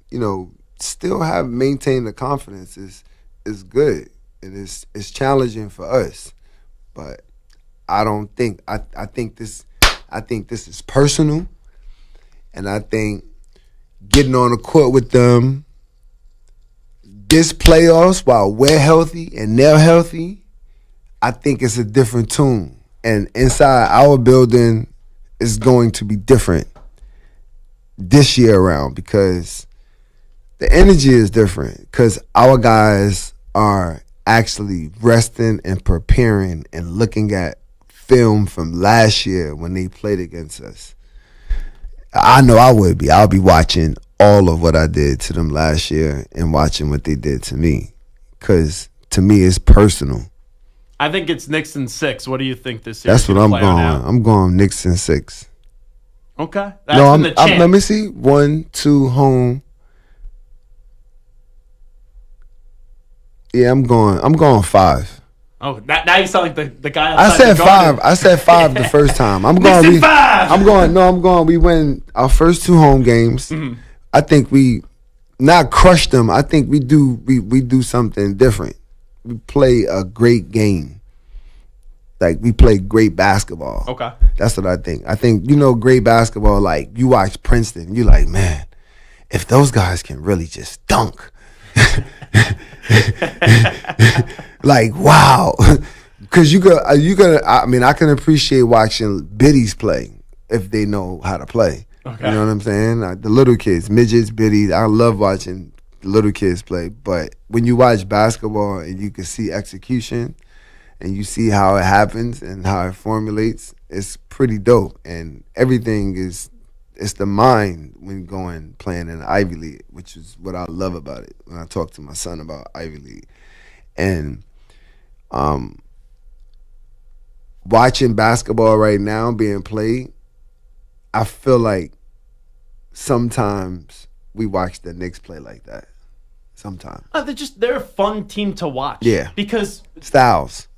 still maintain the confidence is good. And it's challenging for us. But I think this is personal. And I think getting on the court with them this playoffs while we're healthy and they're healthy, I think it's a different tune. And inside our building is going to be different this year around because the energy is different because our guys are actually resting and preparing and looking at film from last year when they played against us. I know I would be. I'll be watching all of what I did to them last year and watching what they did to me because to me it's personal. I think it's Knicks in 6. What do you think this year? That's what I'm going. I'm going Knicks in 6. Okay. That's the champ. Let me see. 1, 2 home. Yeah, I'm going 5. Oh, now you sound like the guy. I said 5. I said 5 the first time. I'm going 5. We win our first 2 home games. Mm-hmm. I think we not crush them. I think we do something different. We play a great game. Like we play great basketball. Okay. That's what I think. I think great basketball. Like you watch Princeton, you're like, man, if those guys can really just dunk. Like wow, because I can appreciate watching biddies play if they know how to play. Okay. You know what I'm saying? The little kids, midgets, biddies. I love watching the little kids play. But when you watch basketball and you can see execution, and you see how it happens and how it formulates, it's pretty dope. And everything it's the mind when playing in the Ivy League, which is what I love about it when I talk to my son about Ivy League. And watching basketball right now being played, I feel like sometimes we watch the Knicks play like that. Sometimes. They're a fun team to watch. Yeah. Because styles.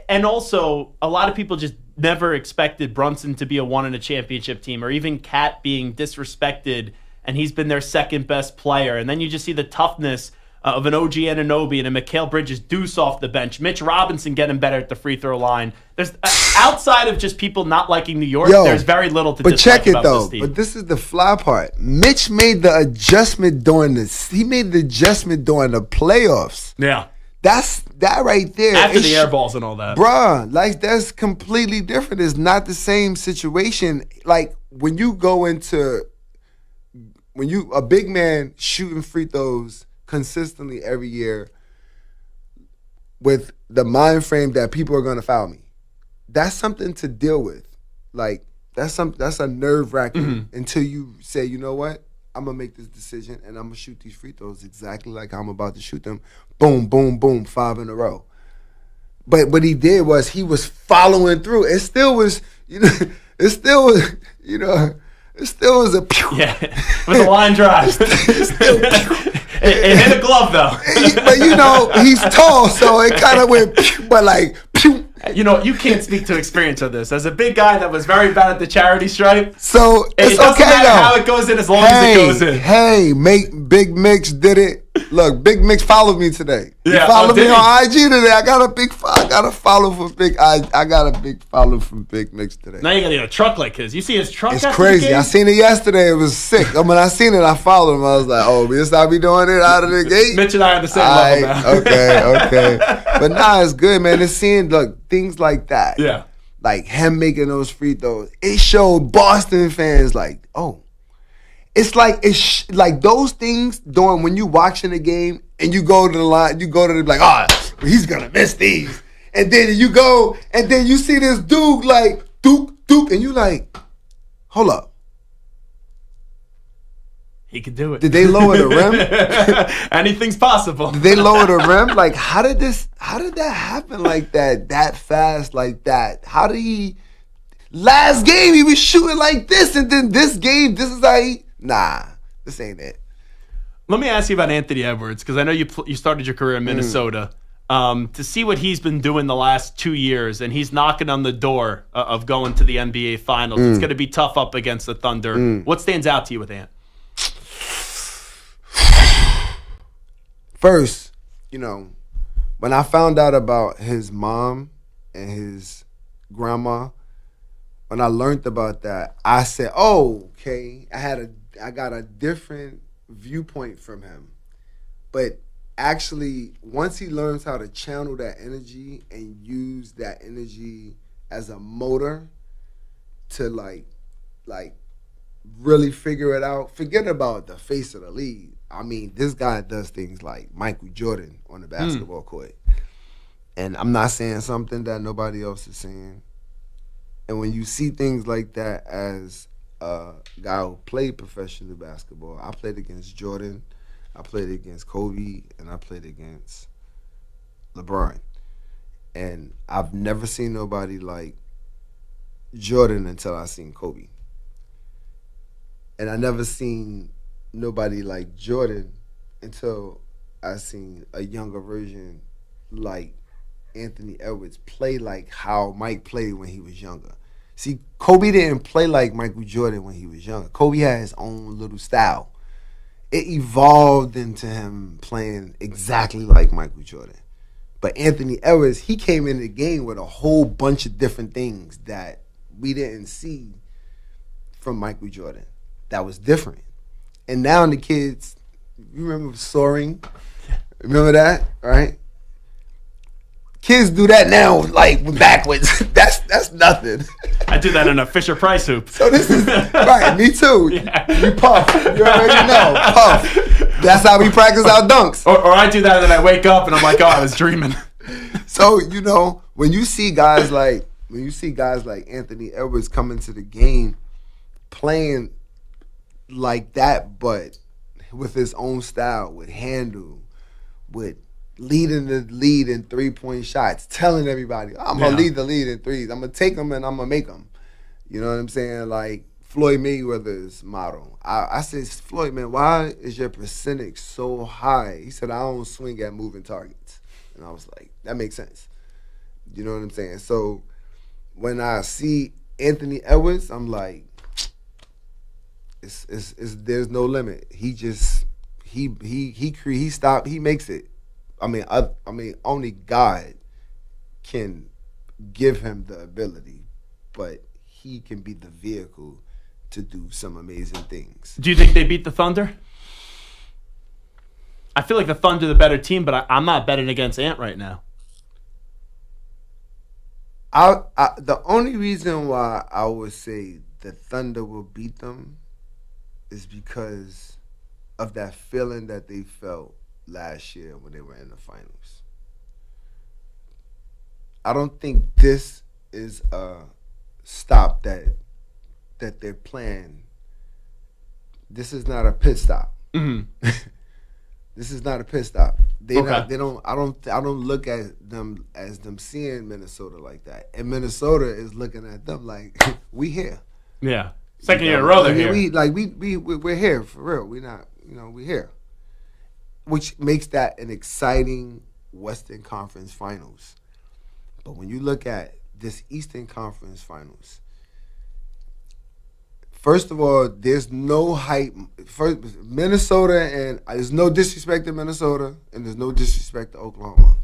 And also, a lot of people just never expected Brunson to be a one in a championship team, or even Cat being disrespected, and he's been their second best player. And then you just see the toughness of an OG Anunoby and a Mikal Bridges Deuce off the bench. Mitch Robinson getting better at the free throw line. There's outside of just people not liking New York, there's very little to dislike about this team. But this is the fly part. Mitch made the adjustment during the playoffs. Yeah. That right there. After the air balls and all that. Bruh, like that's completely different. It's not the same situation. Like when you go into a big man shooting free throws consistently every year with the mind frame that people are gonna foul me. That's something to deal with. Like that's a nerve wracking until you say, you know what? I'm gonna make this decision and I'm gonna shoot these free throws exactly like I'm about to shoot them. Boom, boom, boom, 5 in a row. But what he did was he was following through. It still was, It still was a pew. Yeah, it was a line drive. It hit a glove, though. But, you know, he's tall, so it kind of went pew, but like, pew. You know, you can't speak to experience of this. As a big guy that was very bad at the charity stripe, so it it's doesn't okay, matter though. how it goes in as long as it goes in. Hey, Big Mix did it. Look, Big Mix followed me today. Yeah, he followed me did on IG today. I got a follow from I got a big follow from Big Mix today. Now you got to get a truck like his. You see his truck? It's after the crazy. game? I seen it yesterday. It was sick. When I seen it, I followed him. I was like, oh, this how we doing it out of the gate? Mitch and I are the same level now. Okay. But nah, it's good, man. It's seeing things like that. Yeah. Like him making those free throws. It showed Boston fans like, oh. It's like those things doing when you watching the game and you go to the line, you go to the like, he's gonna miss these. And then you go and then you see this dude like Duke, and you like, hold up. He could do it. Did they lower the rim? Anything's possible. Did they lower the rim? Like, how did that happen like that fast like that? How did he, last game he was shooting like this, and then this game, this is how he, nah, this ain't it. Let me ask you about Anthony Edwards, because I know you started your career in Minnesota. To see what he's been doing the last 2 years, and he's knocking on the door of going to the NBA Finals. It's going to be tough up against the Thunder. What stands out to you with Ant? First, when I found out about his mom and his grandma, when I learned about that, I said, "Oh, okay." I got a different viewpoint from him. But actually, once he learns how to channel that energy and use that energy as a motor to like really figure it out, forget about the face of the league. I mean, this guy does things like Michael Jordan on the basketball court. And I'm not saying something that nobody else is saying. And when you see things like that as a guy who played professional basketball, I played against Jordan, I played against Kobe, and I played against LeBron. And I've never seen nobody like Jordan until I seen Kobe. And I never seen nobody like Jordan until I seen a younger version like Anthony Edwards play like how Mike played when he was younger. See, Kobe didn't play like Michael Jordan when he was younger. Kobe had his own little style. It evolved into him playing exactly like Michael Jordan. But Anthony Edwards, he came in the game with a whole bunch of different things that we didn't see from Michael Jordan. That was different. And now the kids, you remember Soaring? Remember that, right? Kids do that now, like backwards. That's nothing. I do that in a Fisher Price hoop. So this is right. Me too. Yeah. You puff. You already know. Puff. That's how we practice our dunks. Or I do that and then I wake up and I'm like, oh, I was dreaming. So when you see guys like Anthony Edwards come into the game, playing like that, but with his own style, with handle, with leading the lead in 3-point shots, telling everybody, I'm going to lead the lead in threes. I'm going to take them and I'm going to make them. You know what I'm saying? Like Floyd Mayweather's motto. I said, Floyd, man, why is your percentage so high? He said, I don't swing at moving targets. And I was like, that makes sense. You know what I'm saying? So when I see Anthony Edwards, I'm like, there's no limit. He makes it. I mean, only God can give him the ability, but he can be the vehicle to do some amazing things. Do you think they beat the Thunder? I feel like the Thunder the better team, but I'm not betting against Ant right now. The only reason why I would say the Thunder will beat them is because of that feeling that they felt last year when they were in the finals. I don't think this is a stop that they're playing. This is not a pit stop. Mm-hmm. This is not a pit stop. I don't look at them as them seeing Minnesota like that. And Minnesota is looking at them like, we here. Yeah. Second year in a row they're here. We're here for real. We're not, we're here. Which makes that an exciting Western Conference Finals. But when you look at this Eastern Conference Finals, first of all, there's no hype. First, Minnesota, and there's no disrespect to Minnesota, and there's no disrespect to Oklahoma.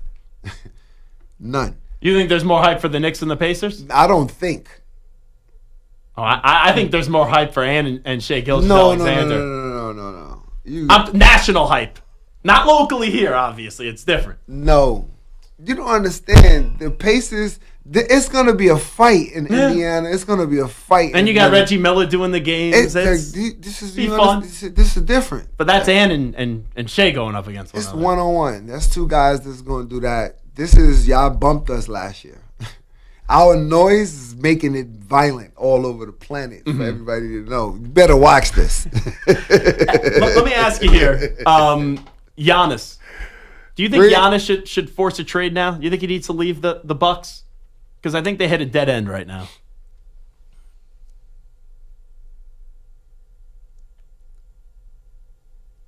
None. You think there's more hype for the Knicks and the Pacers? I don't think. Oh, I think there's more hype for Ann and Shea Gilgeous No. National hype. Not locally here, obviously. It's different. No. You don't understand. The Pacers, it's going to be a fight in Indiana. It's going to be a fight. And you got Reggie Miller doing the games. This is fun. This is different. But that's Ann and Shea going up against one another. It's one-on-one. That's two guys that's going to do that. This is, y'all bumped us last year. Our noise is making it violent all over the planet for everybody to know. You better watch this. Let me ask you here. Giannis. Do you think Giannis should force a trade now? Do you think he needs to leave the Bucks? Because I think they hit a dead end right now.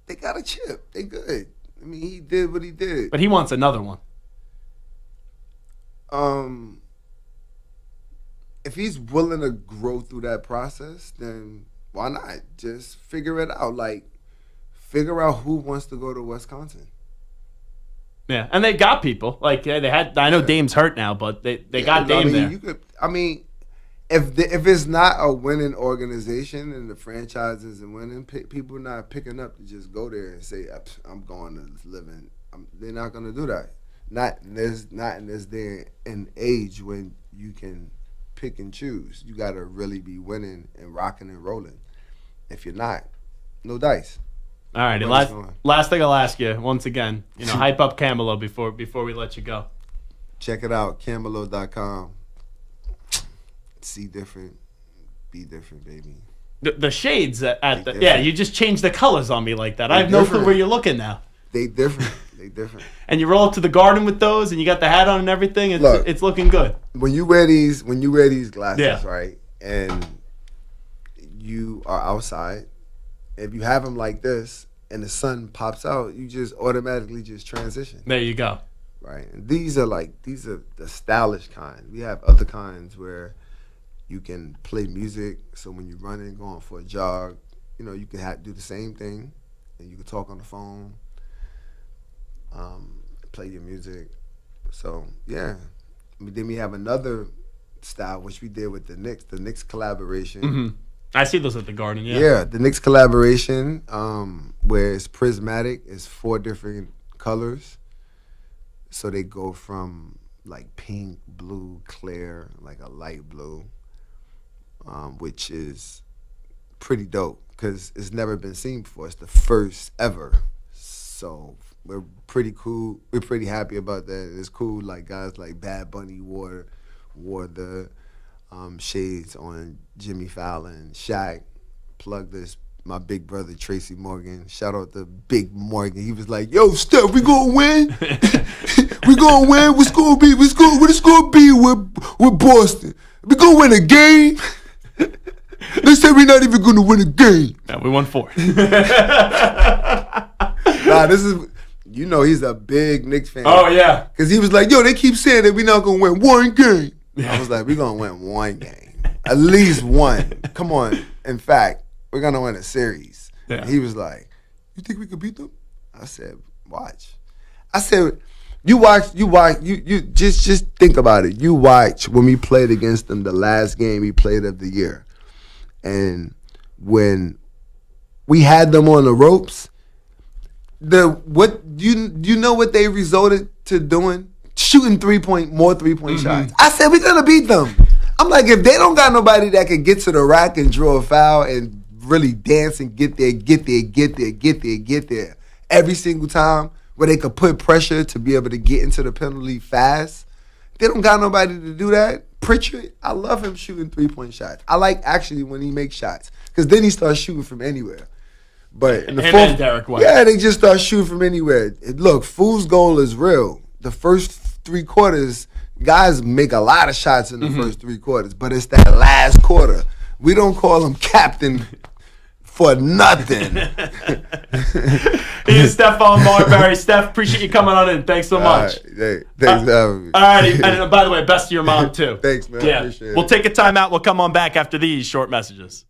They got a chip. They good. I mean, he did what he did. But he wants another one. If he's willing to grow through that process, then why not? Just figure it out. Figure out who wants to go to Wisconsin. Yeah, and they got people. They had. I know Dame's hurt now, but they got Dame there. If it's not a winning organization and the franchise isn't winning, people not picking up to just go there and say, "I'm going to live in." They're not going to do that. Not in this day and age when you can pick and choose. You got to really be winning and rocking and rolling. If you're not, no dice. All right. Last thing I'll ask you once again. Hype up Camelo before we let you go. Check it out, Camelo.com. See different, be different, baby. The shades you just changed the colors on me like that. I have no clue where you're looking now. They different. And you roll up to the garden with those, and you got the hat on and everything. It's looking good. When you wear these glasses, right, and you are outside, if you have them like this, and the sun pops out, you just automatically just transition. There you go. Right. And these are the stylish kind. We have other kinds where you can play music. So when you're running, going for a jog, you can do the same thing, and you can talk on the phone. Play your music. So, yeah. Then we have another style, which we did with the Knicks collaboration. Mm-hmm. I see those at the Garden, yeah. Yeah, the Knicks collaboration, where it's prismatic, it's 4 different colors. So they go from pink, blue, clear, a light blue, which is pretty dope because it's never been seen before. It's the first ever. So we're pretty cool. We're pretty happy about that. It's cool. Guys like Bad Bunny wore the shades on Jimmy Fallon. Shaq plugged this. My big brother Tracy Morgan. Shout out to Big Morgan. He was like, "Yo, Steph, we gonna win. We gonna win. What it's gonna be with Boston? We gonna win a game." They say we're not even gonna win a game. Yeah, we won 4. This is. He's a big Knicks fan. Oh, yeah. Because he was like, "Yo, they keep saying that we're not going to win one game." Yeah. I was like, we're going to win one game. At least one. Come on. In fact, we're going to win a series. Yeah. He was like, "You think we could beat them?" I said, "Watch." I said, you just think about it. You watch when we played against them the last game we played of the year. And when we had them on the ropes, you know what they resulted to doing? Shooting more 3-point shots. I said we're gonna beat them. I'm like, if they don't got nobody that can get to the rack and draw a foul and really dance and get there every single time, where they could put pressure to be able to get into the penalty fast, they don't got nobody to do that. Pritchard, I love him shooting 3-point shots. I like actually when he makes shots because then he starts shooting from anywhere. But in the fourth, Derek White. Yeah, they just start shooting from anywhere. Look, fool's goal is real. The first 3 quarters, guys make a lot of shots in the first 3 quarters, but it's that last quarter We don't call him captain for nothing. He is Stephon Marbury. Steph, appreciate you coming on in. Thanks so much. Hey, thanks for having me. All righty. And by the way, best to your mom, too. Thanks, man. Yeah. Appreciate We'll it. take a timeout. We'll come on back after these short messages.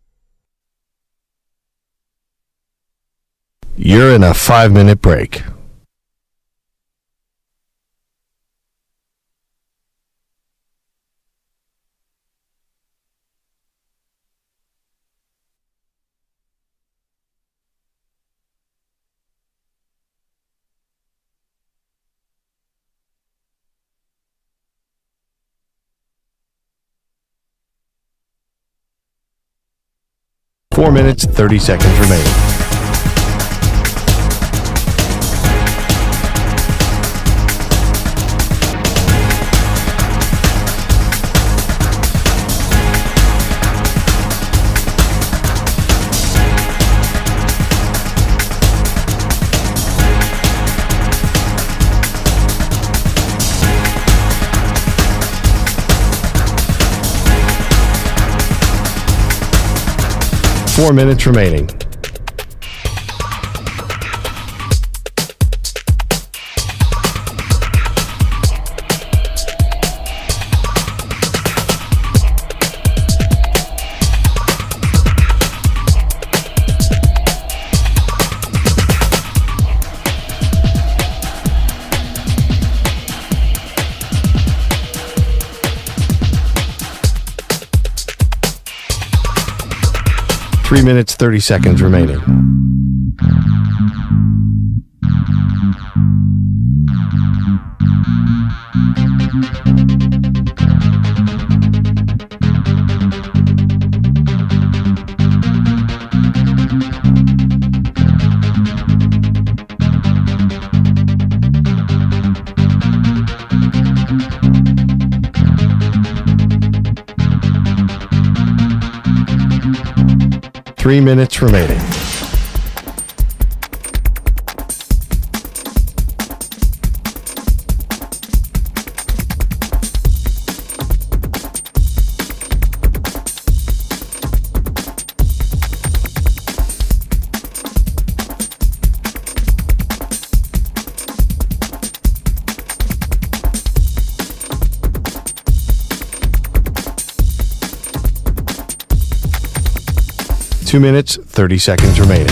You're in a 5-minute break. Four minutes, 30 seconds remaining. Four minutes remaining. Three minutes, 30 seconds remaining. Three minutes remaining. Two minutes, 30 seconds remaining.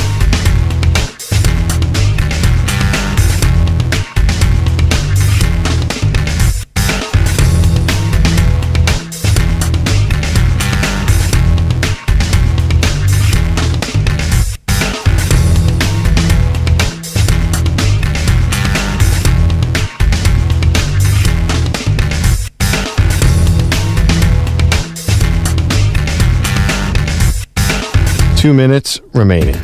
Two minutes remaining.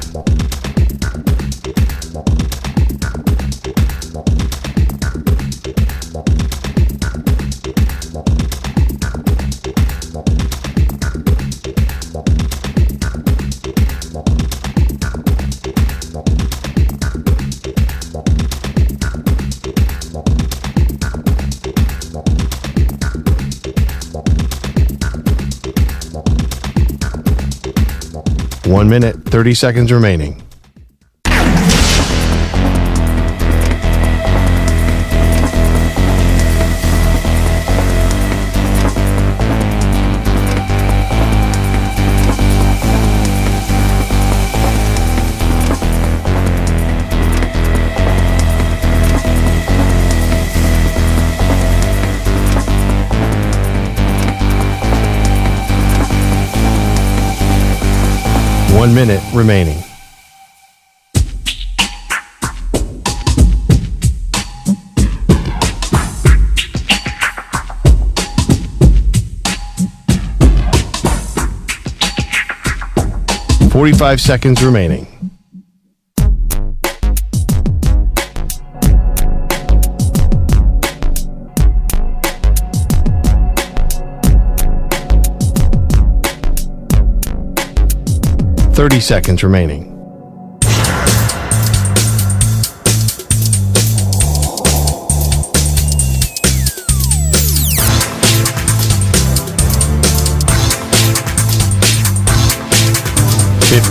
One minute, 30 seconds remaining. One minute remaining. .45 seconds remaining. .30 seconds remaining.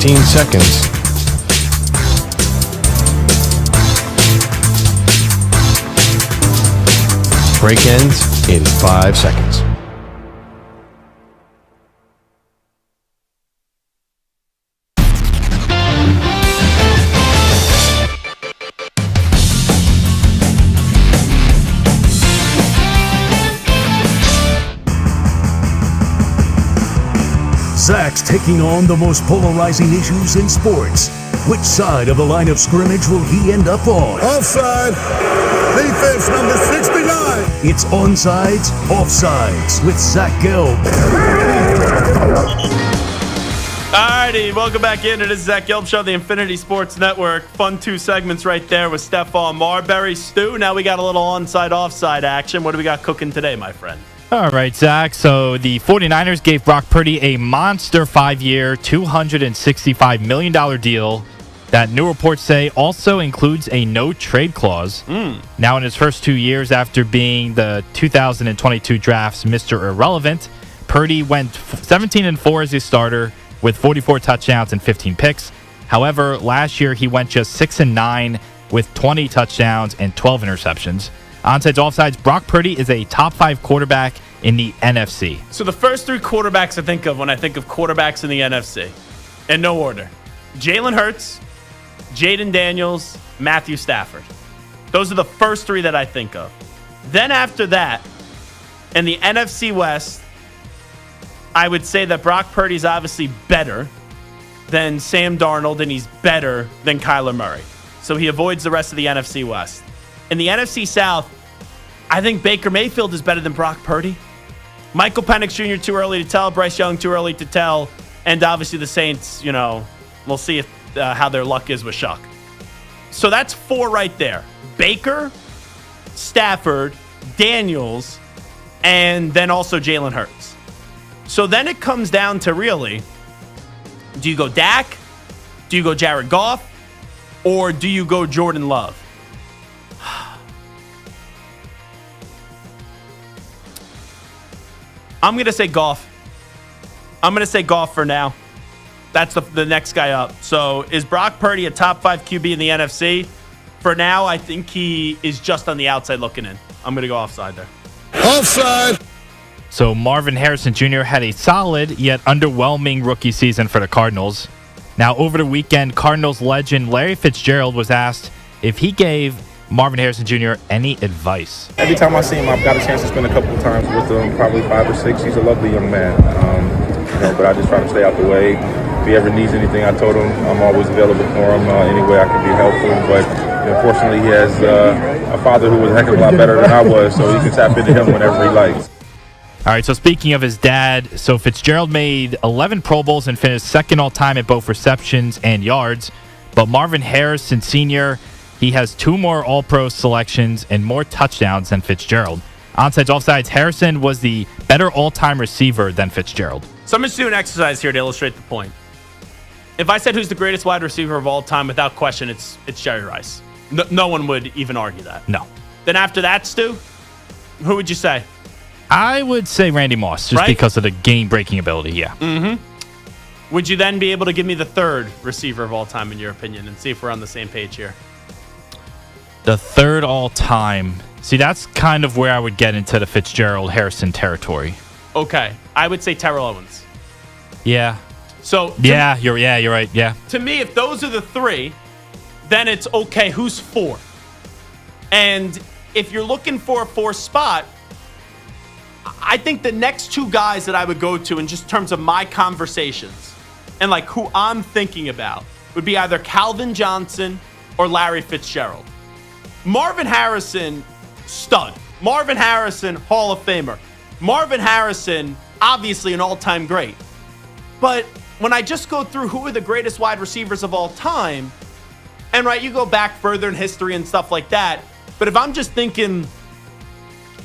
15 seconds. Break ends in 5 seconds. Zach's taking on the most polarizing issues in sports. Which side of the line of scrimmage will he end up on? Offside. Defense number 69. It's Onsides, Offsides with Zach Gelb. Alrighty, welcome back in. It is Zach Gelb Show, the Infinity Sports Network. Fun 2 segments right there with Stephon Marbury. Stu, now we got a little onside, offside action. What do we got cooking today, my friend? All right, Zach. So the 49ers gave Brock Purdy a monster 5-year, $265 million deal that new reports say also includes a no-trade clause. Now, in his first 2 years after being the 2022 draft's Mr. Irrelevant, Purdy went 17-4 as his starter with 44 touchdowns and 15 picks. However, last year he went just 6-9 with 20 touchdowns and 12 interceptions. Onsides, offsides, Brock Purdy is a top 5 quarterback in the NFC. So the first 3 quarterbacks I think of when I think of quarterbacks in the NFC, in no order: Jalen Hurts, Jaden Daniels, Matthew Stafford. Those are the first 3 that I think of. Then after that, in the NFC West, I would say that Brock Purdy's obviously better than Sam Darnold, and he's better than Kyler Murray. So he avoids the rest of the NFC West. In the NFC South, I think Baker Mayfield is better than Brock Purdy. Michael Penix Jr. too early to tell. Bryce Young too early to tell. And obviously the Saints, we'll see if how their luck is with Shuck. So that's 4 right there. Baker, Stafford, Daniels, and then also Jalen Hurts. So then it comes down to really, do you go Dak? Do you go Jared Goff? Or do you go Jordan Love? I'm going to say Goff. I'm going to say Goff for now. That's the next guy up. So is Brock Purdy a top 5 QB in the NFC? For now, I think he is just on the outside looking in. I'm going to go offside there. Offside. So Marvin Harrison Jr. had a solid yet underwhelming rookie season for the Cardinals. Now, over the weekend, Cardinals legend Larry Fitzgerald was asked if he gave Marvin Harrison Jr. any advice. Every time I see him, I've got a chance to spend a couple of times with him, probably 5 or 6. He's a lovely young man, but I just try to stay out the way. If he ever needs anything, I told him I'm always available for him any way I can be helpful. But unfortunately, he has a father who was a heck of a lot better than I was, so he can tap into him whenever he likes. All right, so speaking of his dad, so Fitzgerald made 11 Pro Bowls and finished second all-time at both receptions and yards. But Marvin Harrison Sr., he has 2 more All-Pro selections and more touchdowns than Fitzgerald. Onsides, offsides, Harrison was the better all-time receiver than Fitzgerald. So I'm just doing an exercise here to illustrate the point. If I said who's the greatest wide receiver of all time, without question, it's Jerry Rice. No one would even argue that. No. Then after that, Stu, who would you say? I would say Randy Moss, just because of the game-breaking ability, yeah. Mm-hmm. Would you then be able to give me the 3rd receiver of all time, in your opinion, and see if we're on the same page here? The 3rd all-time. See, that's kind of where I would get into the Fitzgerald-Harrison territory. Okay. I would say Terrell Owens. Yeah. So you're right. Yeah. To me, if those are the 3, then it's okay, who's 4? And if you're looking for a 4th spot, I think the next 2 guys that I would go to in just terms of my conversations and like who I'm thinking about would be either Calvin Johnson or Larry Fitzgerald. Marvin Harrison, stud. Marvin Harrison, Hall of Famer. Marvin Harrison, obviously an all-time great. But when I just go through who are the greatest wide receivers of all time, and you go back further in history and stuff like that, but if I'm just thinking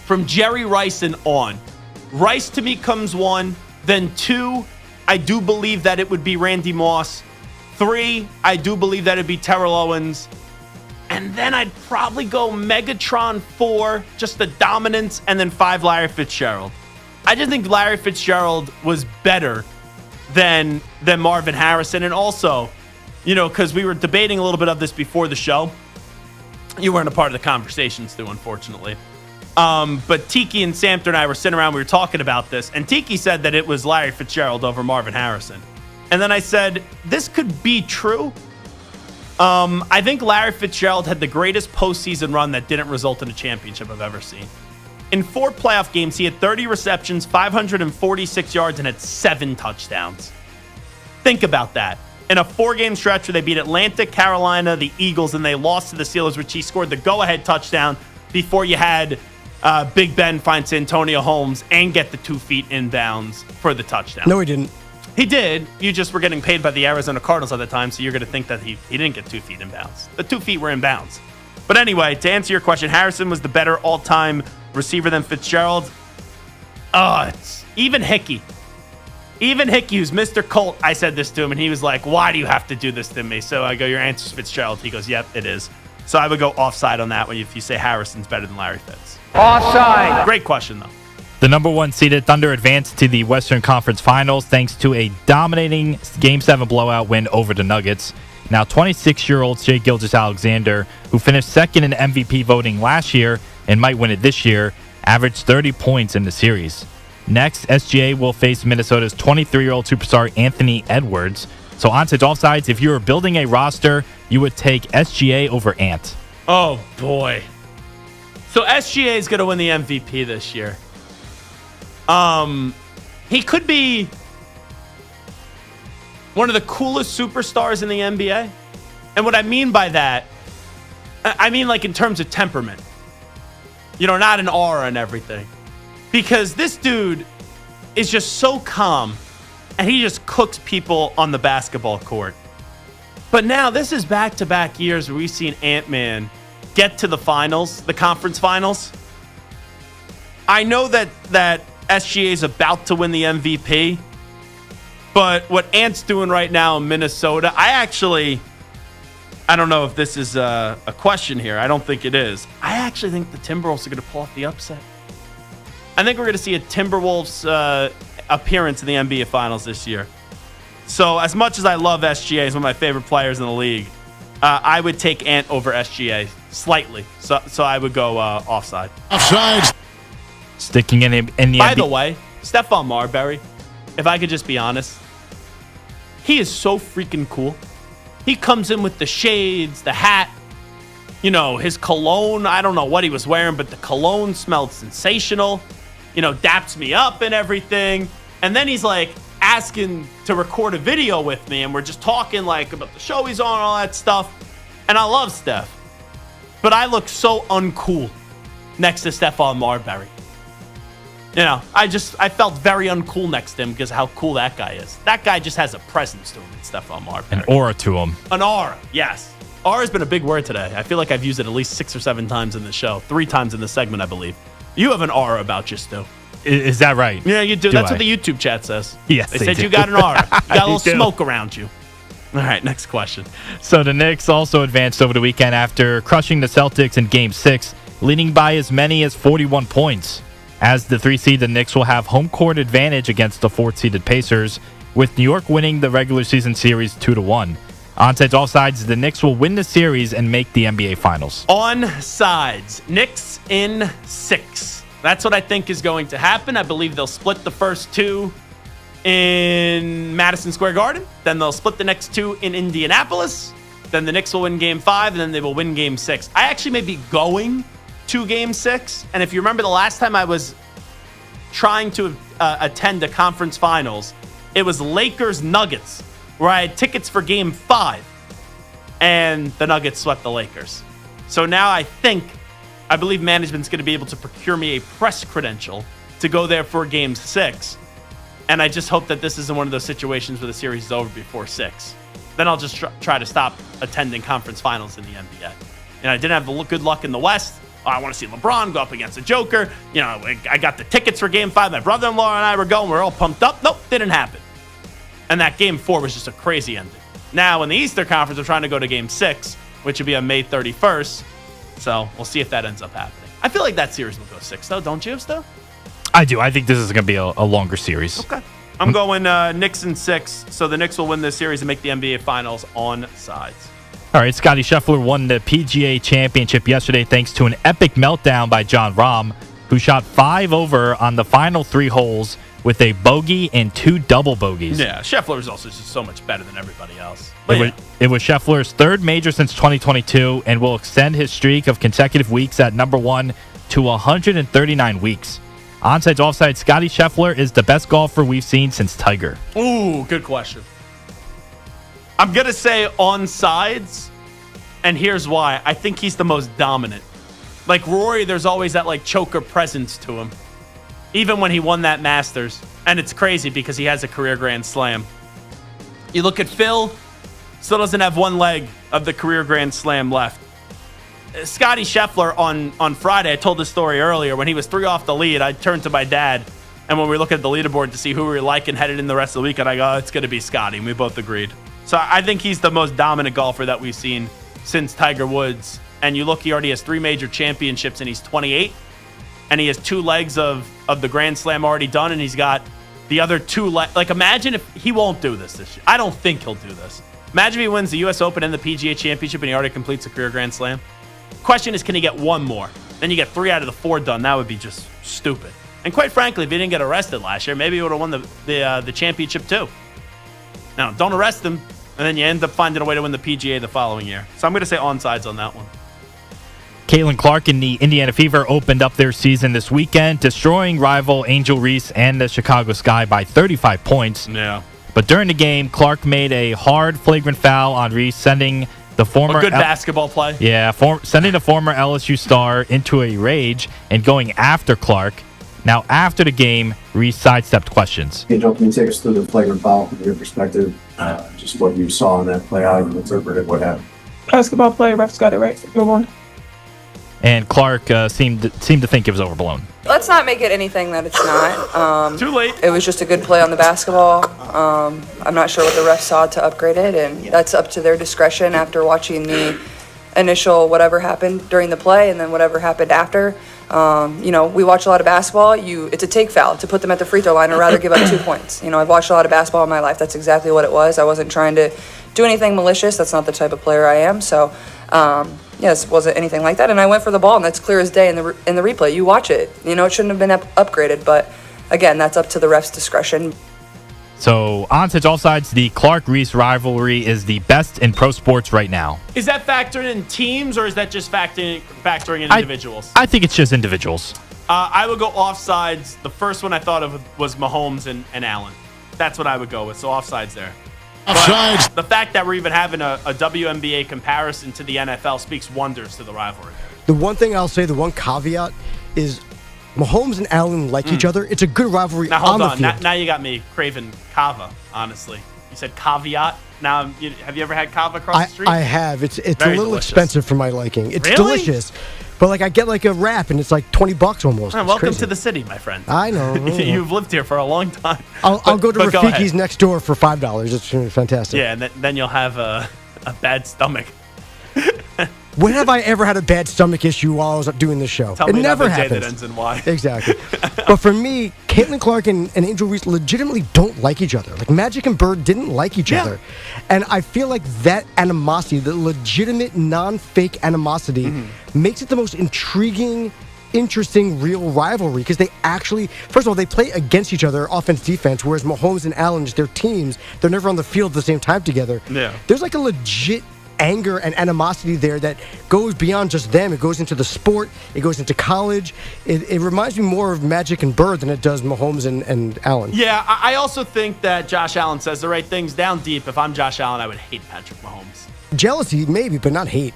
from Jerry Rice and on, Rice to me comes 1, then 2, I do believe that it would be Randy Moss. 3, I do believe that it'd be Terrell Owens. And then I'd probably go Megatron 4, just the dominance, and then 5, Larry Fitzgerald. I just think Larry Fitzgerald was better than Marvin Harrison. And also, because we were debating a little bit of this before the show. You weren't a part of the conversation, Stu, unfortunately. But Tiki and Samter and I were sitting around. We were talking about this. And Tiki said that it was Larry Fitzgerald over Marvin Harrison. And then I said, this could be true. I think Larry Fitzgerald had the greatest postseason run that didn't result in a championship I've ever seen. In 4 playoff games, he had 30 receptions, 546 yards, and had 7 touchdowns. Think about that. In a 4-game stretch where they beat Atlanta, Carolina, the Eagles, and they lost to the Steelers, which he scored the go-ahead touchdown before you had Big Ben find Santonio Holmes and get the 2 feet inbounds for the touchdown. No, he didn't. He did. You just were getting paid by the Arizona Cardinals at the time, so you're going to think that he didn't get 2 feet inbounds. The 2 feet were inbounds. But anyway, to answer your question, Harrison was the better all-time receiver than Fitzgerald. It's even Hickey. Even Hickey, who's Mr. Colt, I said this to him, and he was like, why do you have to do this to me? So I go, your answer's Fitzgerald. He goes, yep, it is. So I would go offside on that one if you say Harrison's better than Larry Fitz. Offside. Great question, though. The number 1 seeded Thunder advanced to the Western Conference Finals thanks to a dominating Game 7 blowout win over the Nuggets. Now 26-year-old Shai Gilgeous-Alexander, who finished second in MVP voting last year and might win it this year, averaged 30 points in the series. Next, SGA will face Minnesota's 23-year-old superstar Anthony Edwards. So onside offsides, if you were building a roster, you would take SGA over Ant. Oh, boy. So SGA is going to win the MVP this year. He could be one of the coolest superstars in the NBA. And what I mean by that, I mean like in terms of temperament. Not an aura and everything. Because this dude is just so calm, and he just cooks people on the basketball court. But now this is back-to-back years where we've seen Ant-Man get to the finals, the conference finals. I know that SGA is about to win the MVP, but what Ant's doing right now in Minnesota, I don't know if this is a question here. I don't think it is. I actually think the Timberwolves are going to pull off the upset. I think we're going to see a Timberwolves appearance in the NBA Finals this year. So as much as I love SGA, he's one of my favorite players in the league, I would take Ant over SGA slightly. So I would go offside. Offside. Sticking in the By the way, Stephon Marbury, if I could just be honest, he is so freaking cool. He comes in with the shades, the hat, his cologne. I don't know what he was wearing, but the cologne smelled sensational. Daps me up and everything. And then he's like asking to record a video with me, and we're just talking like about the show he's on and all that stuff. And I love Steph. But I look so uncool next to Stephon Marbury. I felt very uncool next to him because of how cool that guy is. That guy just has a presence to him, Stephon Marbury. An aura to him. An aura, yes. Aura has been a big word today. I feel like I've used it at least 6 or 7 times in the show. 3 times in the segment, I believe. You have an aura about you, Stu. Is that right? Yeah, you do. That's what the YouTube chat says. Yes, they said you got an aura. You got a little smoke around you. All right, next question. So the Knicks also advanced over the weekend after crushing the Celtics in Game 6, leading by as many as 41 points. As the 3 seed, the Knicks will have home court advantage against the 4th-seeded Pacers, with New York winning the regular season series 2-1. Onside offsides, the Knicks will win the series and make the NBA Finals. On sides, Knicks in 6. That's what I think is going to happen. I believe they'll split the first 2 in Madison Square Garden. Then they'll split the next 2 in Indianapolis. Then the Knicks will win Game 5, and then they will win Game 6. I actually may be going to Game 6. And if you remember the last time I was trying to attend the conference finals, it was Lakers-Nuggets, where I had tickets for Game 5, and the Nuggets swept the Lakers. So now I believe management's going to be able to procure me a press credential to go there for Game 6. And I just hope that this isn't one of those situations where the series is over before 6. Then I'll just try to stop attending conference finals in the NBA. And I didn't have the good luck in the West. I want to see LeBron go up against the Joker. I got the tickets for Game 5. My brother-in-law and I were going. We were all pumped up. Nope, didn't happen. And that Game 4 was just a crazy ending. Now, in the Eastern Conference, we're trying to go to Game 6, which would be on May 31st. So we'll see if that ends up happening. I feel like that series will go 6, though. Don't you, Stu? I do. I think this is going to be a longer series. Okay. I'm going Knicks in 6, so the Knicks will win this series and make the NBA Finals on sides. All right, Scottie Scheffler won the PGA Championship yesterday thanks to an epic meltdown by Jon Rahm, who shot 5 over on the final 3 holes with a bogey and 2 double bogeys. Yeah, Scheffler is also just so much better than everybody else. It was Scheffler's 3rd major since 2022 and will extend his streak of consecutive weeks at number 1 to 139 weeks. Onside, offside, Scottie Scheffler is the best golfer we've seen since Tiger. Ooh, good question. I'm going to say on sides, and here's why. I think he's the most dominant. Like Rory, there's always that like choker presence to him. Even when he won that Masters. And it's crazy because he has a career Grand Slam. You look at Phil, still doesn't have one leg of the career Grand Slam left. Scottie Scheffler on Friday, I told this story earlier, when he was 3 off the lead, I turned to my dad, and when we look at the leaderboard to see who we were liking headed in the rest of the weekend, I go, it's going to be Scottie, and we both agreed. So I think he's the most dominant golfer that we've seen since Tiger Woods. And you look, he already has 3 major championships, and he's 28, and he has 2 legs of the Grand Slam already done, and he's got the other 2 legs. Like, imagine if he won't do this year. I don't think he'll do this. Imagine if he wins the U.S. Open and the PGA Championship, and he already completes a career Grand Slam. Question is, can he get 1 more? Then you get 3 out of the 4 done. That would be just stupid. And quite frankly, if he didn't get arrested last year, maybe he would have won the championship too. Now, don't arrest him, and then you end up finding a way to win the PGA the following year. So I'm going to say onsides on that one. Caitlin Clark and the Indiana Fever opened up their season this weekend, destroying rival Angel Reese and the Chicago Sky by 35 points. Yeah. But during the game, Clark made a hard, flagrant foul on Reese, sending the former... A good basketball play. Yeah, sending the former LSU star into a rage and going after Clark. Now, after the game, Reese sidestepped questions. Angel, can you take us through the flagrant foul from your perspective? Just what you saw in that play, how you interpreted what happened. Basketball play, refs got it right. Go on. And Clark seemed to think it was overblown. Let's not make it anything that it's not. Too late. It was just a good play on the basketball. I'm not sure what the refs saw to upgrade it, and that's up to their discretion after watching the initial whatever happened during the play and then whatever happened after. We watch a lot of basketball. It's a take foul to put them at the free throw line or rather give up 2 points. I've watched a lot of basketball in my life. That's exactly what it was. I wasn't trying to do anything malicious. That's not the type of player I am. So, yes, wasn't anything like that. And I went for the ball, and that's clear as day in the replay. You watch it. It shouldn't have been upgraded, but again, that's up to the ref's discretion. So, onside, offsides, the Clark-Reese rivalry is the best in pro sports right now. Is that factoring in teams, or is that just factoring in individuals? I think it's just individuals. I would go offsides. The first one I thought of was Mahomes and Allen. That's what I would go with. So, offsides there. Offsides. The fact that we're even having a WNBA comparison to the NFL speaks wonders to the rivalry. The one thing I'll say, the one caveat is Mahomes and Allen like each other. It's a good rivalry now, hold on. the field. Now you got me craving kava, honestly. You said caveat. Now, have you ever had kava across the street? I have. It's a Very little delicious. expensive for my liking. It's Really? delicious. But I get a wrap, and it's like $20 almost. Welcome crazy. to the city, my friend. I know. You've lived here for a long time. I'll go to but go Rafiki's ahead. next door for $5. It's fantastic. Yeah, and then you'll have a bad stomach. When have I ever had a bad stomach issue while I was doing this show? Tell it me never another day happens. that ends in Y. Exactly. But for me, Caitlin Clark and Angel Reese legitimately don't like each other. Like Magic and Bird didn't like each other. And I feel like that animosity, the legitimate, non-fake animosity, makes it the most intriguing, interesting, real rivalry because they actually, first of all, they play against each other, offense, defense, whereas Mahomes and Allen, just their teams, they're never on the field at the same time together. Yeah. There's a legit anger and animosity there that goes beyond just them. It goes into the sport. It goes into college. It reminds me more of Magic and Bird than it does Mahomes and Allen. Yeah, I also think that Josh Allen says the right things down deep. If I'm Josh Allen, I would hate Patrick Mahomes. Jealousy, maybe, but not hate.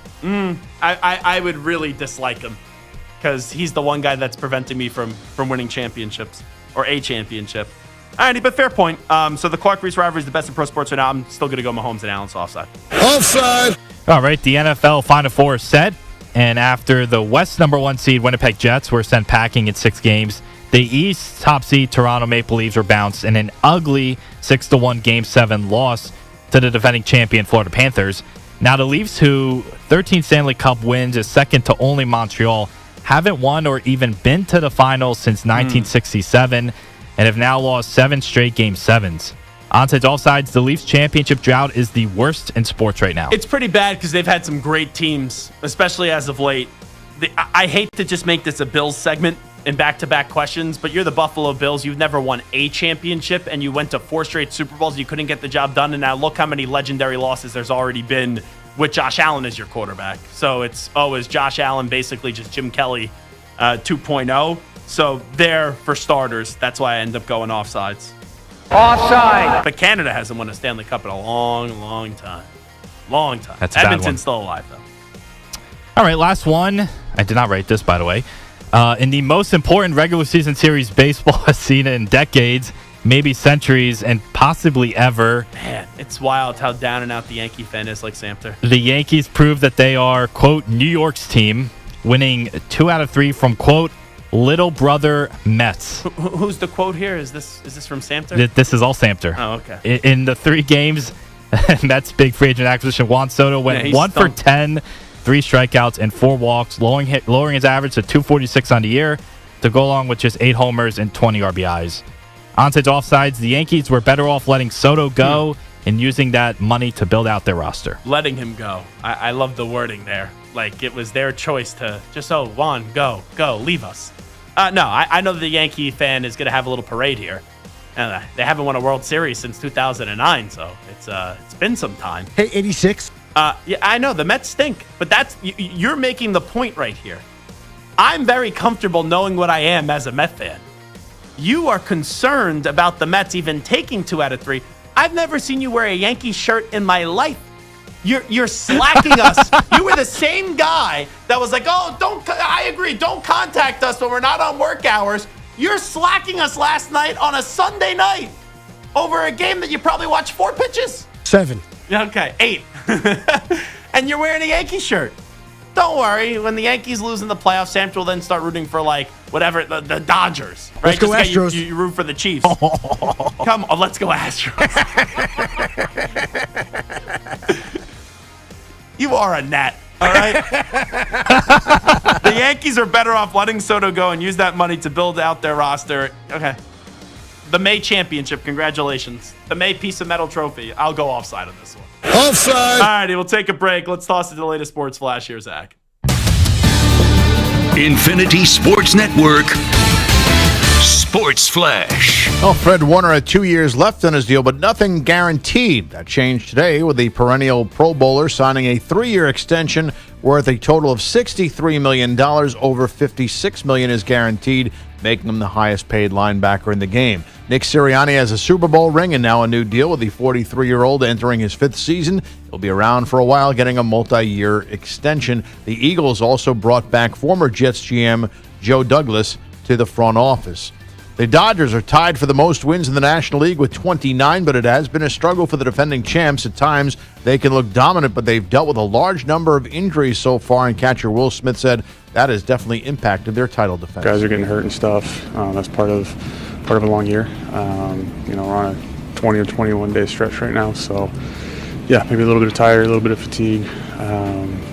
I would really dislike him because he's the one guy that's preventing me from winning championships or a championship. All righty, but fair point. So the Clark-Reese rivalry is the best in pro sports right now. I'm still going to go Mahomes and Allen's offside. Offside. All right, the NFL Final Four is set. And after the West #1 seed Winnipeg Jets were sent packing in 6 games, the East top seed Toronto Maple Leafs were bounced in an ugly 6-1 Game 7 loss to the defending champion Florida Panthers. Now the Leafs, who 13 Stanley Cup wins, is second to only Montreal, haven't won or even been to the finals since 1967. and have now lost 7 straight Game 7s. Onside offsides, the Leafs championship drought is the worst in sports right now. It's pretty bad because they've had some great teams, especially as of late. I hate to just make this a Bills segment in back-to-back questions, but you're the Buffalo Bills. You've never won a championship, and you went to 4 straight Super Bowls. You couldn't get the job done, and now look how many legendary losses there's already been with Josh Allen as your quarterback. So is Josh Allen basically just Jim Kelly 2.0? So there, for starters, that's why I end up going offsides. Offside. But Canada hasn't won a Stanley Cup in a long, long time. Long time. That's a bad one. Edmonton's still alive, though. All right, last one. I did not write this, by the way. In the most important regular season series baseball has seen in decades, maybe centuries, and possibly ever. Man, it's wild how down and out the Yankee fan is, like Samter. The Yankees proved that they are, quote, New York's team, winning 2 out of 3 from, quote, little brother Mets. Who's the quote here? Is this from Samter? This is all Samter. Oh, okay. In the 3 games, Mets big free agent acquisition, Juan Soto went 1 for 10, 3 strikeouts, and 4 walks, lowering his average to 246 on the year to go along with just 8 homers and 20 RBIs. Onsides, offsides, the Yankees were better off letting Soto go and using that money to build out their roster. Letting him go. I love the wording there. Like, it was their choice to just, Juan, go, leave us. No, I know the Yankee fan is going to have a little parade here. They haven't won a World Series since 2009, so it's been some time. Hey, 86. Yeah, I know the Mets stink, but you're making the point right here. I'm very comfortable knowing what I am as a Met fan. You are concerned about the Mets even taking 2 out of 3. I've never seen you wear a Yankee shirt in my life. You're slacking us. You were the same guy that was like, I agree, don't contact us when we're not on work hours. You're slacking us last night on a Sunday night over a game that you probably watched 4 pitches. 7. Okay, 8. And you're wearing a Yankee shirt. Don't worry. When the Yankees lose in the playoffs, Sam will then start rooting for, the Dodgers. Right? Let's go Astros. You root for the Chiefs. Come on, let's go Astros. You are a gnat, all right? The Yankees are better off letting Soto go and use that money to build out their roster. Okay. The May championship, congratulations. The May piece of metal trophy. I'll go offside on this one. Offside. All righty, we'll take a break. Let's toss it to the latest sports flash here, Zach. Infinity Sports Network Sports Flash. Well, Fred Warner had 2 years left on his deal, but nothing guaranteed. That changed today with the perennial Pro Bowler signing a 3-year extension worth a total of $63 million. Over $56 million is guaranteed, making him the highest paid linebacker in the game. Nick Sirianni has a Super Bowl ring and now a new deal with the 43-year-old entering his 5th season. He'll be around for a while, getting a multi-year extension. The Eagles also brought back former Jets GM Joe Douglas to the front office. The Dodgers are tied for the most wins in the National League with 29, but it has been a struggle for the defending champs. At times, they can look dominant, but they've dealt with a large number of injuries so far, and catcher Will Smith said that has definitely impacted their title defense. Guys are getting hurt and stuff. That's part of a long year. We're on a 20 or 21 day stretch right now, so yeah, maybe a little bit of tired, a little bit of fatigue,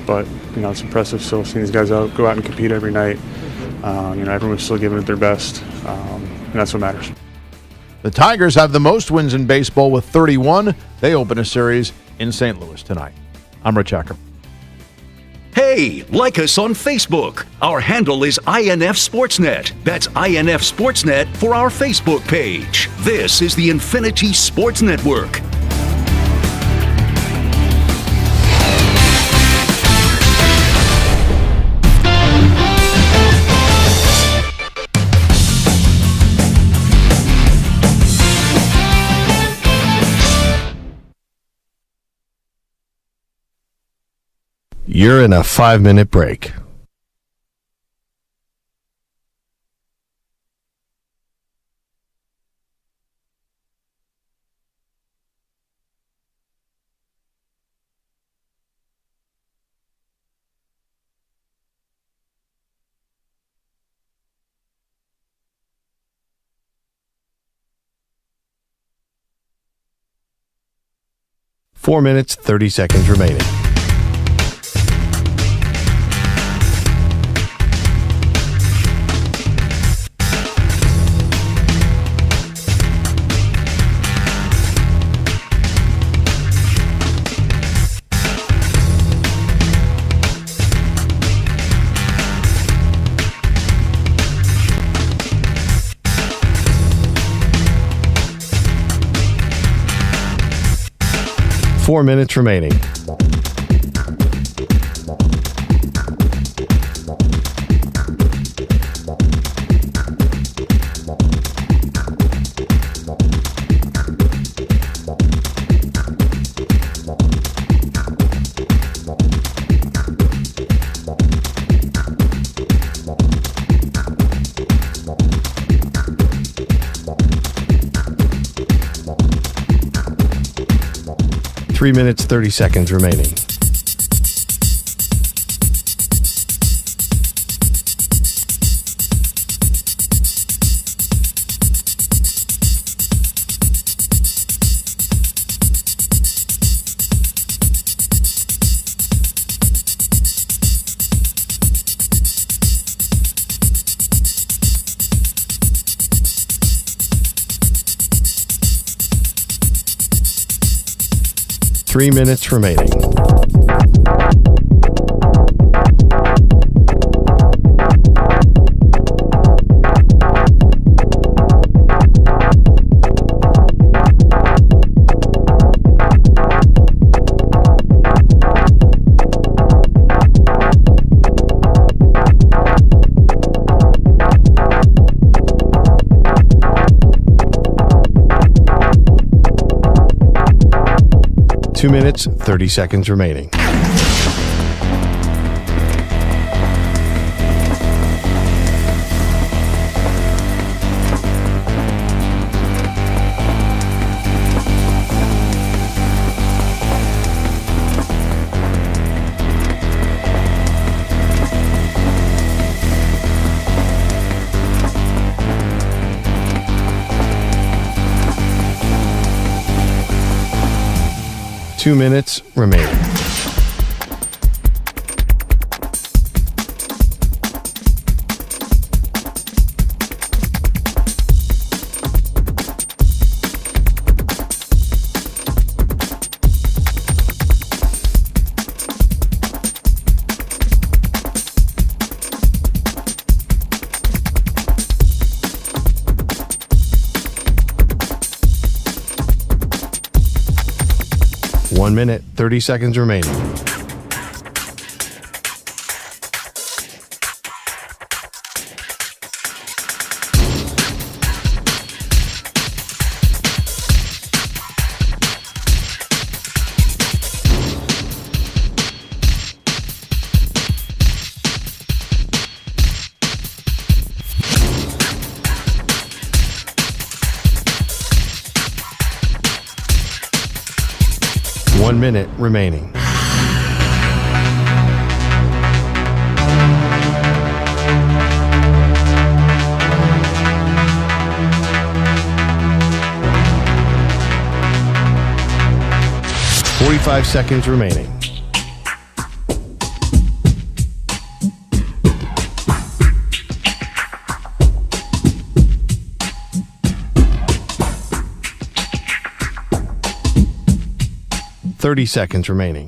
but it's impressive still seeing these guys go out and compete every night. Everyone's still giving it their best, and that's what matters. The Tigers have the most wins in baseball with 31. They open a series in St. Louis tonight. I'm Rich Acker. Hey, like us on Facebook. Our handle is INF Sportsnet. That's INF Sportsnet for our Facebook page. This is the Infinity Sports Network. You're in a 5-minute break. Four minutes, 30 seconds remaining. 4 minutes remaining. Three minutes, 30 seconds remaining. Three minutes remaining. Two minutes, 30 seconds remaining. Two minutes remaining. One minute, 30 seconds remaining. One minute remaining. Forty-five seconds remaining. Thirty seconds remaining.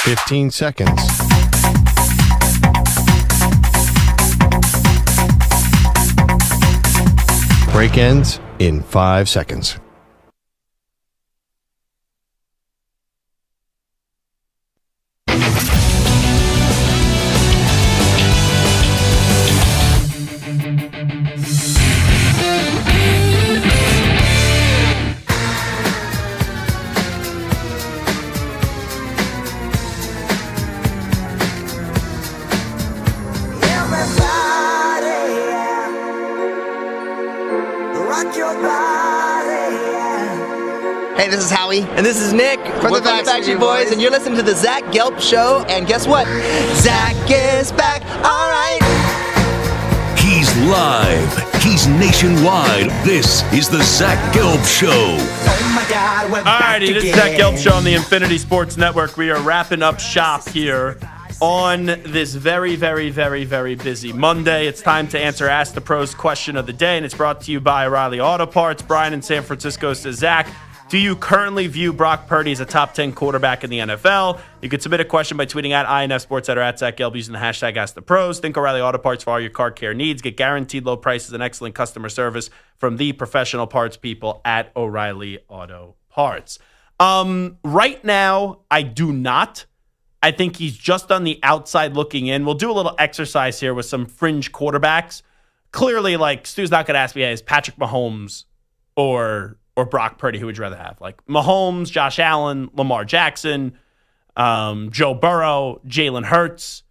Fifteen seconds. Break ends in 5 seconds. Hey, this is Howie. And this is Nick. From the Backstreet Boys. And you're listening to the Zach Gelb Show. And guess what? Zach is back. All right. He's live. He's nationwide. This is the Zach Gelb Show. Oh my God, we're All righty, this is Zach Gelb Show on the Infinity Sports Network. We are wrapping up shop here on this very, very, very, very busy Monday. It's time to answer Ask the Pros question of the day, and it's brought to you by O'Reilly Auto Parts. Brian in San Francisco says, Zach, Do you currently view Brock Purdy as a top 10 quarterback in the NFL? You can submit a question by tweeting at INFSports or at Zach Gelb using the hashtag AskThePros. Think O'Reilly Auto Parts for all your car care needs. Get guaranteed low prices and excellent customer service from the professional parts people at O'Reilly Auto Parts. Right now, I do not. I think he's just on the outside looking in. We'll do a little exercise here with some fringe quarterbacks. Clearly, like, Stu's not going to ask me, is Patrick Mahomes or Brock Purdy, who would you rather have? Like Mahomes, Josh Allen, Lamar Jackson, Joe Burrow, Jalen Hurts.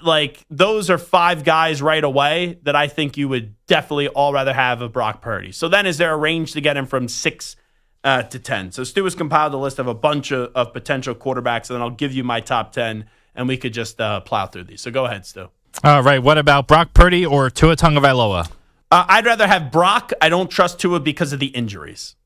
Like, those are 5 guys right away that I think you would definitely all rather have of Brock Purdy. So then is there a range to get him from 6 to 10? So Stu has compiled a list of a bunch of potential quarterbacks, and then I'll give you my top 10, and we could just plow through these. So go ahead, Stu. All right. What about Brock Purdy or Tua Tagovailoa? I'd rather have Brock. I don't trust Tua because of the injuries.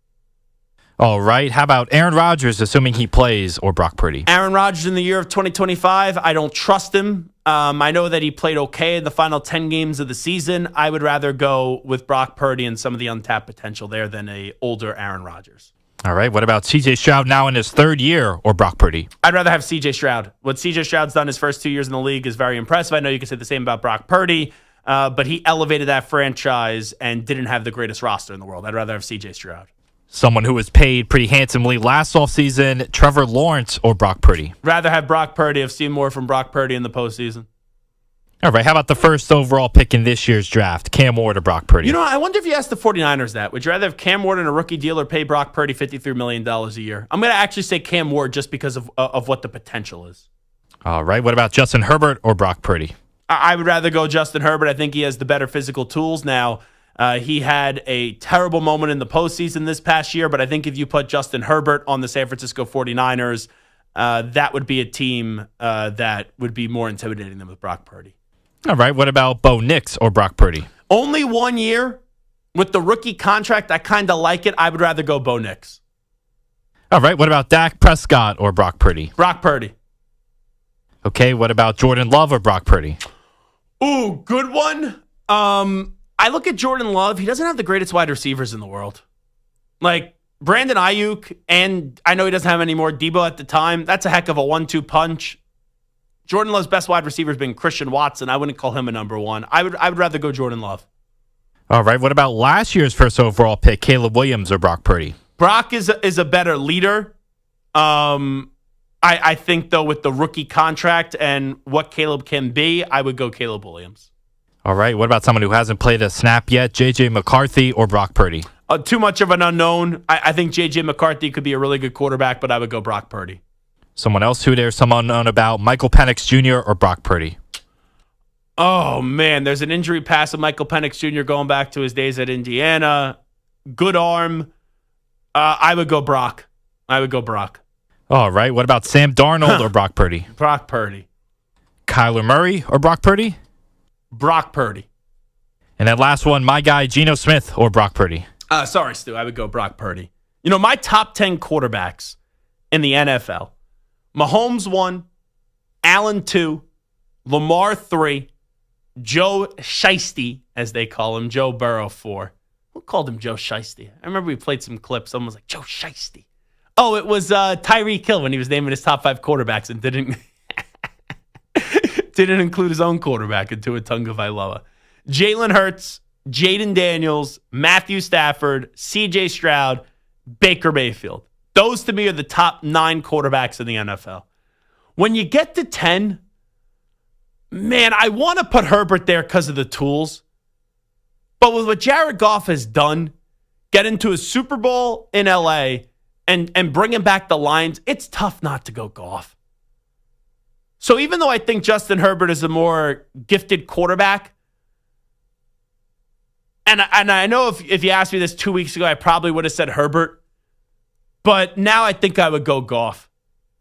All right. How about Aaron Rodgers, assuming he plays, or Brock Purdy? Aaron Rodgers in the year of 2025, I don't trust him. I know that he played okay in the final 10 games of the season. I would rather go with Brock Purdy and some of the untapped potential there than a older Aaron Rodgers. All right. What about C.J. Stroud now in his 3rd year, or Brock Purdy? I'd rather have C.J. Stroud. What C.J. Stroud's done his first 2 years in the league is very impressive. I know you can say the same about Brock Purdy. But he elevated that franchise and didn't have the greatest roster in the world. I'd rather have C.J. Stroud. Someone who was paid pretty handsomely last offseason, Trevor Lawrence or Brock Purdy? Rather have Brock Purdy. I've seen more from Brock Purdy in the postseason. All right, how about the first overall pick in this year's draft, Cam Ward or Brock Purdy? You know, I wonder if you asked the 49ers that. Would you rather have Cam Ward in a rookie deal or pay Brock Purdy $53 million a year? I'm going to actually say Cam Ward just because of what the potential is. All right, what about Justin Herbert or Brock Purdy? I would rather go Justin Herbert. I think he has the better physical tools now. He had a terrible moment in the postseason this past year, but I think if you put Justin Herbert on the San Francisco 49ers, that would be a team that would be more intimidating than with Brock Purdy. All right, what about Bo Nix or Brock Purdy? Only 1 year. With the rookie contract, I kind of like it. I would rather go Bo Nix. All right, what about Dak Prescott or Brock Purdy? Brock Purdy. Okay, what about Jordan Love or Brock Purdy? Ooh, good one. I look at Jordan Love. He doesn't have the greatest wide receivers in the world. Like Brandon Ayuk, and I know he doesn't have any more Debo at the time. That's a heck of a 1-2 punch. Jordan Love's best wide receiver has been Christian Watson. I wouldn't call him a number 1. I would rather go Jordan Love. All right, what about last year's first overall pick, Caleb Williams or Brock Purdy? Brock is a better leader. I think, though, with the rookie contract and what Caleb can be, I would go Caleb Williams. All right. What about someone who hasn't played a snap yet, J.J. McCarthy or Brock Purdy? Too much of an unknown. I think J.J. McCarthy could be a really good quarterback, but I would go Brock Purdy. Someone else who there's some unknown about, Michael Penix Jr. or Brock Purdy? Oh, man. There's an injury past of Michael Penix Jr. going back to his days at Indiana. Good arm. I would go Brock. All right. What about Sam Darnold or Brock Purdy? Brock Purdy. Kyler Murray or Brock Purdy? Brock Purdy. And that last one, my guy, Geno Smith or Brock Purdy? Sorry, Stu. I would go Brock Purdy. You know, my top 10 quarterbacks in the NFL, Mahomes 1, Allen 2, Lamar 3, Joe Shiesty, as they call him, Joe Burrow 4. Who called him Joe Shiesty? I remember we played some clips. Someone was like, Joe Shiesty. Oh, it was Tyreek Hill when he was naming his top 5 quarterbacks and didn't include his own quarterback into a Tagovailoa. Jalen Hurts, Jaden Daniels, Matthew Stafford, C.J. Stroud, Baker Mayfield. Those to me are the top 9 quarterbacks in the NFL. When you get to 10, man, I want to put Herbert there because of the tools. But with what Jared Goff has done, get into a Super Bowl in L.A., and bringing back the Lions, it's tough not to go Goff. So even though I think Justin Herbert is a more gifted quarterback, and I know if you asked me this 2 weeks ago, I probably would have said Herbert, but now I think I would go Goff.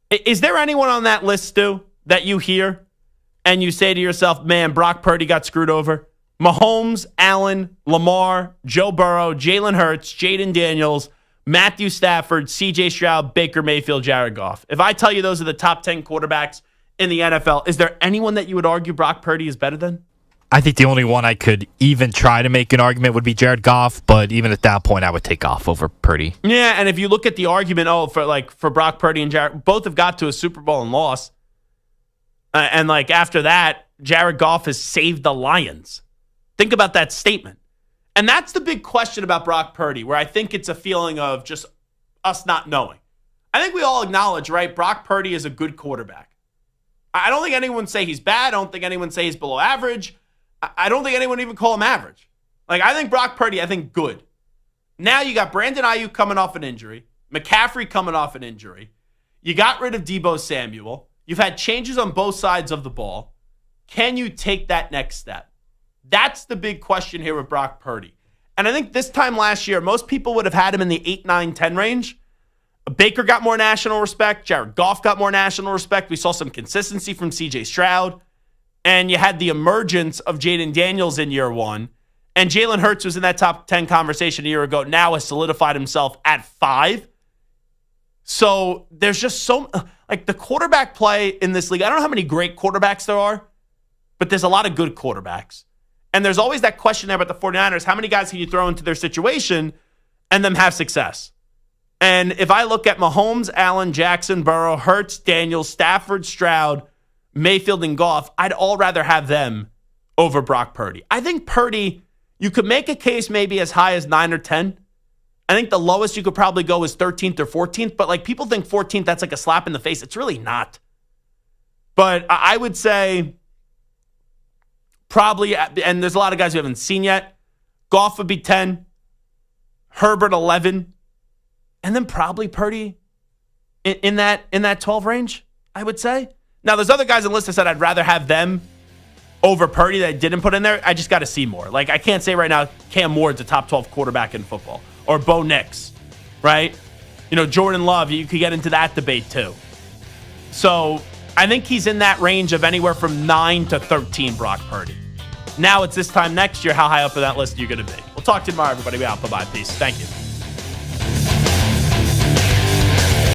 Is there anyone on that list, Stu, that you hear and you say to yourself, man, Brock Purdy got screwed over? Mahomes, Allen, Lamar, Joe Burrow, Jalen Hurts, Jaden Daniels, Matthew Stafford, C.J. Stroud, Baker Mayfield, Jared Goff. If I tell you those are the top 10 quarterbacks in the NFL, is there anyone that you would argue Brock Purdy is better than? I think the only one I could even try to make an argument would be Jared Goff, but even at that point, I would take Goff over Purdy. Yeah, and if you look at the argument, for Brock Purdy and Jared, both have got to a Super Bowl and lost. And like after that, Jared Goff has saved the Lions. Think about that statement. And that's the big question about Brock Purdy, where I think it's a feeling of just us not knowing. I think we all acknowledge, right, Brock Purdy is a good quarterback. I don't think anyone say he's bad. I don't think anyone say he's below average. I don't think anyone even call him average. Like, I think Brock Purdy, I think good. Now you got Brandon Ayuk coming off an injury, McCaffrey coming off an injury. You got rid of Deebo Samuel. You've had changes on both sides of the ball. Can you take that next step? That's the big question here with Brock Purdy. And I think this time last year, most people would have had him in the 8, 9, 10 range. Baker got more national respect. Jared Goff got more national respect. We saw some consistency from C.J. Stroud. And you had the emergence of Jaden Daniels in year one. And Jalen Hurts was in that top 10 conversation a year ago, now has solidified himself at 5. So there's just like the quarterback play in this league. I don't know how many great quarterbacks there are, but there's a lot of good quarterbacks. And there's always that question there about the 49ers. How many guys can you throw into their situation and them have success? And if I look at Mahomes, Allen, Jackson, Burrow, Hurts, Daniels, Stafford, Stroud, Mayfield, and Goff, I'd all rather have them over Brock Purdy. I think Purdy, you could make a case maybe as high as 9 or 10. I think the lowest you could probably go is 13th or 14th, but like people think 14th, that's like a slap in the face. It's really not. But I would say probably, and there's a lot of guys we haven't seen yet, Goff would be 10, Herbert 11, and then probably Purdy in that 12 range, I would say. Now, there's other guys on the list that said I'd rather have them over Purdy that I didn't put in there. I just got to see more. Like, I can't say right now Cam Ward's a top 12 quarterback in football. Or Bo Nix, right? You know, Jordan Love, you could get into that debate too. So, I think he's in that range of anywhere from 9 to 13, Brock Purdy. Now it's this time next year, how high up on that list are you going to be? We'll talk to you tomorrow, everybody. Be out. Bye-bye. Peace. Thank you.